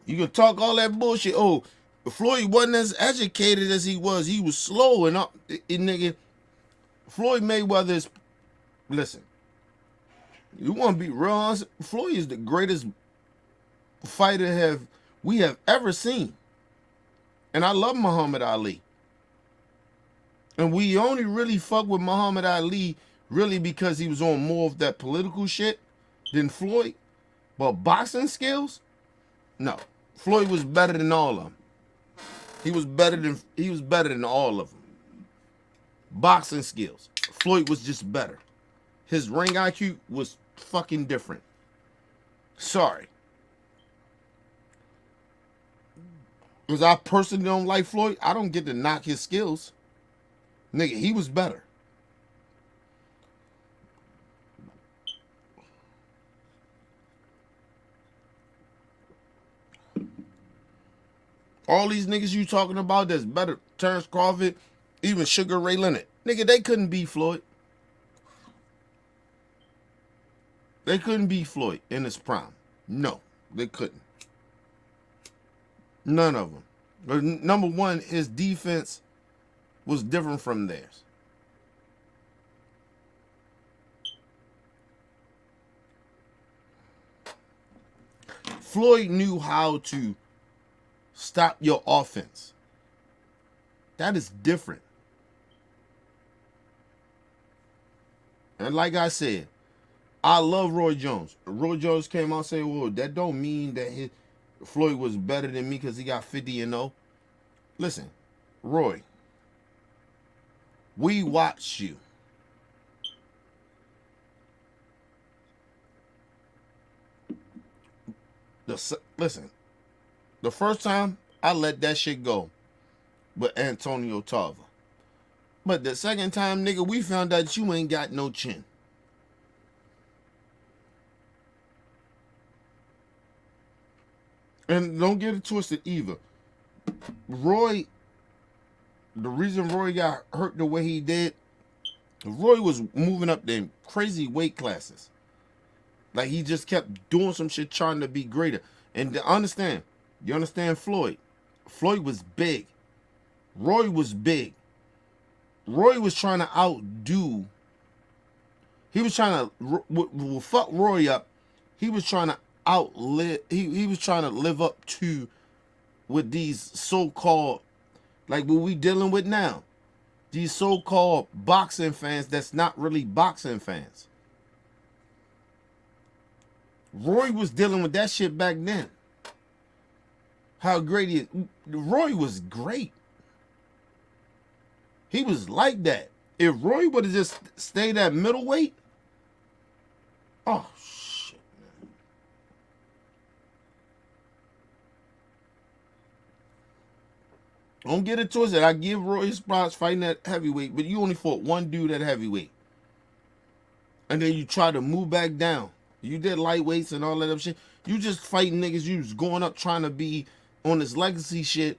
You can talk all that bullshit. Oh, Floyd wasn't as educated as he was. He was slow and up. Nigga, Floyd Mayweather is. Listen, you want to be real honest? Floyd is the greatest fighter we have ever seen. And I love Muhammad Ali. And we only really fuck with Muhammad Ali really because he was on more of that political shit than Floyd. But boxing skills? No. Floyd was better than all of them. He was better than all of them. Boxing skills. Floyd was just better. His ring IQ was fucking different. Sorry. Because I personally don't like Floyd. I don't get to knock his skills. Nigga, he was better. All these niggas you talking about that's better, Terrence Crawford, even Sugar Ray Leonard. Nigga, they couldn't beat Floyd. They couldn't beat Floyd in his prime. No, they couldn't. None of them. But number one, his defense was different from theirs. Floyd knew how to stop your offense. That is different. And like I said, I love Roy Jones. Roy Jones came out and said, well, that don't mean that Floyd was better than me because he got 50-0. Listen, Roy, we watched you. Listen, the first time I let that shit go with Antonio Tarver. But the second time, nigga, we found out you ain't got no chin. And don't get it twisted either. Roy, the reason Roy got hurt the way he did, Roy was moving up them crazy weight classes. Like he just kept doing some shit trying to be greater. And to understand, you understand Floyd? Floyd was big. Roy was big. Roy was trying to outdo. He was trying to fuck Roy up. He was trying to outlive. He was trying to live up to with these so-called, like what we dealing with now. These so-called boxing fans that's not really boxing fans. Roy was dealing with that shit back then. How great he is. Roy was great. He was like that. If Roy would have just stayed at middleweight, oh shit, man. Don't get it twisted. I give Roy his props fighting at heavyweight, but you only fought one dude at heavyweight. And then you try to move back down. You did lightweights and all that other shit. You just fighting niggas. You was going up trying to be on this legacy shit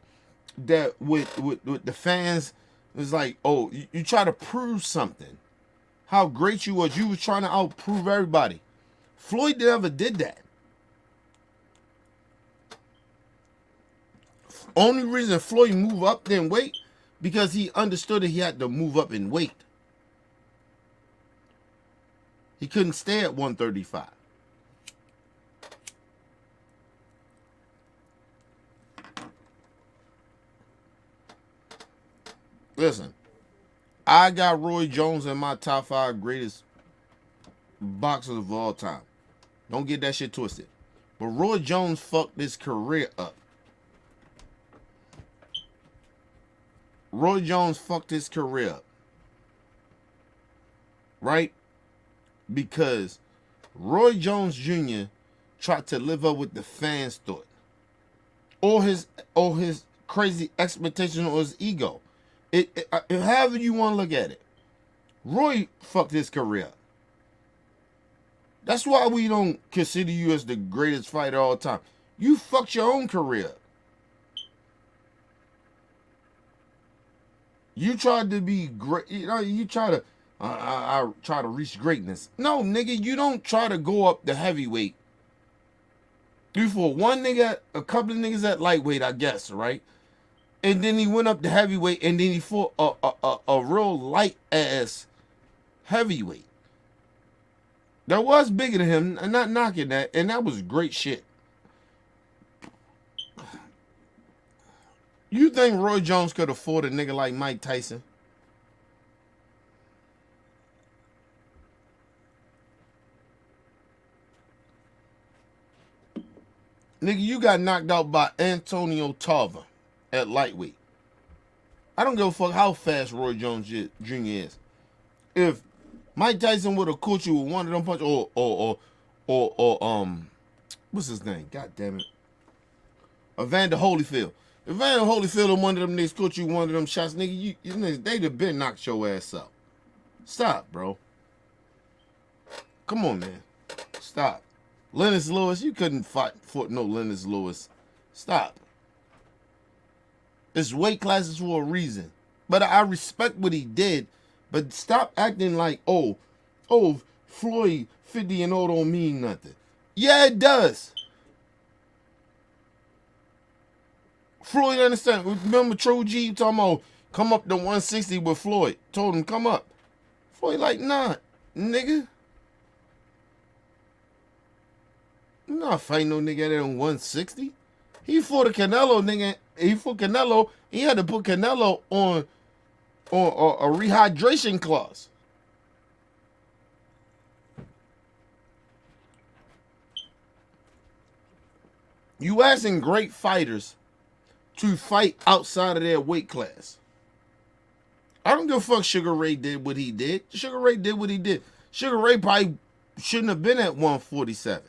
that with the fans. It's like, oh, you try to prove something. How great you was. You was trying to outprove everybody. Floyd never did that. Only reason Floyd moved up in weight because he understood that he had to move up in weight. He couldn't stay at 135. Listen, I got Roy Jones in my top 5 greatest boxers of all time. Don't get that shit twisted. But Roy Jones fucked his career up. Roy Jones fucked his career up. Right? Because Roy Jones Jr. tried to live up with the fans thought. Or his crazy expectation or his ego. However you want to look at it. Roy fucked his career up. That's why we don't consider you as the greatest fighter of all time. You fucked your own career up. You tried to be great. You try to, I try to reach greatness. No, nigga, you don't try to go up the heavyweight He fought one nigga, a couple of niggas at lightweight, I guess, right? And then he went up to heavyweight, and then he fought a real light ass heavyweight that was bigger than him. I'm not knocking that, and that was great shit. You think Roy Jones could afford a nigga like Mike Tyson? Nigga, you got knocked out by Antonio Tarver at lightweight. I don't give a fuck how fast Roy Jones Jr. is. If Mike Tyson would have caught you with one of them punches, or what's his name? God damn it. Evander Holyfield. Evander Holyfield and one of them niggas caught you one of them shots, nigga, you niggas, they'd have been knocked your ass out. Stop, bro. Come on, man. Stop. Lennox Lewis, you couldn't fight for no Lennox Lewis. Stop. It's weight classes for a reason. But I respect what he did. But stop acting like, oh, Floyd 50-0 don't mean nothing. Yeah, it does. Floyd understand. Remember True G talking about come up to 160 with Floyd. Told him come up. Floyd like, nah, nigga. I'm not fighting no nigga at 160. He fought a Canelo nigga. He fought Canelo. He had to put Canelo on a rehydration clause. You asking great fighters to fight outside of their weight class. I don't give a fuck Sugar Ray did what he did. Sugar Ray did what he did. Sugar Ray probably shouldn't have been at 147.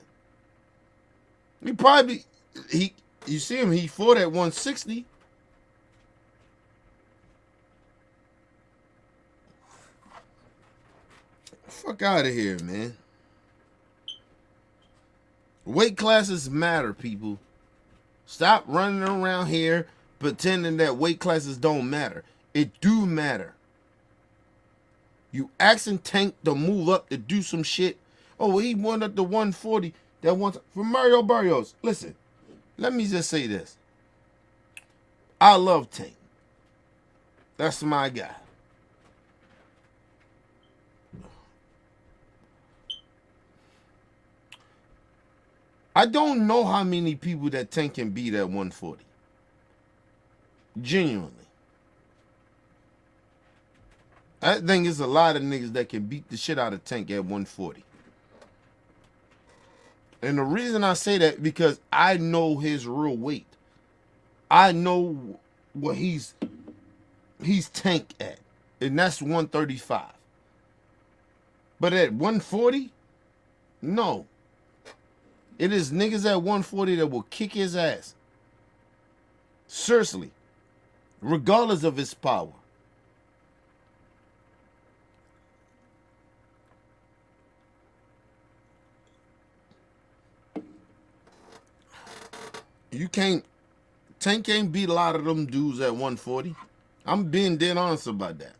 He probably, you see him, he fought at 160. Fuck out of here, man. Weight classes matter, people. Stop running around here pretending that weight classes don't matter. It do matter. You asking Tank to move up to do some shit. Oh, he won up to 140. That one for Mario Barrios. Listen, let me just say this. I love Tank. That's my guy. I don't know how many people that Tank can beat at 140. Genuinely. I think it's a lot of niggas that can beat the shit out of Tank at 140. And the reason I say that because I know his real weight. I know what he's Tank at. And that's 135. But at 140, no. It is niggas at 140 that will kick his ass. Seriously. Regardless of his power. Tank can't beat a lot of them dudes at 140. I'm being dead honest about that.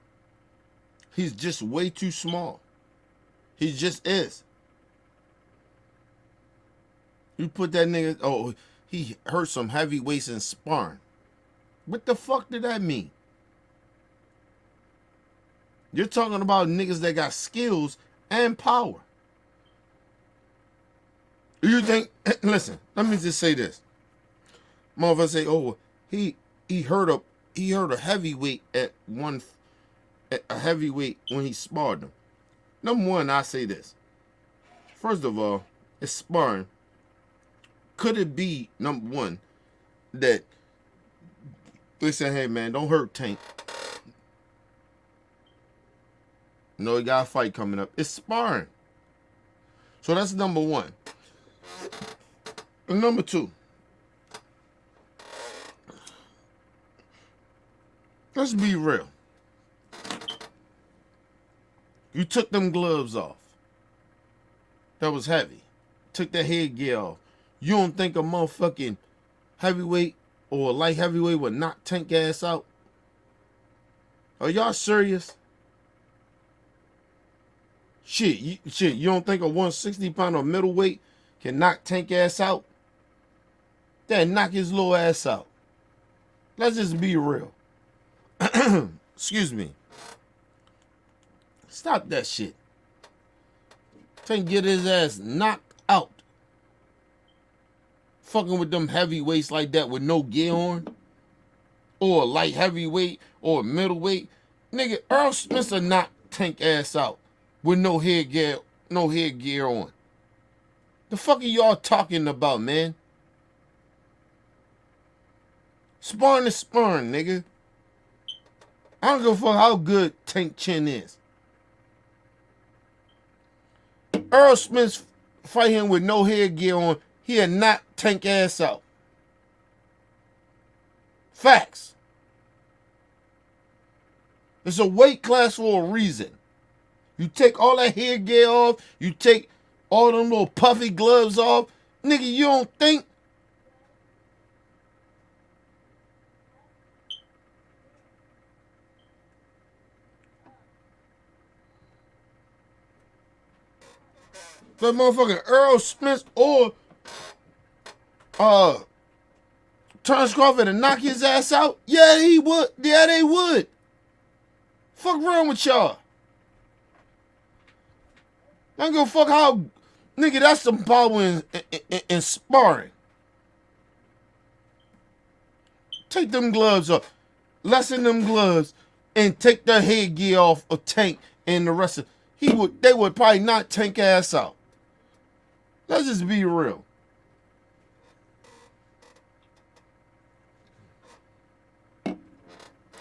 He's just way too small. He just is. You put that nigga, oh, he hurt some heavyweights in sparring. What the fuck did that mean? You're talking about niggas that got skills and power. You think, listen, let me just say this. Motherfucker say, oh, he hurt a heavyweight at a heavyweight when he sparred him. Number one, I say this. First of all, it's sparring. Could it be, number one, that they say, hey man, don't hurt Tank. No, he got a fight coming up. It's sparring. So that's number one. And number two, let's be real. You took them gloves off. That was heavy. Took that headgear off. You don't think a motherfucking heavyweight or a light heavyweight would knock Tank ass out? Are y'all serious? Shit, you don't think a 160-pounder middleweight can knock Tank ass out? Then knock his little ass out. Let's just be real. Excuse me. Stop that shit. Tank get his ass knocked out. Fucking with them heavyweights like that with no gear on. Or a light heavyweight or a middleweight. Nigga, Earl Smith will knock Tank ass out with no headgear on. The fuck are y'all talking about, man? Sparring is sparring, nigga. I don't give a fuck how good Tank chin is. Earl Smith fight him with no headgear on, he'll knock Tank ass out. Facts. It's a weight class for a reason. You take all that headgear off, you take all them little puffy gloves off, nigga, you don't think that motherfucking Earl Smith or Terrence Crawford and knock his ass out? Yeah, he would. Yeah, they would. Fuck wrong with y'all? I don't give a fuck how, nigga, that's some power in sparring. Take them gloves off. Lessen them gloves and take the headgear off of Tank and the rest of they would probably knock Tank ass out. Let's just be real.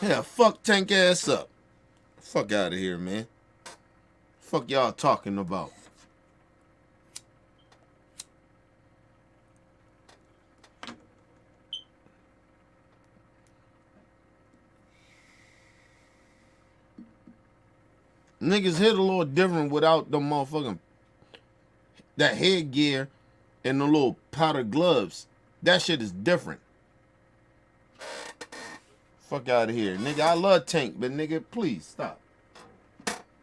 Yeah, fuck Tank ass up. Fuck out of here, man. Fuck y'all talking about. Niggas hit a little different without the motherfucking that headgear and the little powder gloves. That shit is different. Fuck out of here. Nigga, I love Tank, but nigga, please stop.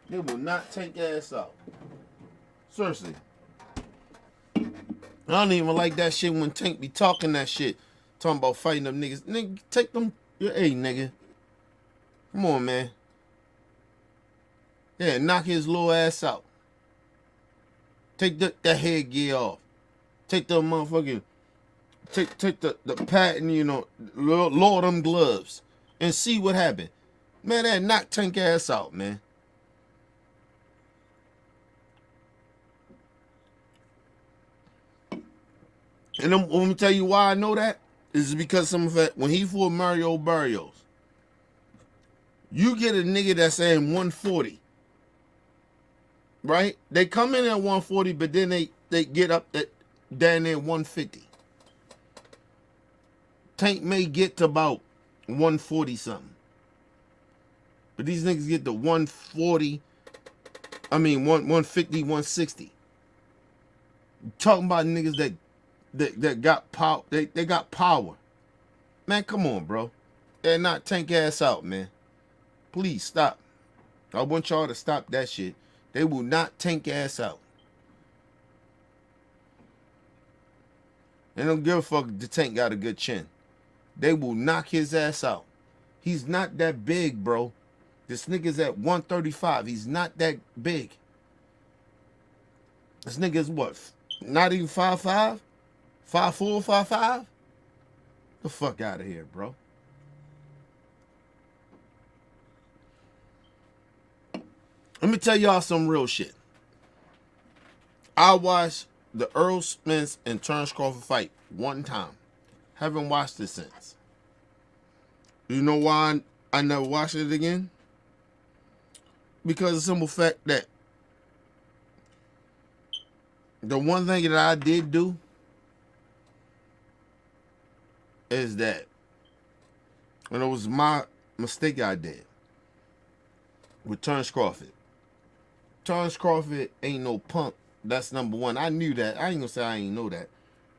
They will not take ass out. Seriously. I don't even like that shit when Tank be talking that shit. Talking about fighting them niggas. Nigga, take them. Hey, nigga. Come on, man. Yeah, knock his little ass out. Take the headgear off. Take the motherfucking, take the patent, you know, lower them gloves and see what happened. Man, that knock Tank ass out, man. And let me tell you why I know that. Is because some of that, when he fought Mario Barrios, you get a nigga that's saying 140. Right? They come in at 140, but then they get up down there 150. Tank may get to about 140 something. But these niggas get to 140. I mean 150, 160. Talking about niggas that got power. They got power. Man, come on, bro. They're not Tank ass out, man. Please stop. I want y'all to stop that shit. They will not Tank ass out. They don't give a fuck if the Tank got a good chin. They will knock his ass out. He's not that big, bro. This nigga's at 135. He's not that big. This nigga's what? Not even 5'5"? 5'4", 5'5"? The fuck out of here, bro. Let me tell y'all some real shit. I watched the Earl Smith and Terrence Crawford fight one time. Haven't watched it since. You know why I never watched it again? Because of the simple fact that the one thing that I did do is that, and it was my mistake I did with Terrence Crawford. Terrence Crawford ain't no punk. That's number one. I knew that. I ain't gonna say I ain't know that.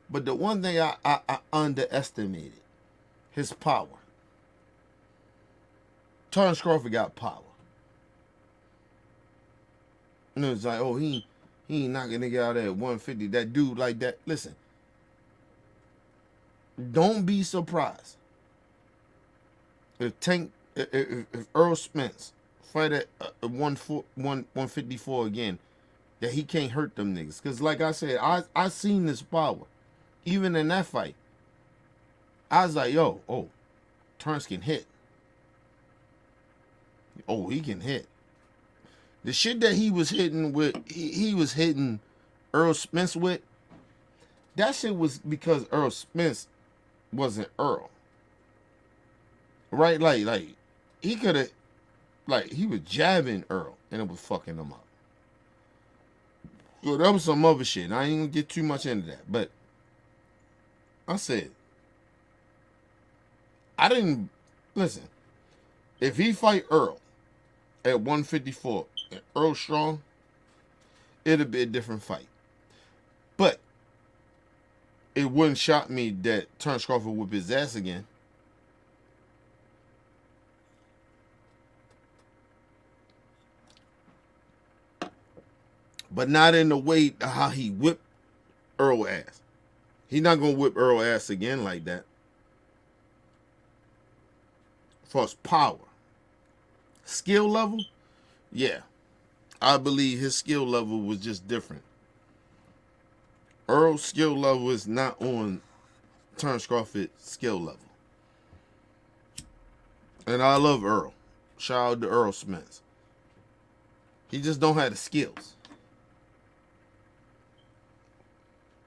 But the one thing I underestimated, his power. Terrence Crawford got power. And it was like, oh, he ain't knocking a nigga out at 150. That dude like that. Listen. don't be surprised if Earl Spence fight at 154 again, that he can't hurt them niggas. Because like I said, I seen this power. Even in that fight, I was like, yo, oh, Terrence can hit. Oh, he can hit. The shit that he was hitting with, he was hitting Earl Spence with, that shit was because Earl Spence wasn't Earl. Right? Like he could have, like, he was jabbing Earl and it was fucking him up. So that was some other shit. I ain't gonna get too much into that. But I said, I didn't, listen, if he fight Earl at 154 and Earl strong, it'd be a different fight. But it wouldn't shock me that Terrence Crawford whip his ass again. But not in the way how he whipped Earl ass. He's not gonna whip Earl ass again like that. For his power. Skill level? Yeah. I believe his skill level was just different. Earl's skill level is not on Terrence Crawford's skill level. And I love Earl. Shout out to Earl Smith. He just don't have the skills.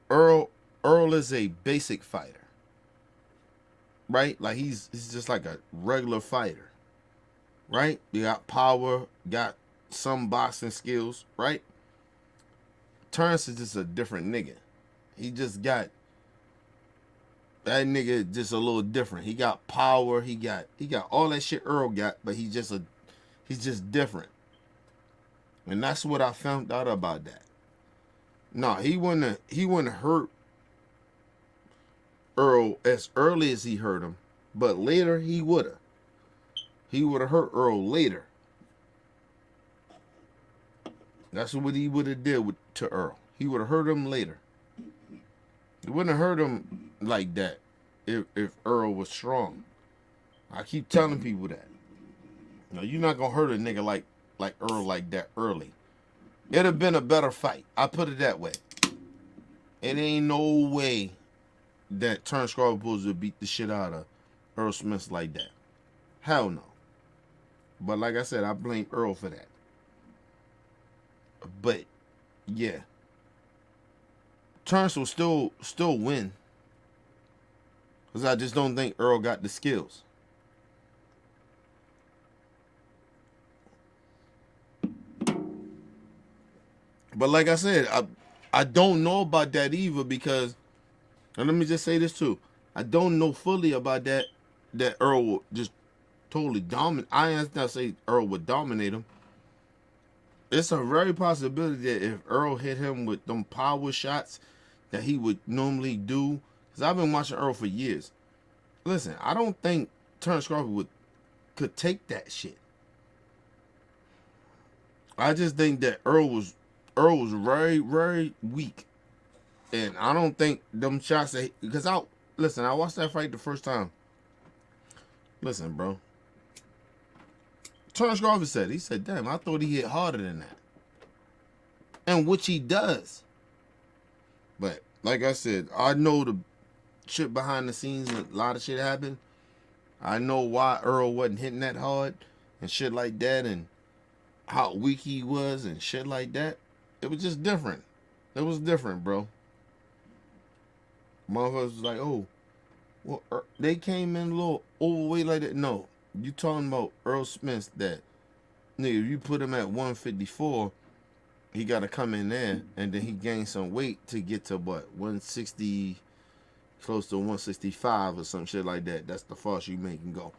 Earl is a basic fighter. Right? Like he's just like a regular fighter. Right? You got power, got some boxing skills, right? Terrence is just a different nigga. He just got, that nigga just a little different. He got power, he got all that shit Earl got, but he's just different. And that's what I found out about that. No, he wouldn't hurt Earl as early as he hurt him, but later he would have. He would have hurt Earl later. That's what he would have did to Earl. He would have hurt him later. He wouldn't have hurt him like that if Earl was strong. I keep telling people that. You know, you're not gonna hurt a nigga like Earl like that early. It'd have been a better fight. I put it that way. It ain't no way that Terrence Crawford would beat the shit out of Earl Smith like that. Hell no. But like I said, I blame Earl for that. But yeah, Terrence will still win, because I just don't think Earl got the skills. But like I said, I don't know about that either, because, and let me just say this too, I don't know fully about that Earl will just totally dominate. I ain't not say Earl would dominate him. It's a very possibility that if Earl hit him with them power shots that he would normally do, because I've been watching Earl for years. Listen, I don't think Terrence Crawford could take that shit. I just think that Earl was very, very weak. And I don't think them shots that, because I watched that fight the first time. Listen, bro. Terrence Crawford said, he said, damn, I thought he hit harder than that. And which he does. But like I said, I know the shit behind the scenes, a lot of shit happened. I know why Earl wasn't hitting that hard and shit like that, and how weak he was and shit like that. It was just different. It was different, bro. Motherfuckers was like, oh, well, they came in a little overweight like that. No. You talking about Earl Smith that, nigga, if you put him at 154, he got to come in there, and then he gained some weight to get to, what, 160, close to 165 or some shit like that. That's the farthest you make him go.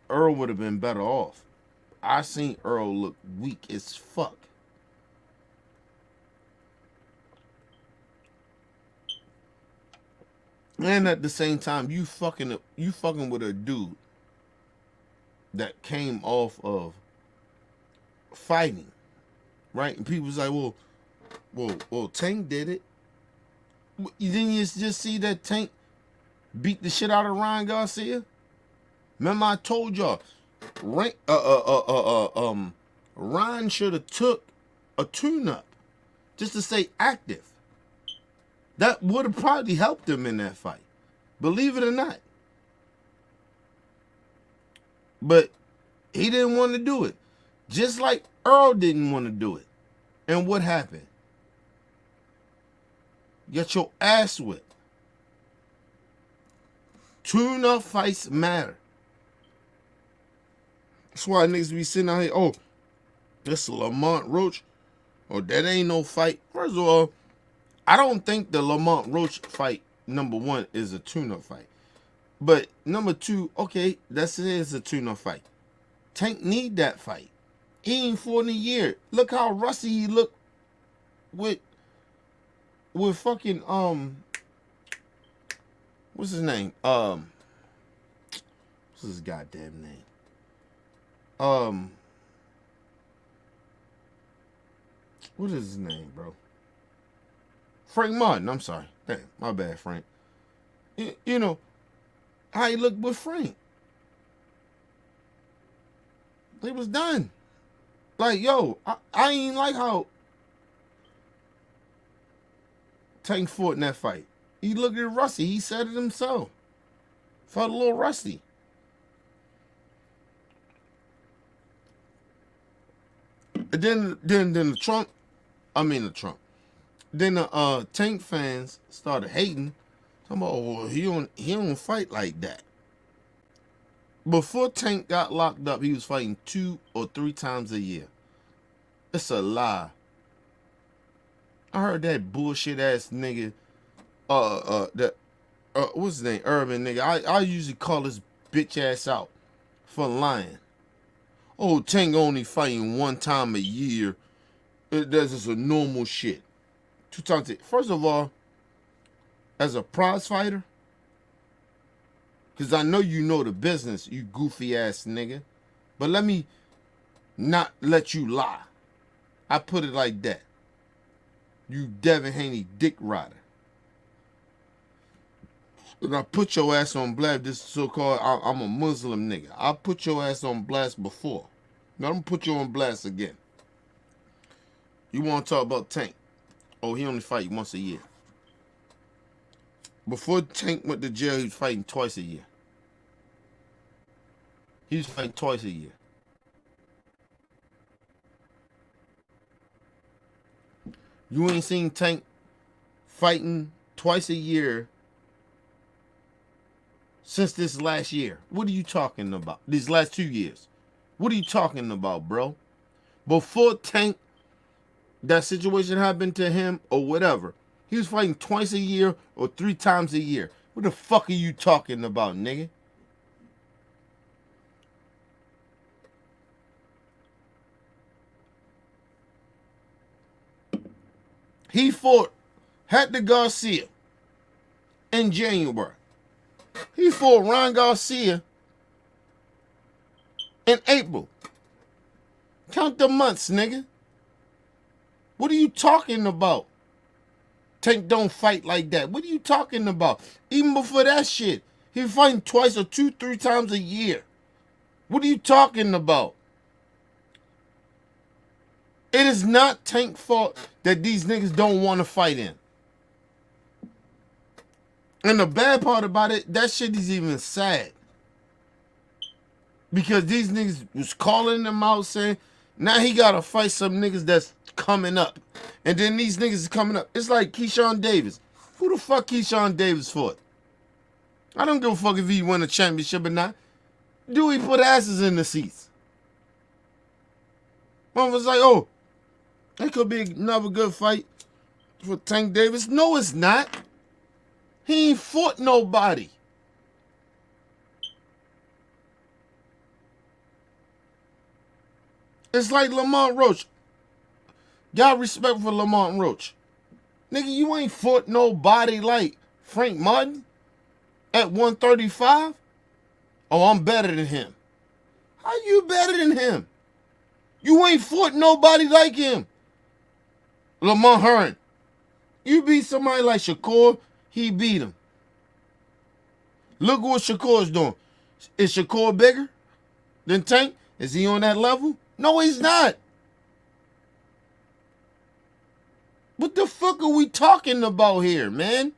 Earl would have been better off. I seen Earl look weak as fuck. And at the same time, you fucking with a dude that came off of fighting, right? And people was like, well, Tank did it. Didn't you just see that Tank beat the shit out of Ryan Garcia? Remember I told y'all, Ryan should have took a tune-up just to stay active. That would have probably helped him in that fight. Believe it or not. But he didn't want to do it. Just like Earl didn't want to do it. And what happened? Get your ass whipped. Tune-up fights matter. That's why niggas be sitting out here, oh, that's Lamont Roach. Oh, that ain't no fight. First of all, I don't think the Lamont Roach fight, number one, is a tune-up fight. But number two, okay, that's it is a tune-up fight. Tank need that fight. He ain't fought in a year. Look how rusty he looked with fucking what's his name? What's his goddamn name? What is his name, bro? Frank Martin. I'm sorry. Damn, my bad, Frank. You know how he looked with Frank. He was done. Like, yo, I ain't like how Tank fought in that fight. He looked at rusty. He said it himself. Felt a little rusty. And then the Trump. Then the Tank fans started hating. Talking about, oh, he don't fight like that. Before Tank got locked up, he was fighting 2 or 3 times a year. It's a lie. I heard that bullshit ass nigga, what's his name, Urban nigga. I usually call his bitch ass out for lying. Oh, Tank only fighting 1 time a year. That's just a normal shit. 2 times a year. First of all, as a prize fighter, because I know you know the business, you goofy ass nigga. But let me not let you lie. I put it like that. You Devin Haney dick rider. And I put your ass on blast, this so-called, I'm a Muslim nigga. I put your ass on blast before. Now I'm gonna put you on blast again. You want to talk about Tank? Oh, he only fight once a year. Before Tank went to jail, he was fighting twice a year. He was fighting twice a year. You ain't seen Tank fighting twice a year since this last year. What are you talking about? These last 2 years. What are you talking about, bro? Before Tank, that situation happened to him or whatever, he was fighting twice a year or 3 times a year. What the fuck are you talking about, nigga? He fought Hector Garcia in January. He fought Ryan Garcia in April. Count the months, nigga. What are you talking about? Tank don't fight like that. What are you talking about? Even before that shit, he was fighting twice or 2, 3 times a year. What are you talking about? It is not Tank's fault that these niggas don't want to fight in. And the bad part about it, that shit is even sad. Because these niggas was calling them out saying, now he got to fight some niggas that's coming up. And then these niggas is coming up. It's like Keyshawn Davis. Who the fuck Keyshawn Davis fought? I don't give a fuck if he won a championship or not. Do he put asses in the seats? One was like, oh, that could be another good fight for Tank Davis. No, it's not. He ain't fought nobody. It's like Lamont Roach. Got respect for Lamont Roach. Nigga, you ain't fought nobody like Frank Martin at 135. Oh, I'm better than him. How you better than him? You ain't fought nobody like him. Lamont Hearn. You beat somebody like Shakur, he beat him. Look what Shakur's doing. Is Shakur bigger than Tank? Is he on that level? No, he's not. What the fuck are we talking about here, man?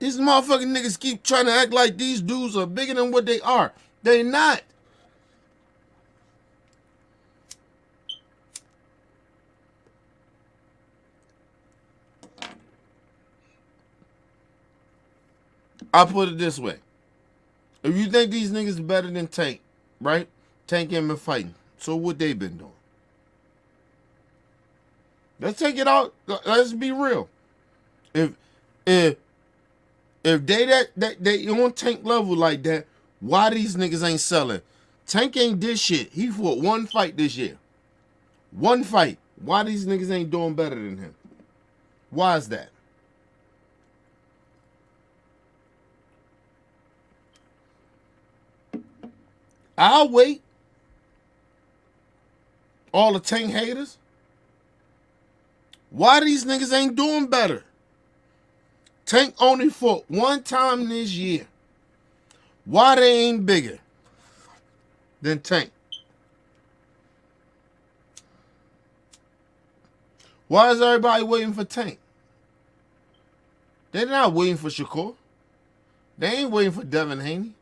These motherfucking niggas keep trying to act like these dudes are bigger than what they are. They're not. I'll put it this way. If you think these niggas are better than Tank, right? Tank ain't been fighting. So what they been doing? Let's take it out. Let's be real. If they on Tank level like that, why these niggas ain't selling? Tank ain't did shit. He fought one fight this year. One fight. Why these niggas ain't doing better than him? Why is that? I'll wait. All the Tank haters. Why these niggas ain't doing better? Tank only fought one time this year. Why they ain't bigger than Tank? Why is everybody waiting for Tank? They're not waiting for Shakur. They ain't waiting for Devin Haney.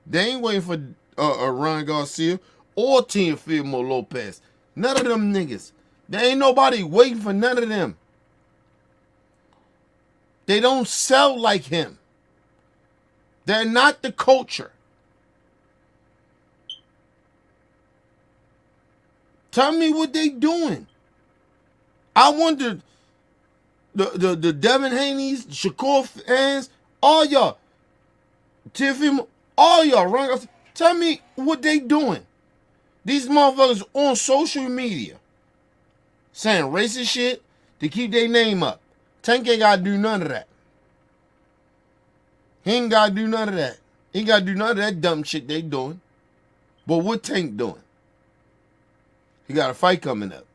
They ain't waiting for Ryan Garcia or Teofimo Lopez. None of them niggas. There ain't nobody waiting for none of them. They don't sell like him. They're not the culture. Tell me what they doing. I wonder, the Devin Haney's, Shakur fans, all y'all, Teofimo, all y'all, Ryan Garcia, tell me what they doing. These motherfuckers on social media saying racist shit to keep their name up. Tank ain't got to do none of that. He ain't got to do none of that. He ain't got to do none of that dumb shit they doing. But what Tank doing? He got a fight coming up.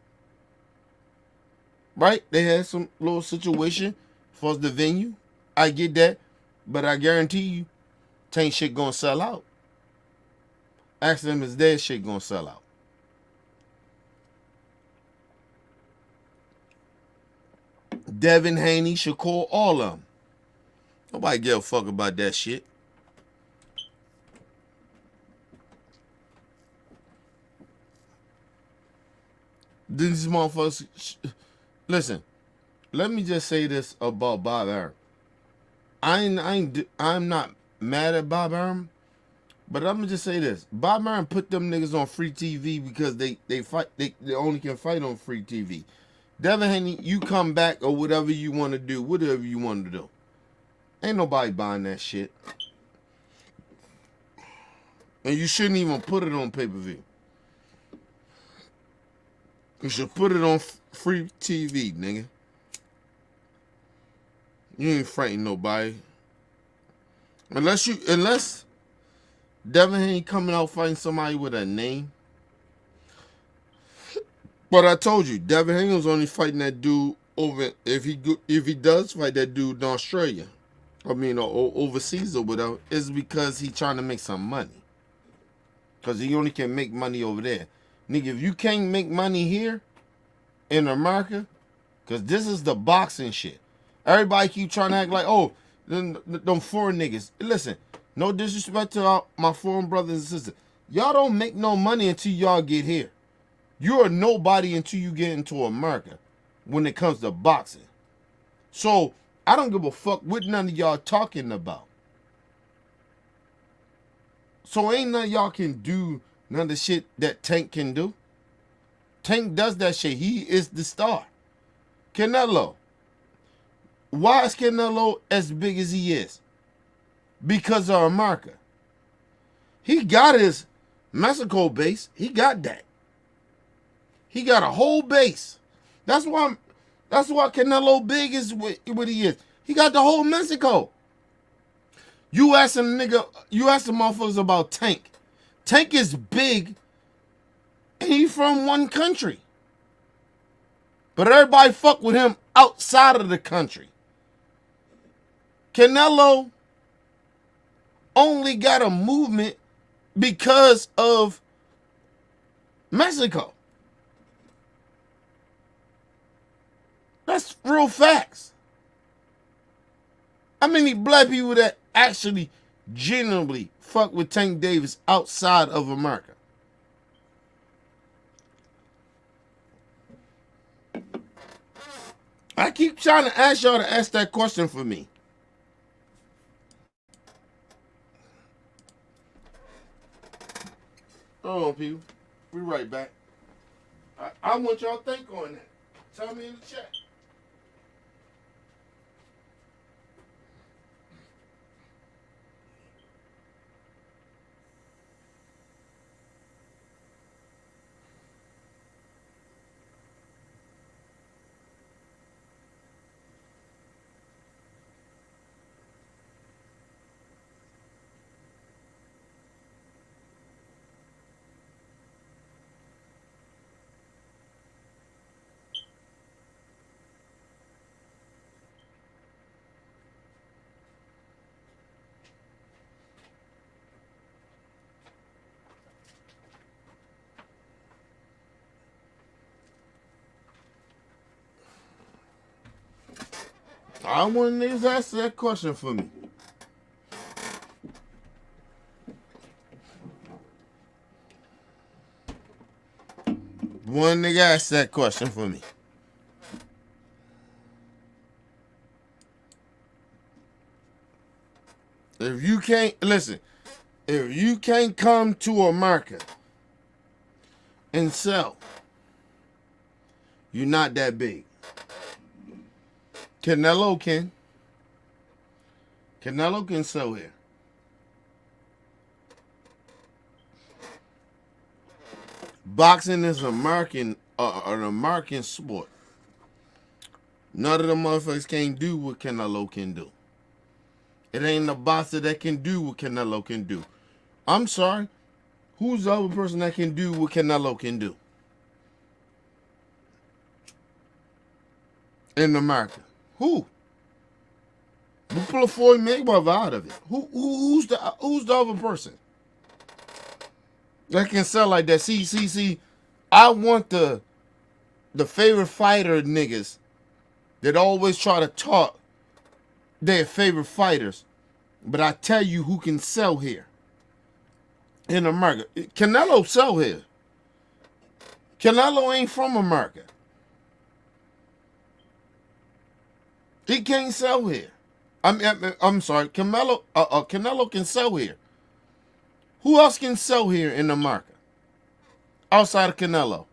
Right? They had some little situation for the venue. I get that. But I guarantee you, Tank shit gonna sell out. Ask them is their shit gonna sell out. Devin Haney, Shakur, all of them. Nobody give a fuck about that shit. These motherfuckers. Listen, let me just say this about Bob Arum. I'm not mad at Bob Arum, but I'm gonna just say this: Bob Arum put them niggas on free TV because they fight. They only can fight on free TV. Devin Haney, you come back or whatever you want to do, whatever you want to do. Ain't nobody buying that shit, and you shouldn't even put it on pay-per-view. You should put it on free TV, nigga. You ain't fighting nobody. Unless Devin ain't coming out fighting somebody with a name. But I told you, Devin Haney was only fighting that dude over if he does fight that dude in Australia. I mean, or overseas or whatever, is because he trying to make some money. Because he only can make money over there. Nigga, if you can't make money here in America, because this is the boxing shit. Everybody keep trying to act like, oh, them foreign niggas. Listen, no disrespect to my foreign brothers and sisters. Y'all don't make no money until y'all get here. You are nobody until you get into America when it comes to boxing. So, I don't give a fuck what none of y'all talking about. So, ain't none of y'all can do none of the shit that Tank can do. Tank does that shit. He is the star. Canelo. Why is Canelo as big as he is? Because of America. He got his Mexico base. He got that. He got a whole base. That's why Canelo big is what he is. He got the whole Mexico. You ask the motherfuckers about Tank. Tank is big, and he from one country. But everybody fuck with him outside of the country. Canelo only got a movement because of Mexico. That's real facts. How many black people that actually genuinely fuck with Tank Davis outside of America? I keep trying to ask y'all to ask that question for me. Hold on, people. We're right back. I want y'all to think on that. Tell me in the chat. I want niggas to ask that question for me. One nigga ask that question for me. If you can't, listen, if you can't come to America and sell, you're not that big. Canelo can. Canelo can sell here. Boxing is an American sport. None of the motherfuckers can't do what Canelo can do. It ain't a boxer that can do what Canelo can do. I'm sorry. Who's the other person that can do what Canelo can do? In America. Who? We pull a Floyd Mayweather out of it. Who's the other person that can sell like that? See. I want the favorite fighter niggas that always try to talk their favorite fighters, but I tell you who can sell here in America. Canelo sell here. Canelo ain't from America. He can't sell here. I'm sorry. Canelo can sell here. Who else can sell here in America outside of Canelo?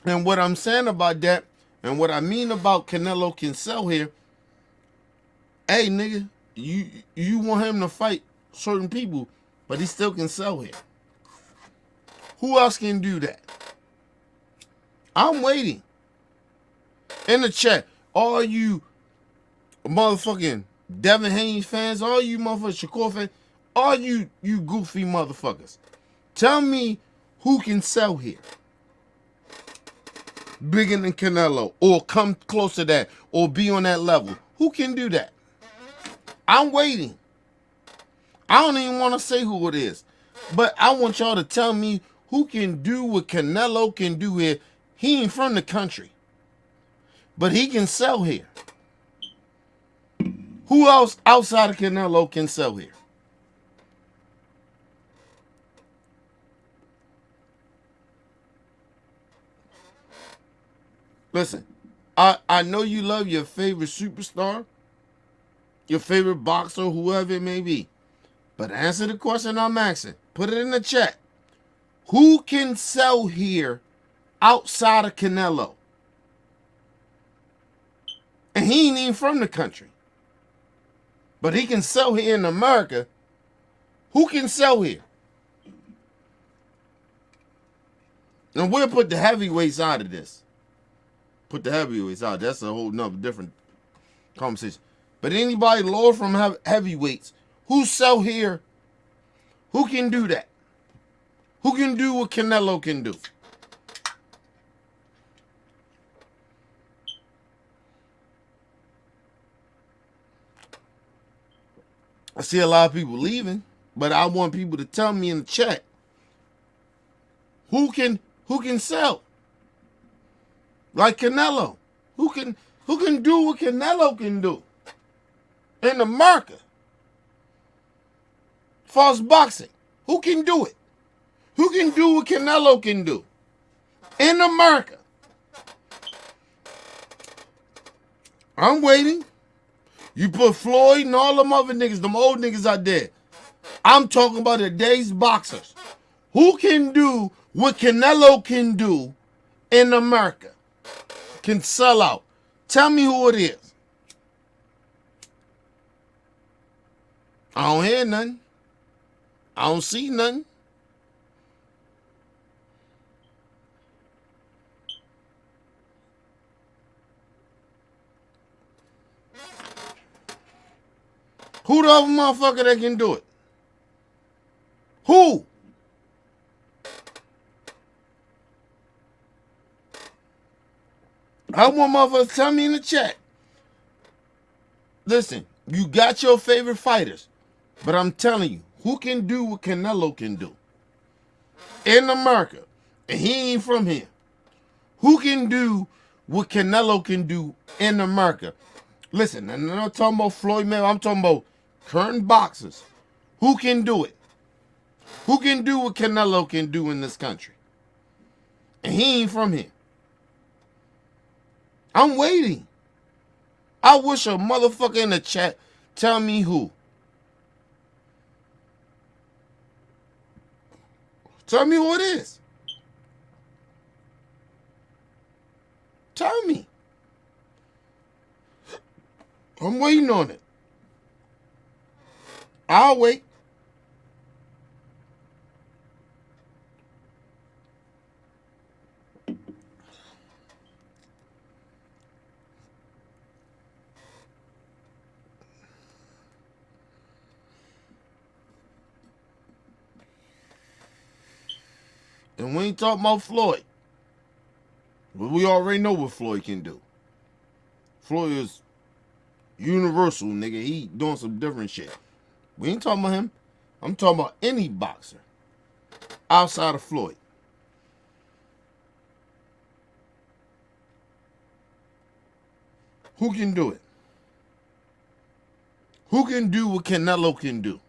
And what I'm saying about that, and what I mean about Canelo can sell here, hey nigga, you want him to fight certain people, but he still can sell here. Who else can do that? I'm waiting. In the chat, all you motherfucking Devin Haney fans, all you motherfucking Shakur fans, all you goofy motherfuckers, tell me who can sell here bigger than Canelo, or come close to that, or be on that level. Who can do that? I'm waiting. I don't even want to say who it is, but I want y'all to tell me who can do what Canelo can do here. He ain't from the country, but he can sell here. Who else outside of Canelo can sell here? Listen, I know you love your favorite superstar, your favorite boxer, whoever it may be, but answer the question I'm asking. Put it in the chat. Who can sell here outside of Canelo? And he ain't even from the country, but he can sell here in America. Who can sell here? And we'll put the heavyweights out of this. Put the heavyweights out. That's a whole nother different conversation. But anybody lower from heavyweights who sell here, who can do that? Who can do what Canelo can do? I see a lot of people leaving, but I want people to tell me in the chat who can sell like Canelo. Who can do what Canelo can do in America? False boxing. Who can do it? Who can do what Canelo can do in America? I'm waiting. You put Floyd and all them other niggas, them old niggas out there. I'm talking about today's boxers. Who can do what Canelo can do in America? Can sell out. Tell me who it is. I don't hear nothing. I don't see nothing. Who the other motherfucker that can do it? Who? I want motherfuckers to tell me in the chat. Listen, you got your favorite fighters, but I'm telling you, who can do what Canelo can do in America? And he ain't from here. Who can do what Canelo can do in America? Listen, and I'm not talking about Floyd Mayweather. I'm talking about current boxers. Who can do it? Who can do what Canelo can do in this country? And he ain't from here. I'm waiting. I wish a motherfucker in the chat tell me who. Tell me who it is. Tell me. I'm waiting on it. I'll wait. And we ain't talking about Floyd. But we already know what Floyd can do. Floyd is universal, nigga. He doing some different shit. We ain't talking about him. I'm talking about any boxer outside of Floyd. Who can do it? Who can do what Canelo can do?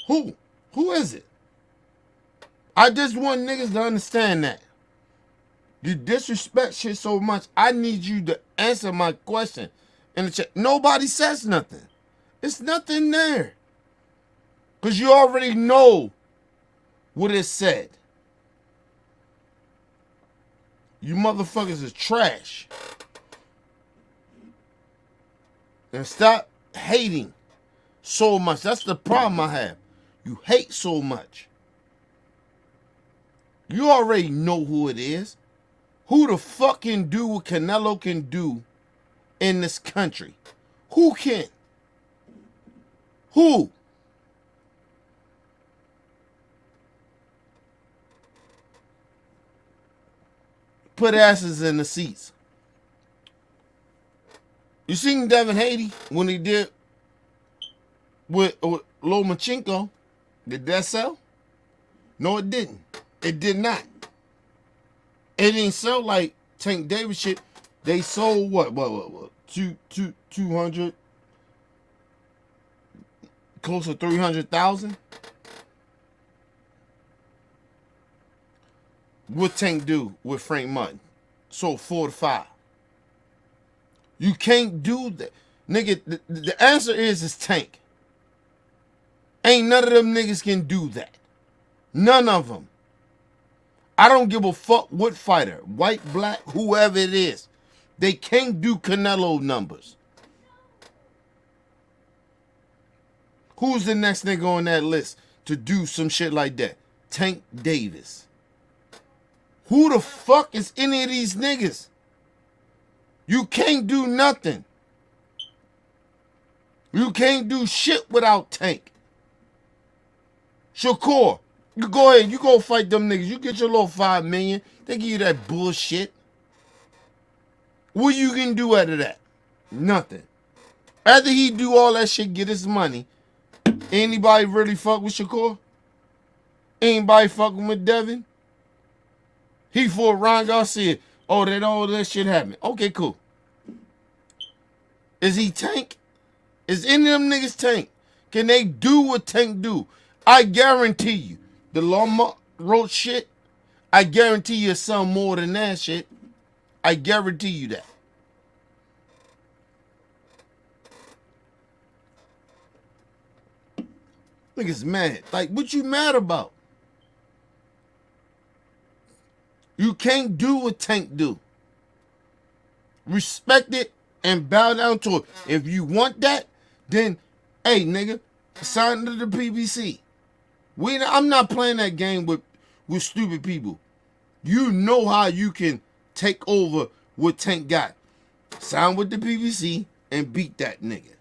Who? Who is it? I just want niggas to understand that. You disrespect shit so much, I need you to answer my question in the chat. Nobody says nothing. It's nothing there. Because you already know what it said. You motherfuckers is trash. And stop hating so much. That's the problem I have. You hate so much. You already know who it is. Who the fuck can do what Canelo can do in this country? Who can? Who? Put asses in the seats. You seen Devin Haney when he did with Lomachenko? Did that sell? No, it didn't. It did not. It didn't sell like Tank Davis shit. They sold what? 200, close to 300,000. What Tank do with Frank Mutton? Sold 4 to 5. You can't do that, nigga. The answer is Tank. Ain't none of them niggas can do that. None of them. I don't give a fuck what fighter, white, black, whoever it is. They can't do Canelo numbers. Who's the next nigga on that list to do some shit like that? Tank Davis. Who the fuck is any of these niggas? You can't do nothing. You can't do shit without Tank. Shakur, you go ahead. You go fight them niggas. You get your little $5 million. They give you that bullshit. What you can do out of that? Nothing. After he do all that shit, get his money, anybody really fuck with Shakur? Anybody fucking with Devin? He fought Ron Garcia. Oh, that all that shit happened. Okay, cool. Is he Tank? Is any of them niggas Tank? Can they do what Tank do? I guarantee you, the Lamont Roach shit, I guarantee you it's some more than that shit. I guarantee you that. Niggas mad. Like, what you mad about? You can't do what Tank do. Respect it and bow down to it. If you want that, then, hey, nigga, sign to the PBC. I'm not playing that game with stupid people. You know how you can take over what Tank got. Sign with the PBC and beat that nigga.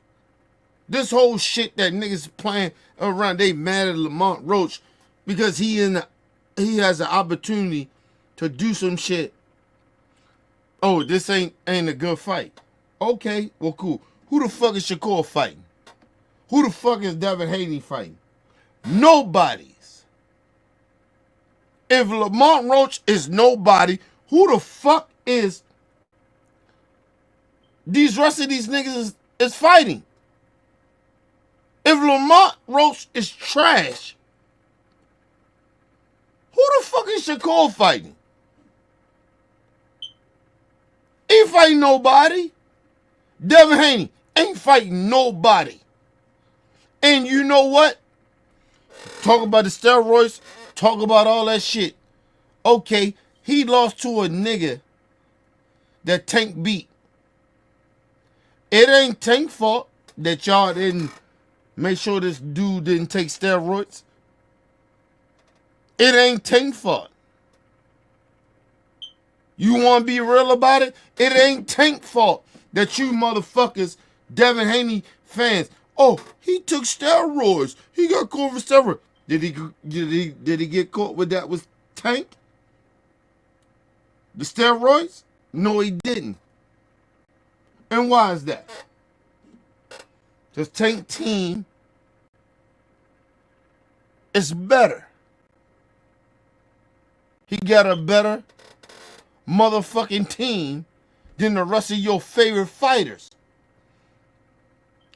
This whole shit that niggas playing around, they mad at Lamont Roach because he has an opportunity to do some shit. Oh, this ain't a good fight. Okay, well, cool. Who the fuck is Shakur fighting? Who the fuck is Devin Haney fighting? Nobody's. If Lamont Roach is nobody, who the fuck is these rest of these niggas is fighting? If Lamont Roach is trash, who the fuck is Shakur fighting? Ain't fighting nobody. Devin Haney ain't fighting nobody. And you know what? Talk about the steroids, talk about all that shit. Okay, he lost to a nigga that Tank beat. It ain't Tank's fault that y'all didn't make sure this dude didn't take steroids. It ain't Tank's fault. You want to be real about it? It ain't Tank's fault that you motherfuckers, Devin Haney fans, oh, he took steroids. He got caught with steroids. Did he get caught with that with Tank? The steroids? No, he didn't. And why is that? Because Tank team is better. He got a better motherfucking team than the rest of your favorite fighters.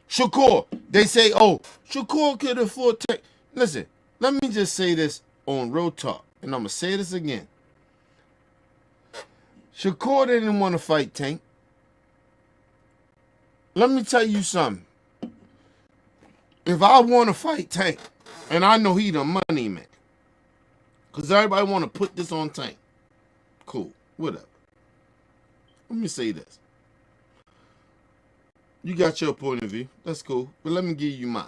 Shakur, they say, oh, Shakur could afford Tank. Listen, let me just say this on Real Talk, and I'm going to say this again. Shakur didn't want to fight Tank. Let me tell you something. If I want to fight Tank, and I know he the money man, because everybody want to put this on Tank. Cool, whatever. Let me say this. You got your point of view. That's cool. But let me give you mine.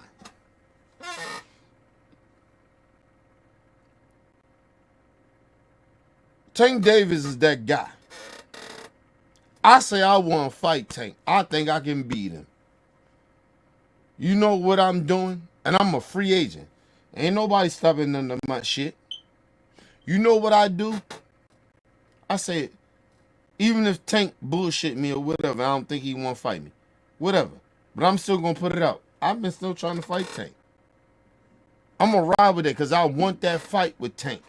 Tank Davis is that guy. I say I want to fight Tank. I think I can beat him. You know what I'm doing? And I'm a free agent. Ain't nobody stopping none of my shit. You know what I do? I say, even if Tank bullshit me or whatever, I don't think he want to fight me. Whatever. But I'm still going to put it out. I've been still trying to fight Tank. I'm going to ride with it because I want that fight with Tank.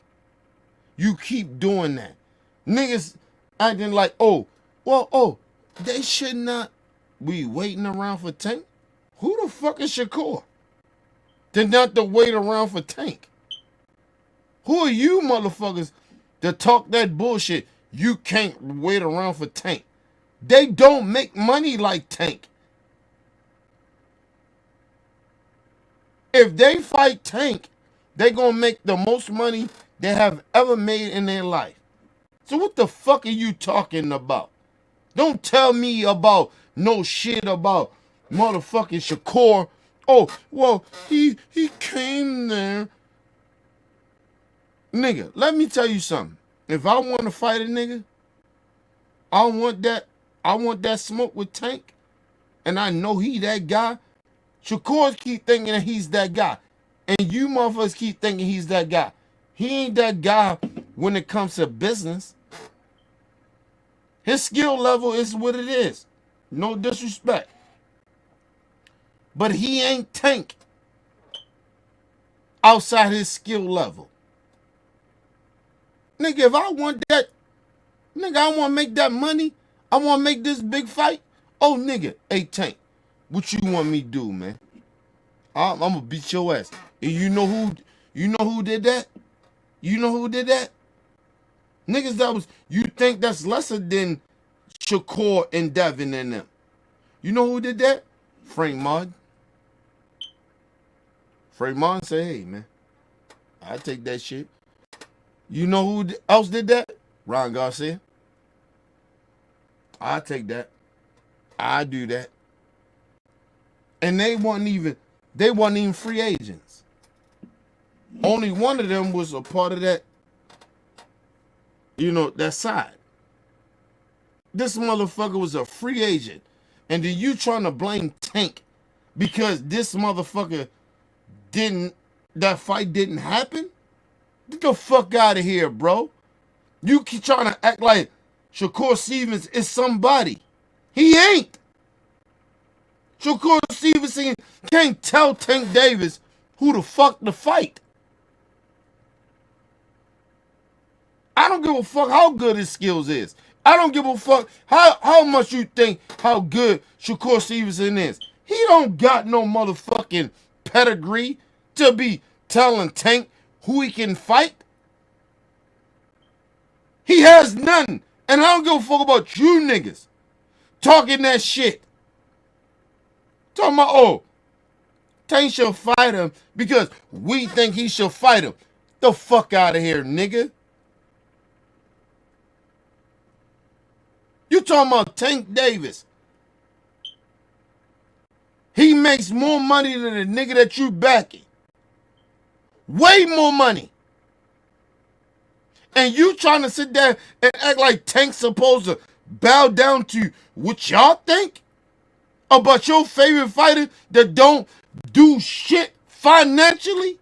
You keep doing that. Niggas acting like, they should not be waiting around for Tank. Who the fuck is Shakur? They're not to wait around for Tank. Who are you motherfuckers to talk that bullshit? You can't wait around for Tank. They don't make money like Tank. If they fight Tank, they're going to make the most money they have ever made in their life. So what the fuck are you talking about? Don't tell me about no shit about motherfucking Shakur. Oh, well, he came there. Nigga, let me tell you something. If I want to fight a nigga, I want that smoke with Tank, and I know he that guy. Shakur keep thinking that he's that guy. And you motherfuckers keep thinking he's that guy. He ain't that guy when it comes to business. His skill level is what it is. No disrespect. But he ain't Tank outside his skill level. Nigga, if I want that, nigga, I want to make that money. I want to make this big fight. Oh, nigga, hey, Tank, what you want me to do, man? I'm going to beat your ass. And you know who did that? You know who did that? Niggas that was, you think that's lesser than Shakur and Devin and them. You know who did that? Frank Martin. Frank Martin said, hey, man, I take that shit. You know who else did that? Ron Garcia. I take that. I do that. And they weren't even free agents. Only one of them was a part of that, that side. This motherfucker was a free agent. And then you trying to blame Tank because this motherfucker that fight didn't happen? Get the fuck out of here, bro. You keep trying to act like Shakur Stevens is somebody. He ain't. Shakur Stevenson can't tell Tank Davis who the fuck to fight. I don't give a fuck how good his skills is. I don't give a fuck how much you think how good Shakur Stevenson is. He don't got no motherfucking pedigree to be telling Tank who he can fight. He has none. And I don't give a fuck about you niggas talking that shit. Talking about, oh, Tank should fight him because we think he should fight him. The fuck out of here, nigga. You talking about Tank Davis. He makes more money than the nigga that you backing. Way more money. And you trying to sit there and act like Tank's supposed to bow down to what y'all think about your favorite fighter that don't do shit financially?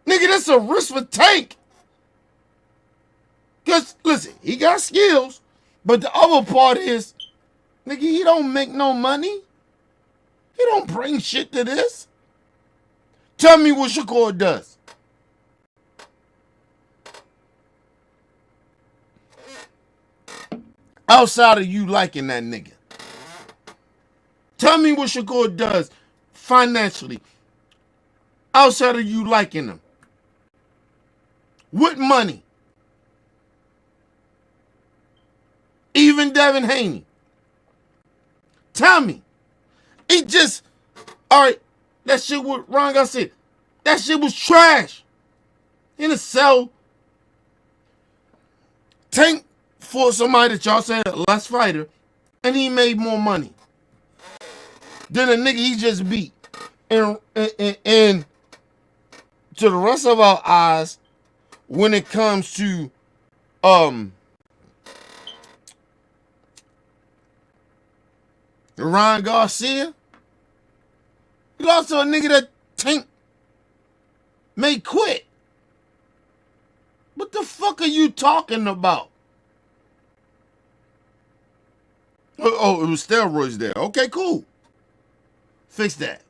Nigga, that's a risk for Tank. Because, listen, he got skills, but the other part is, nigga, he don't make no money. He don't bring shit to this. Tell me what Shakur does. Outside of you liking that nigga. Tell me what Shakur does financially. Outside of you liking him. With money. Even Devin Haney. Tell me. It just, all right, that shit what Ron got said. That shit was trash. In a cell. Tank for somebody that y'all said less fighter, and he made more money than a nigga he just beat. And to the rest of our eyes, when it comes to Ryan Garcia, you lost to a nigga that Tank made quit. What the fuck are you talking about? Oh, it was steroids there. Okay, cool. Fix that.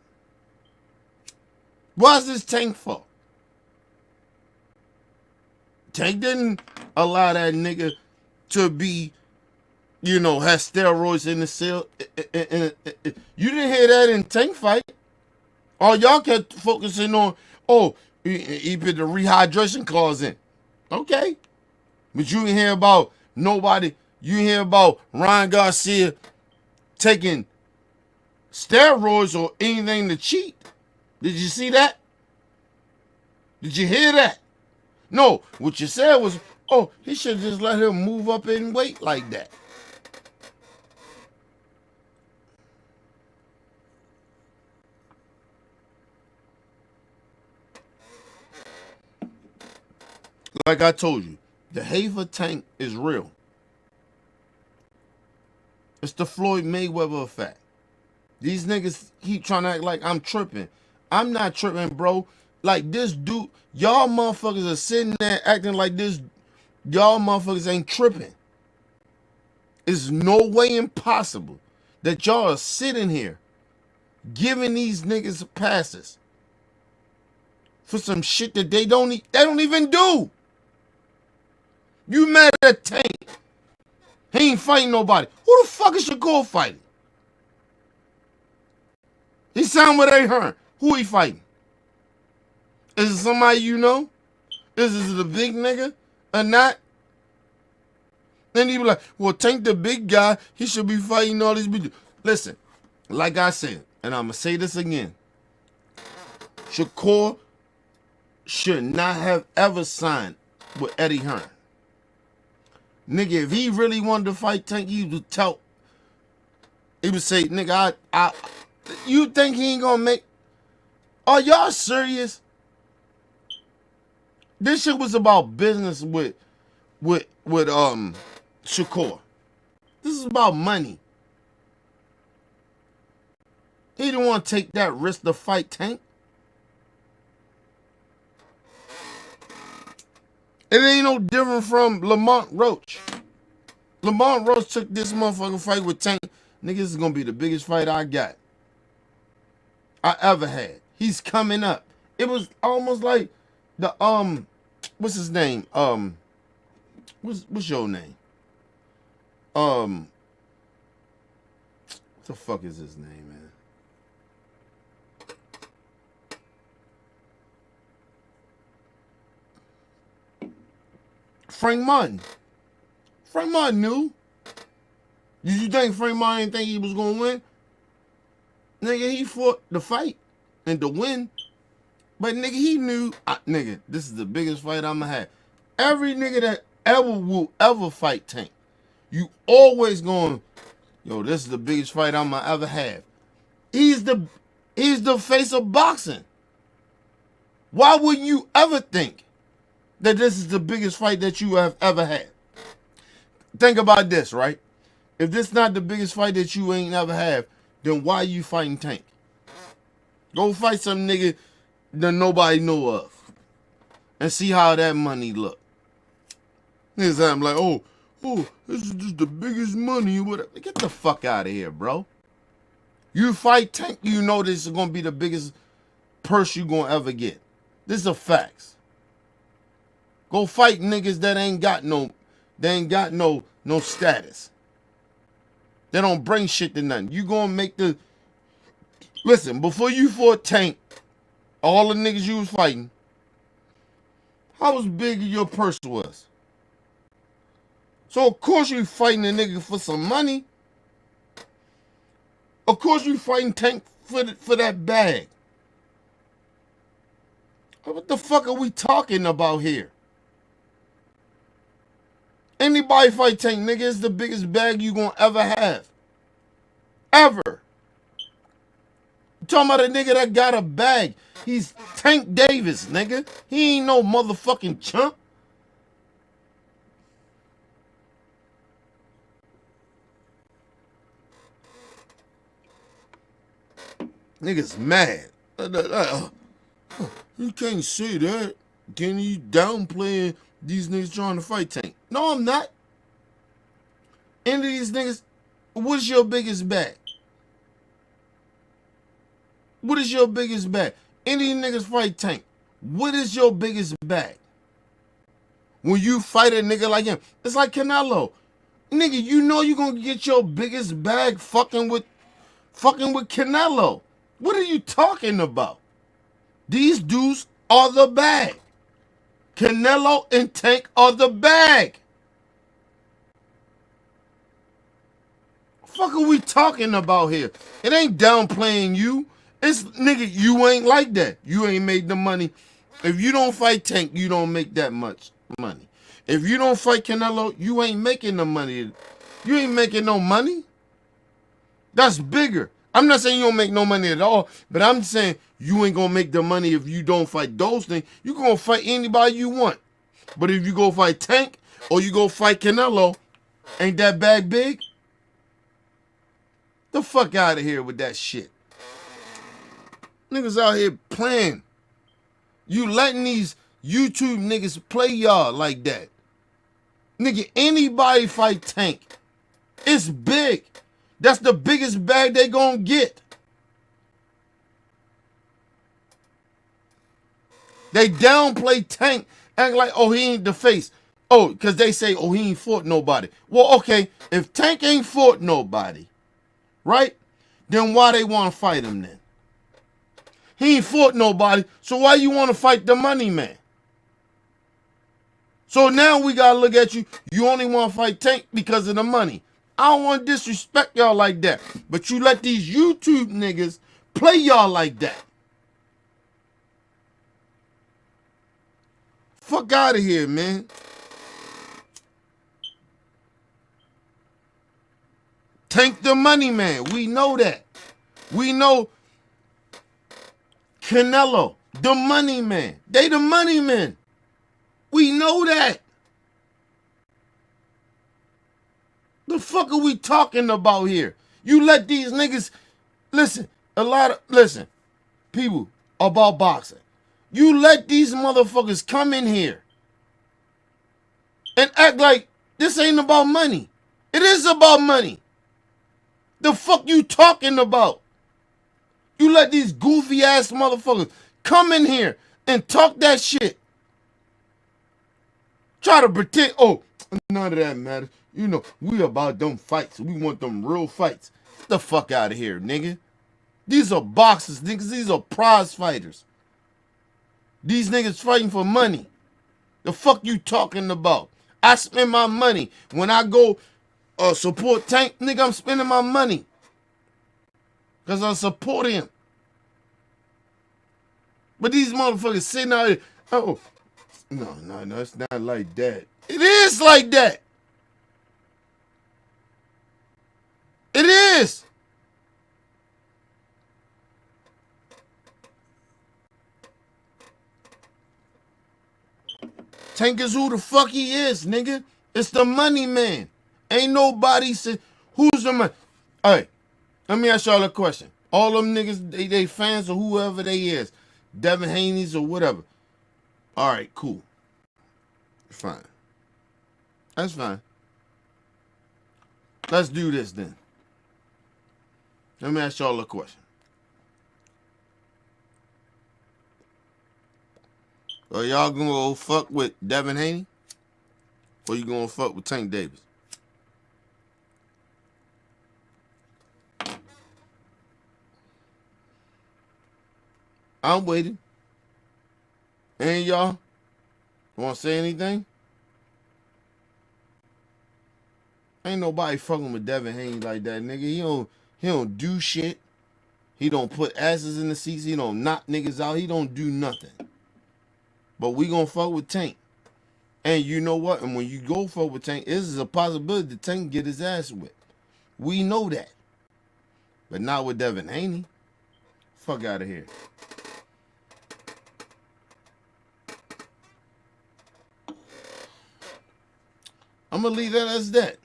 Why's this Tank for? Tank didn't allow that nigga to be, have steroids in the cell. You didn't hear that in Tank fight. All y'all kept focusing on, he put the rehydration clause in. Okay. But you didn't hear about nobody. You didn't hear about Ryan Garcia taking steroids or anything to cheat. Did you see that? Did you hear that? No, what you said was, he should just let him move up in weight like that. Like I told you, the hate for Tank is real. It's the Floyd Mayweather effect. These niggas keep trying to act like I'm tripping. I'm not tripping, bro. Like this dude, y'all motherfuckers are sitting there acting like this. Y'all motherfuckers ain't tripping. It's no way impossible that y'all are sitting here giving these niggas passes for some shit that they don't even do. You mad at Tank? He ain't fighting nobody. Who the fuck is Shakur fighting? He signed with A-Hearn. Who he fighting? Is it somebody you know? Is it a big nigga or not? Then he be like, well, Tank the big guy, he should be fighting all these bitches. Listen, like I said, and I'm going to say this again. Shakur should not have ever signed with Eddie Hearn. Nigga, if he really wanted to fight Tank, he would say, nigga, you think he ain't gonna make, are y'all serious? This shit was about business with Shakur. This is about money. He didn't want to take that risk to fight Tank. It ain't no different from Lamont Roach. Lamont Roach took this motherfucking fight with Tank. Nigga, this is gonna be the biggest fight I ever had. He's coming up. It was almost like the what's his name? What's your name? What the fuck is his name, man? Frank Martin. Frank Martin knew. Did you think Frank Martin didn't think he was gonna win? Nigga, he fought the fight and to win. But nigga, he knew, nigga, this is the biggest fight I'ma have. Every nigga that will ever fight Tank, you always going, yo, this is the biggest fight I'ma ever have. He's the face of boxing. Why wouldn't you ever think that this is the biggest fight that you have ever had? Think about this, right? If this is not the biggest fight that you ain't ever have, then why you fighting Tank? Go fight some nigga that nobody know of and see how that money look. Niggas, I'm like, oh, this is just the biggest money. Whatever. Get the fuck out of here, bro. You fight Tank, you know this is gonna be the biggest purse you gonna ever get. This is a facts. Go fight niggas that ain't got no status. They don't bring shit to nothing. You gonna make the, listen, before you fought Tank, all the niggas you was fighting, how big your purse was? So of course you fighting a nigga for some money. Of course you fighting Tank for that bag. What the fuck are we talking about here? Anybody fight Tank, nigga, it's the biggest bag you gonna ever have. Ever. You talking about a nigga that got a bag. He's Tank Davis, nigga. He ain't no motherfucking chump. Niggas mad. You can't say that. Can you downplay these niggas trying to fight Tank? No, I'm not. Any of these niggas, what's your biggest bag? What is your biggest bag? Any niggas fight Tank. What is your biggest bag? When you fight a nigga like him, it's like Canelo. Nigga, you know you gonna get your biggest bag fucking with Canelo. What are you talking about? These dudes are the bag. Canelo and Tank are the bag. Fuck are we talking about here? It ain't downplaying you. It's, nigga, you ain't like that. You ain't made the money. If you don't fight Tank, you don't make that much money. If you don't fight Canelo, you ain't making the money. You ain't making no money. That's bigger. I'm not saying you don't make no money at all, but I'm saying you ain't gonna make the money if you don't fight those things. You gonna fight anybody you want. But if you go fight Tank or you go fight Canelo, ain't that bag big? The fuck out of here with that shit. Niggas out here playing. You letting these YouTube niggas play y'all like that. Nigga, anybody fight Tank. It's big. That's the biggest bag they gonna get. They downplay Tank, act like, oh, he ain't the face. Oh, because they say, oh, he ain't fought nobody. Well, okay, if Tank ain't fought nobody, right? Then why they want to fight him then? He ain't fought nobody, so why you want to fight the money man? So now we got to look at you. You only want to fight Tank because of the money. I don't want to disrespect y'all like that. But you let these YouTube niggas play y'all like that. Fuck out of here, man. Tank the money man. We know that. We know Canelo, the money man. They the money men. We know that. The fuck are we talking about here? You let these niggas listen. Listen, people about boxing. You let these motherfuckers come in here and act like this ain't about money. It is about money. The fuck you talking about? You let these goofy ass motherfuckers come in here and talk that shit. Try to pretend, oh, none of that matters. You know, we about them fights. We want them real fights. Get the fuck out of here, nigga. These are boxers, niggas. These are prize fighters. These niggas fighting for money. The fuck you talking about? I spend my money. When I go support Tank, nigga, I'm spending my money. Because I support him. But these motherfuckers sitting out here, oh, no, it's not like that. It is like that. It is. Tank is who the fuck he is, nigga. It's the money man. Ain't nobody say, who's the money? All right, let me ask y'all a question. All them niggas, they fans or whoever they is, Devin Haney's or whatever. All right, cool. Fine. That's fine. Let's do this then. Let me ask y'all a question. Are y'all gonna go fuck with Devin Haney? Or you gonna fuck with Tank Davis? I'm waiting. Ain't y'all? Wanna say anything? Ain't nobody fucking with Devin Haney like that, nigga. He don't do shit. He don't put asses in the seats. He don't knock niggas out. He don't do nothing. But we gonna fuck with Tank. And you know what? And when you go fuck with Tank, this is a possibility that Tank get his ass whipped. We know that. But not with Devin Haney. Fuck out of here. I'm gonna leave that as that.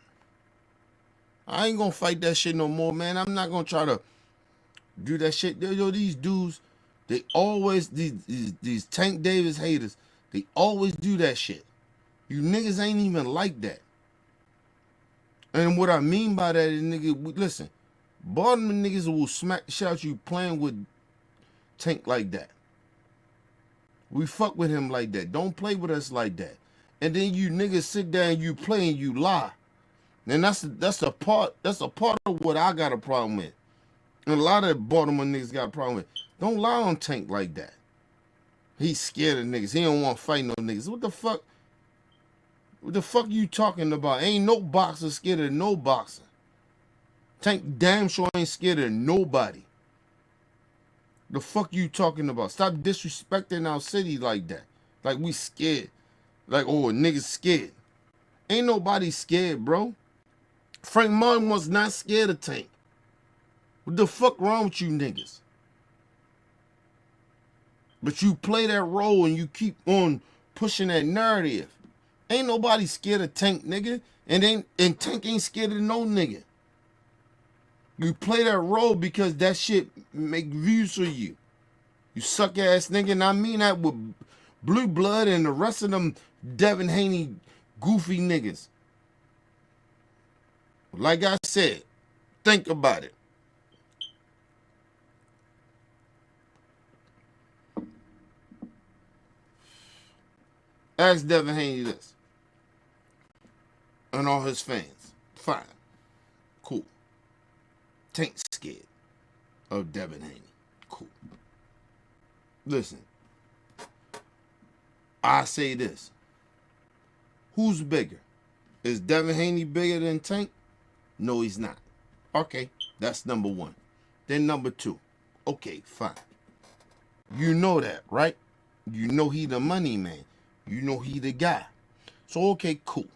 I ain't gonna fight that shit no more, man. I'm not gonna try to do that shit. Yo, these dudes, they always, these Tank Davis haters, they always do that shit. You niggas ain't even like that. And what I mean by that is, nigga, listen, Baltimore niggas will smack the shit out you playing with Tank like that. We fuck with him like that. Don't play with us like that. And then you niggas sit there and you play and you lie. And that's a part of what I got a problem with. And a lot of Baltimore niggas got a problem with. Don't lie on Tank like that. He's scared of niggas. He don't want to fight no niggas. What the fuck? What the fuck you talking about? Ain't no boxer scared of no boxer. Tank damn sure ain't scared of nobody. The fuck you talking about? Stop disrespecting our city like that. Like we scared. Like, oh, niggas scared. Ain't nobody scared, bro. Frank Martin was not scared of Tank. What the fuck wrong with you niggas? But you play that role and you keep on pushing that narrative. Ain't nobody scared of Tank, nigga. And Tank ain't scared of no nigga. You play that role because that shit make views for you. You suck ass nigga, and I mean that with Blue Blood and the rest of them Devin Haney goofy niggas. Like I said, think about it. Ask Devin Haney this. And all his fans. Fine. Cool. Tank scared of Devin Haney. Cool. Listen. I say this. Who's bigger? Is Devin Haney bigger than Tank? No, he's not. Okay, that's number one. Then number two. Okay, fine. You know that, right? You know he the money man. You know he the guy. So, okay, cool.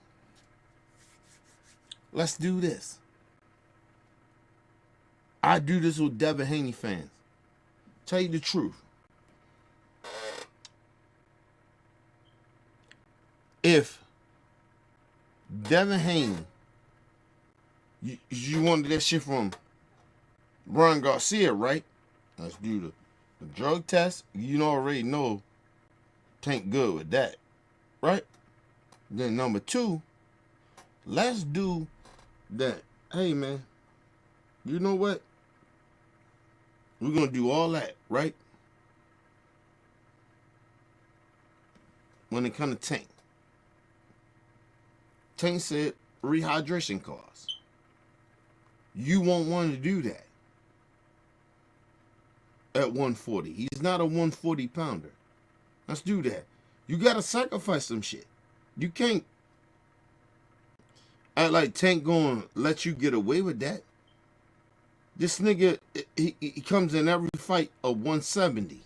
Let's do this. I do this with Devin Haney fans. Tell you the truth. If Devin Haney, you wanted that shit from Ron Garcia, right? Let's do the drug test. You already know Tank good with that, right? Then number two, let's do that. Hey, man, you know what? We're going to do all that, right? When it comes to Tank. Tank said rehydration clause. You won't want to do that at 140. He's not a 140 pounder. Let's do that. You got to sacrifice some shit. You can't act like Tank going to let you get away with that. This nigga, he comes in every fight of 170.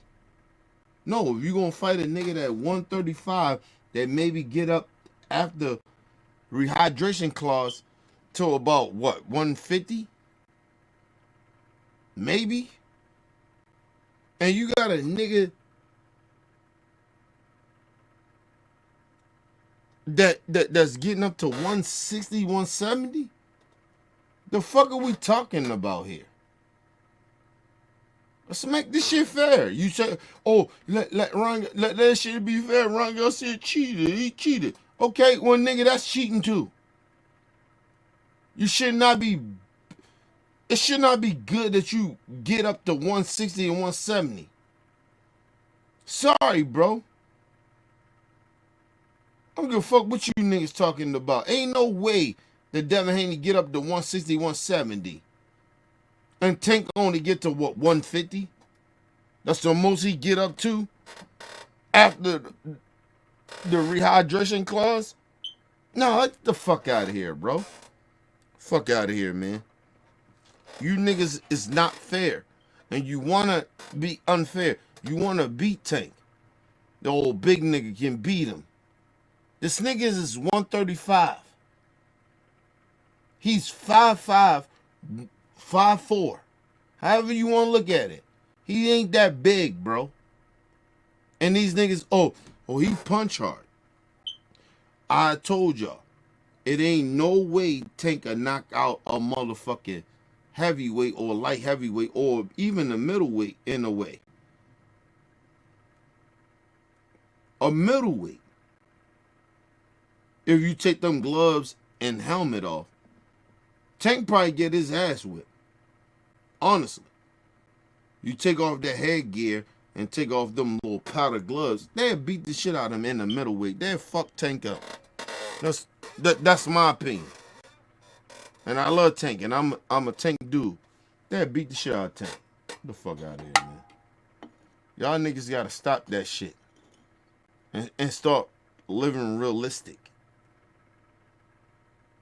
No, if you're going to fight a nigga that 135 that maybe get up after rehydration clause to about what, 150? Maybe? And you got a nigga that's getting up to 160, 170? The fuck are we talking about here? Let's make this shit fair. You say, oh, let that shit be fair. Ron Garcia cheated. He cheated. Okay, well, nigga, that's cheating too. You should not be. It should not be good that you get up to 160 and 170. Sorry, bro. I don't give a fuck what you niggas talking about. Ain't no way that Devin Haney get up to 160, 170. And Tank only get to what, 150? That's the most he get up to after the rehydration clause? No, get the fuck out of here, bro. Fuck out of here, man. You niggas is not fair. And you want to be unfair. You want to beat Tank. The old big nigga can beat him. This nigga is 135. He's 5'5", 5'4". However you want to look at it. He ain't that big, bro. And these niggas, oh, he punch hard. I told y'all, it ain't no way Tank can knock out a motherfucking heavyweight or light heavyweight or even a middleweight in a way. A middleweight. If you take them gloves and helmet off, Tank probably get his ass whipped. Honestly. You take off that headgear and take off them little powder gloves, they'll beat the shit out of him in the middleweight. They'll fuck Tank up. That's my opinion. And I love Tank, and I'm a Tank dude. They'll beat the shit out of Tank. Get the fuck out of here, man. Y'all niggas gotta stop that shit. And start living realistic.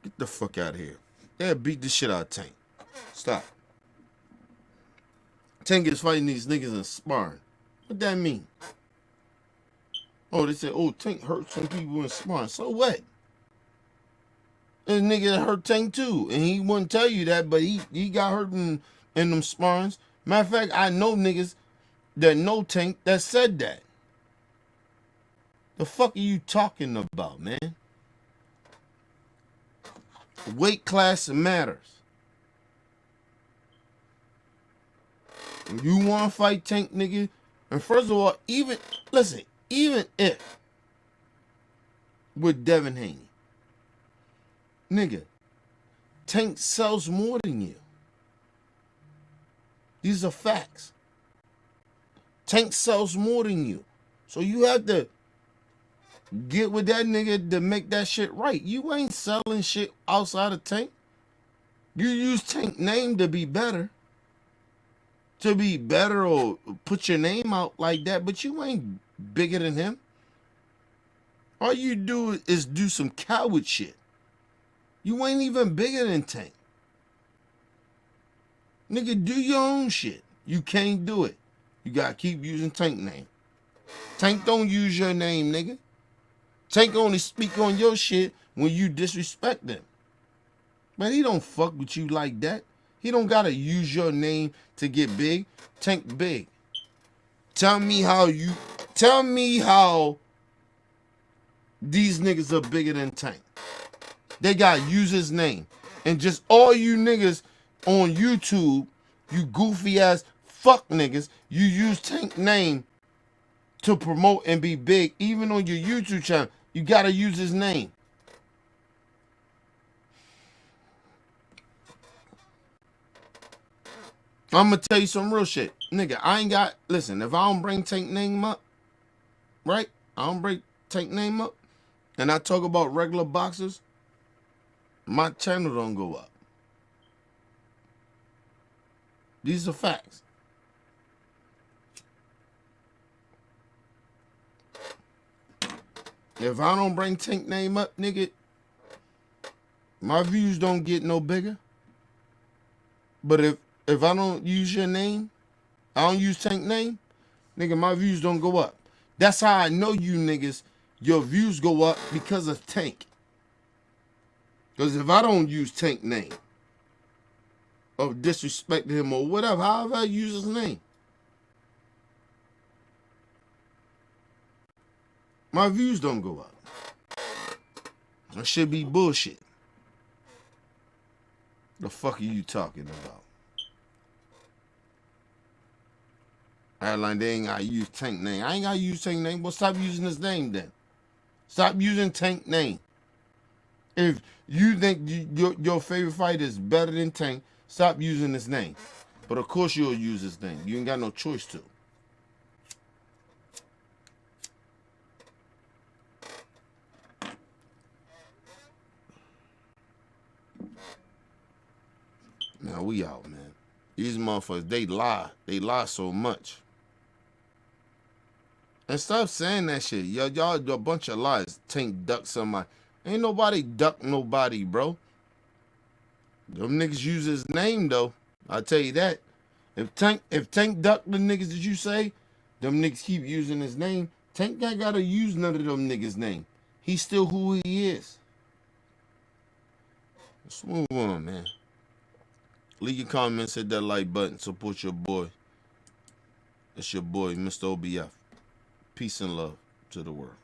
Get the fuck out of here. They'll beat the shit out of Tank. Stop. Tank is fighting these niggas in sparring. What that mean? Oh, they said, oh, Tank hurt some people in sparring. So what? This nigga hurt Tank too. And he wouldn't tell you that, but he got hurt in them sparrings. Matter of fact, I know niggas that know Tank that said that. The fuck are you talking about, man? Weight class matters. You want to fight Tank, nigga, And first of all, even if with Devin Haney, nigga, Tank sells more than you. These are facts. Tank sells more than you. So you have to get with that nigga to make that shit right. You ain't selling shit outside of Tank. You use Tank name to be better. Or put your name out like that, but you ain't bigger than him. All you do is do some coward shit. You ain't even bigger than Tank. Nigga, do your own shit. You can't do it. You gotta keep using Tank name. Tank don't use your name, nigga. Tank only speak on your shit when you disrespect them. Man, he don't fuck with you like that. He don't gotta use your name to get big. Tank big. Tell me how these niggas are bigger than Tank. They gotta use his name. And just all you niggas on YouTube, you goofy ass fuck niggas, you use Tank name to promote and be big. Even on your YouTube channel, you gotta use his name. I'm gonna tell you some real shit. Nigga, listen, if I don't bring Tank name up, right? I don't bring Tank name up, and I talk about regular boxers, my channel don't go up. These are facts. If I don't bring Tank name up, nigga, my views don't get no bigger. But if I don't use your name, I don't use Tank name, nigga, my views don't go up. That's how I know you niggas, your views go up because of Tank. Because if I don't use Tank name, or disrespect him or whatever, however I use his name, my views don't go up. That should be bullshit. The fuck are you talking about? Like they ain't gotta use Tank name. I ain't gotta use Tank name, but stop using his name then. Stop using Tank name. If you think your favorite fighter is better than Tank, stop using his name. But of course you'll use his name. You ain't got no choice to. Now we out, man. These motherfuckers, they lie. They lie so much. And stop saying that shit. Y'all a bunch of lies. Tank duck somebody. Ain't nobody duck nobody, bro. Them niggas use his name, though. I'll tell you that. If Tank duck the niggas that you say, them niggas keep using his name, Tank ain't gotta use none of them niggas' name. He's still who he is. Let's move on, man. Leave your comments, hit that like button, support your boy. It's your boy, Mr. OBF. Peace and love to the world.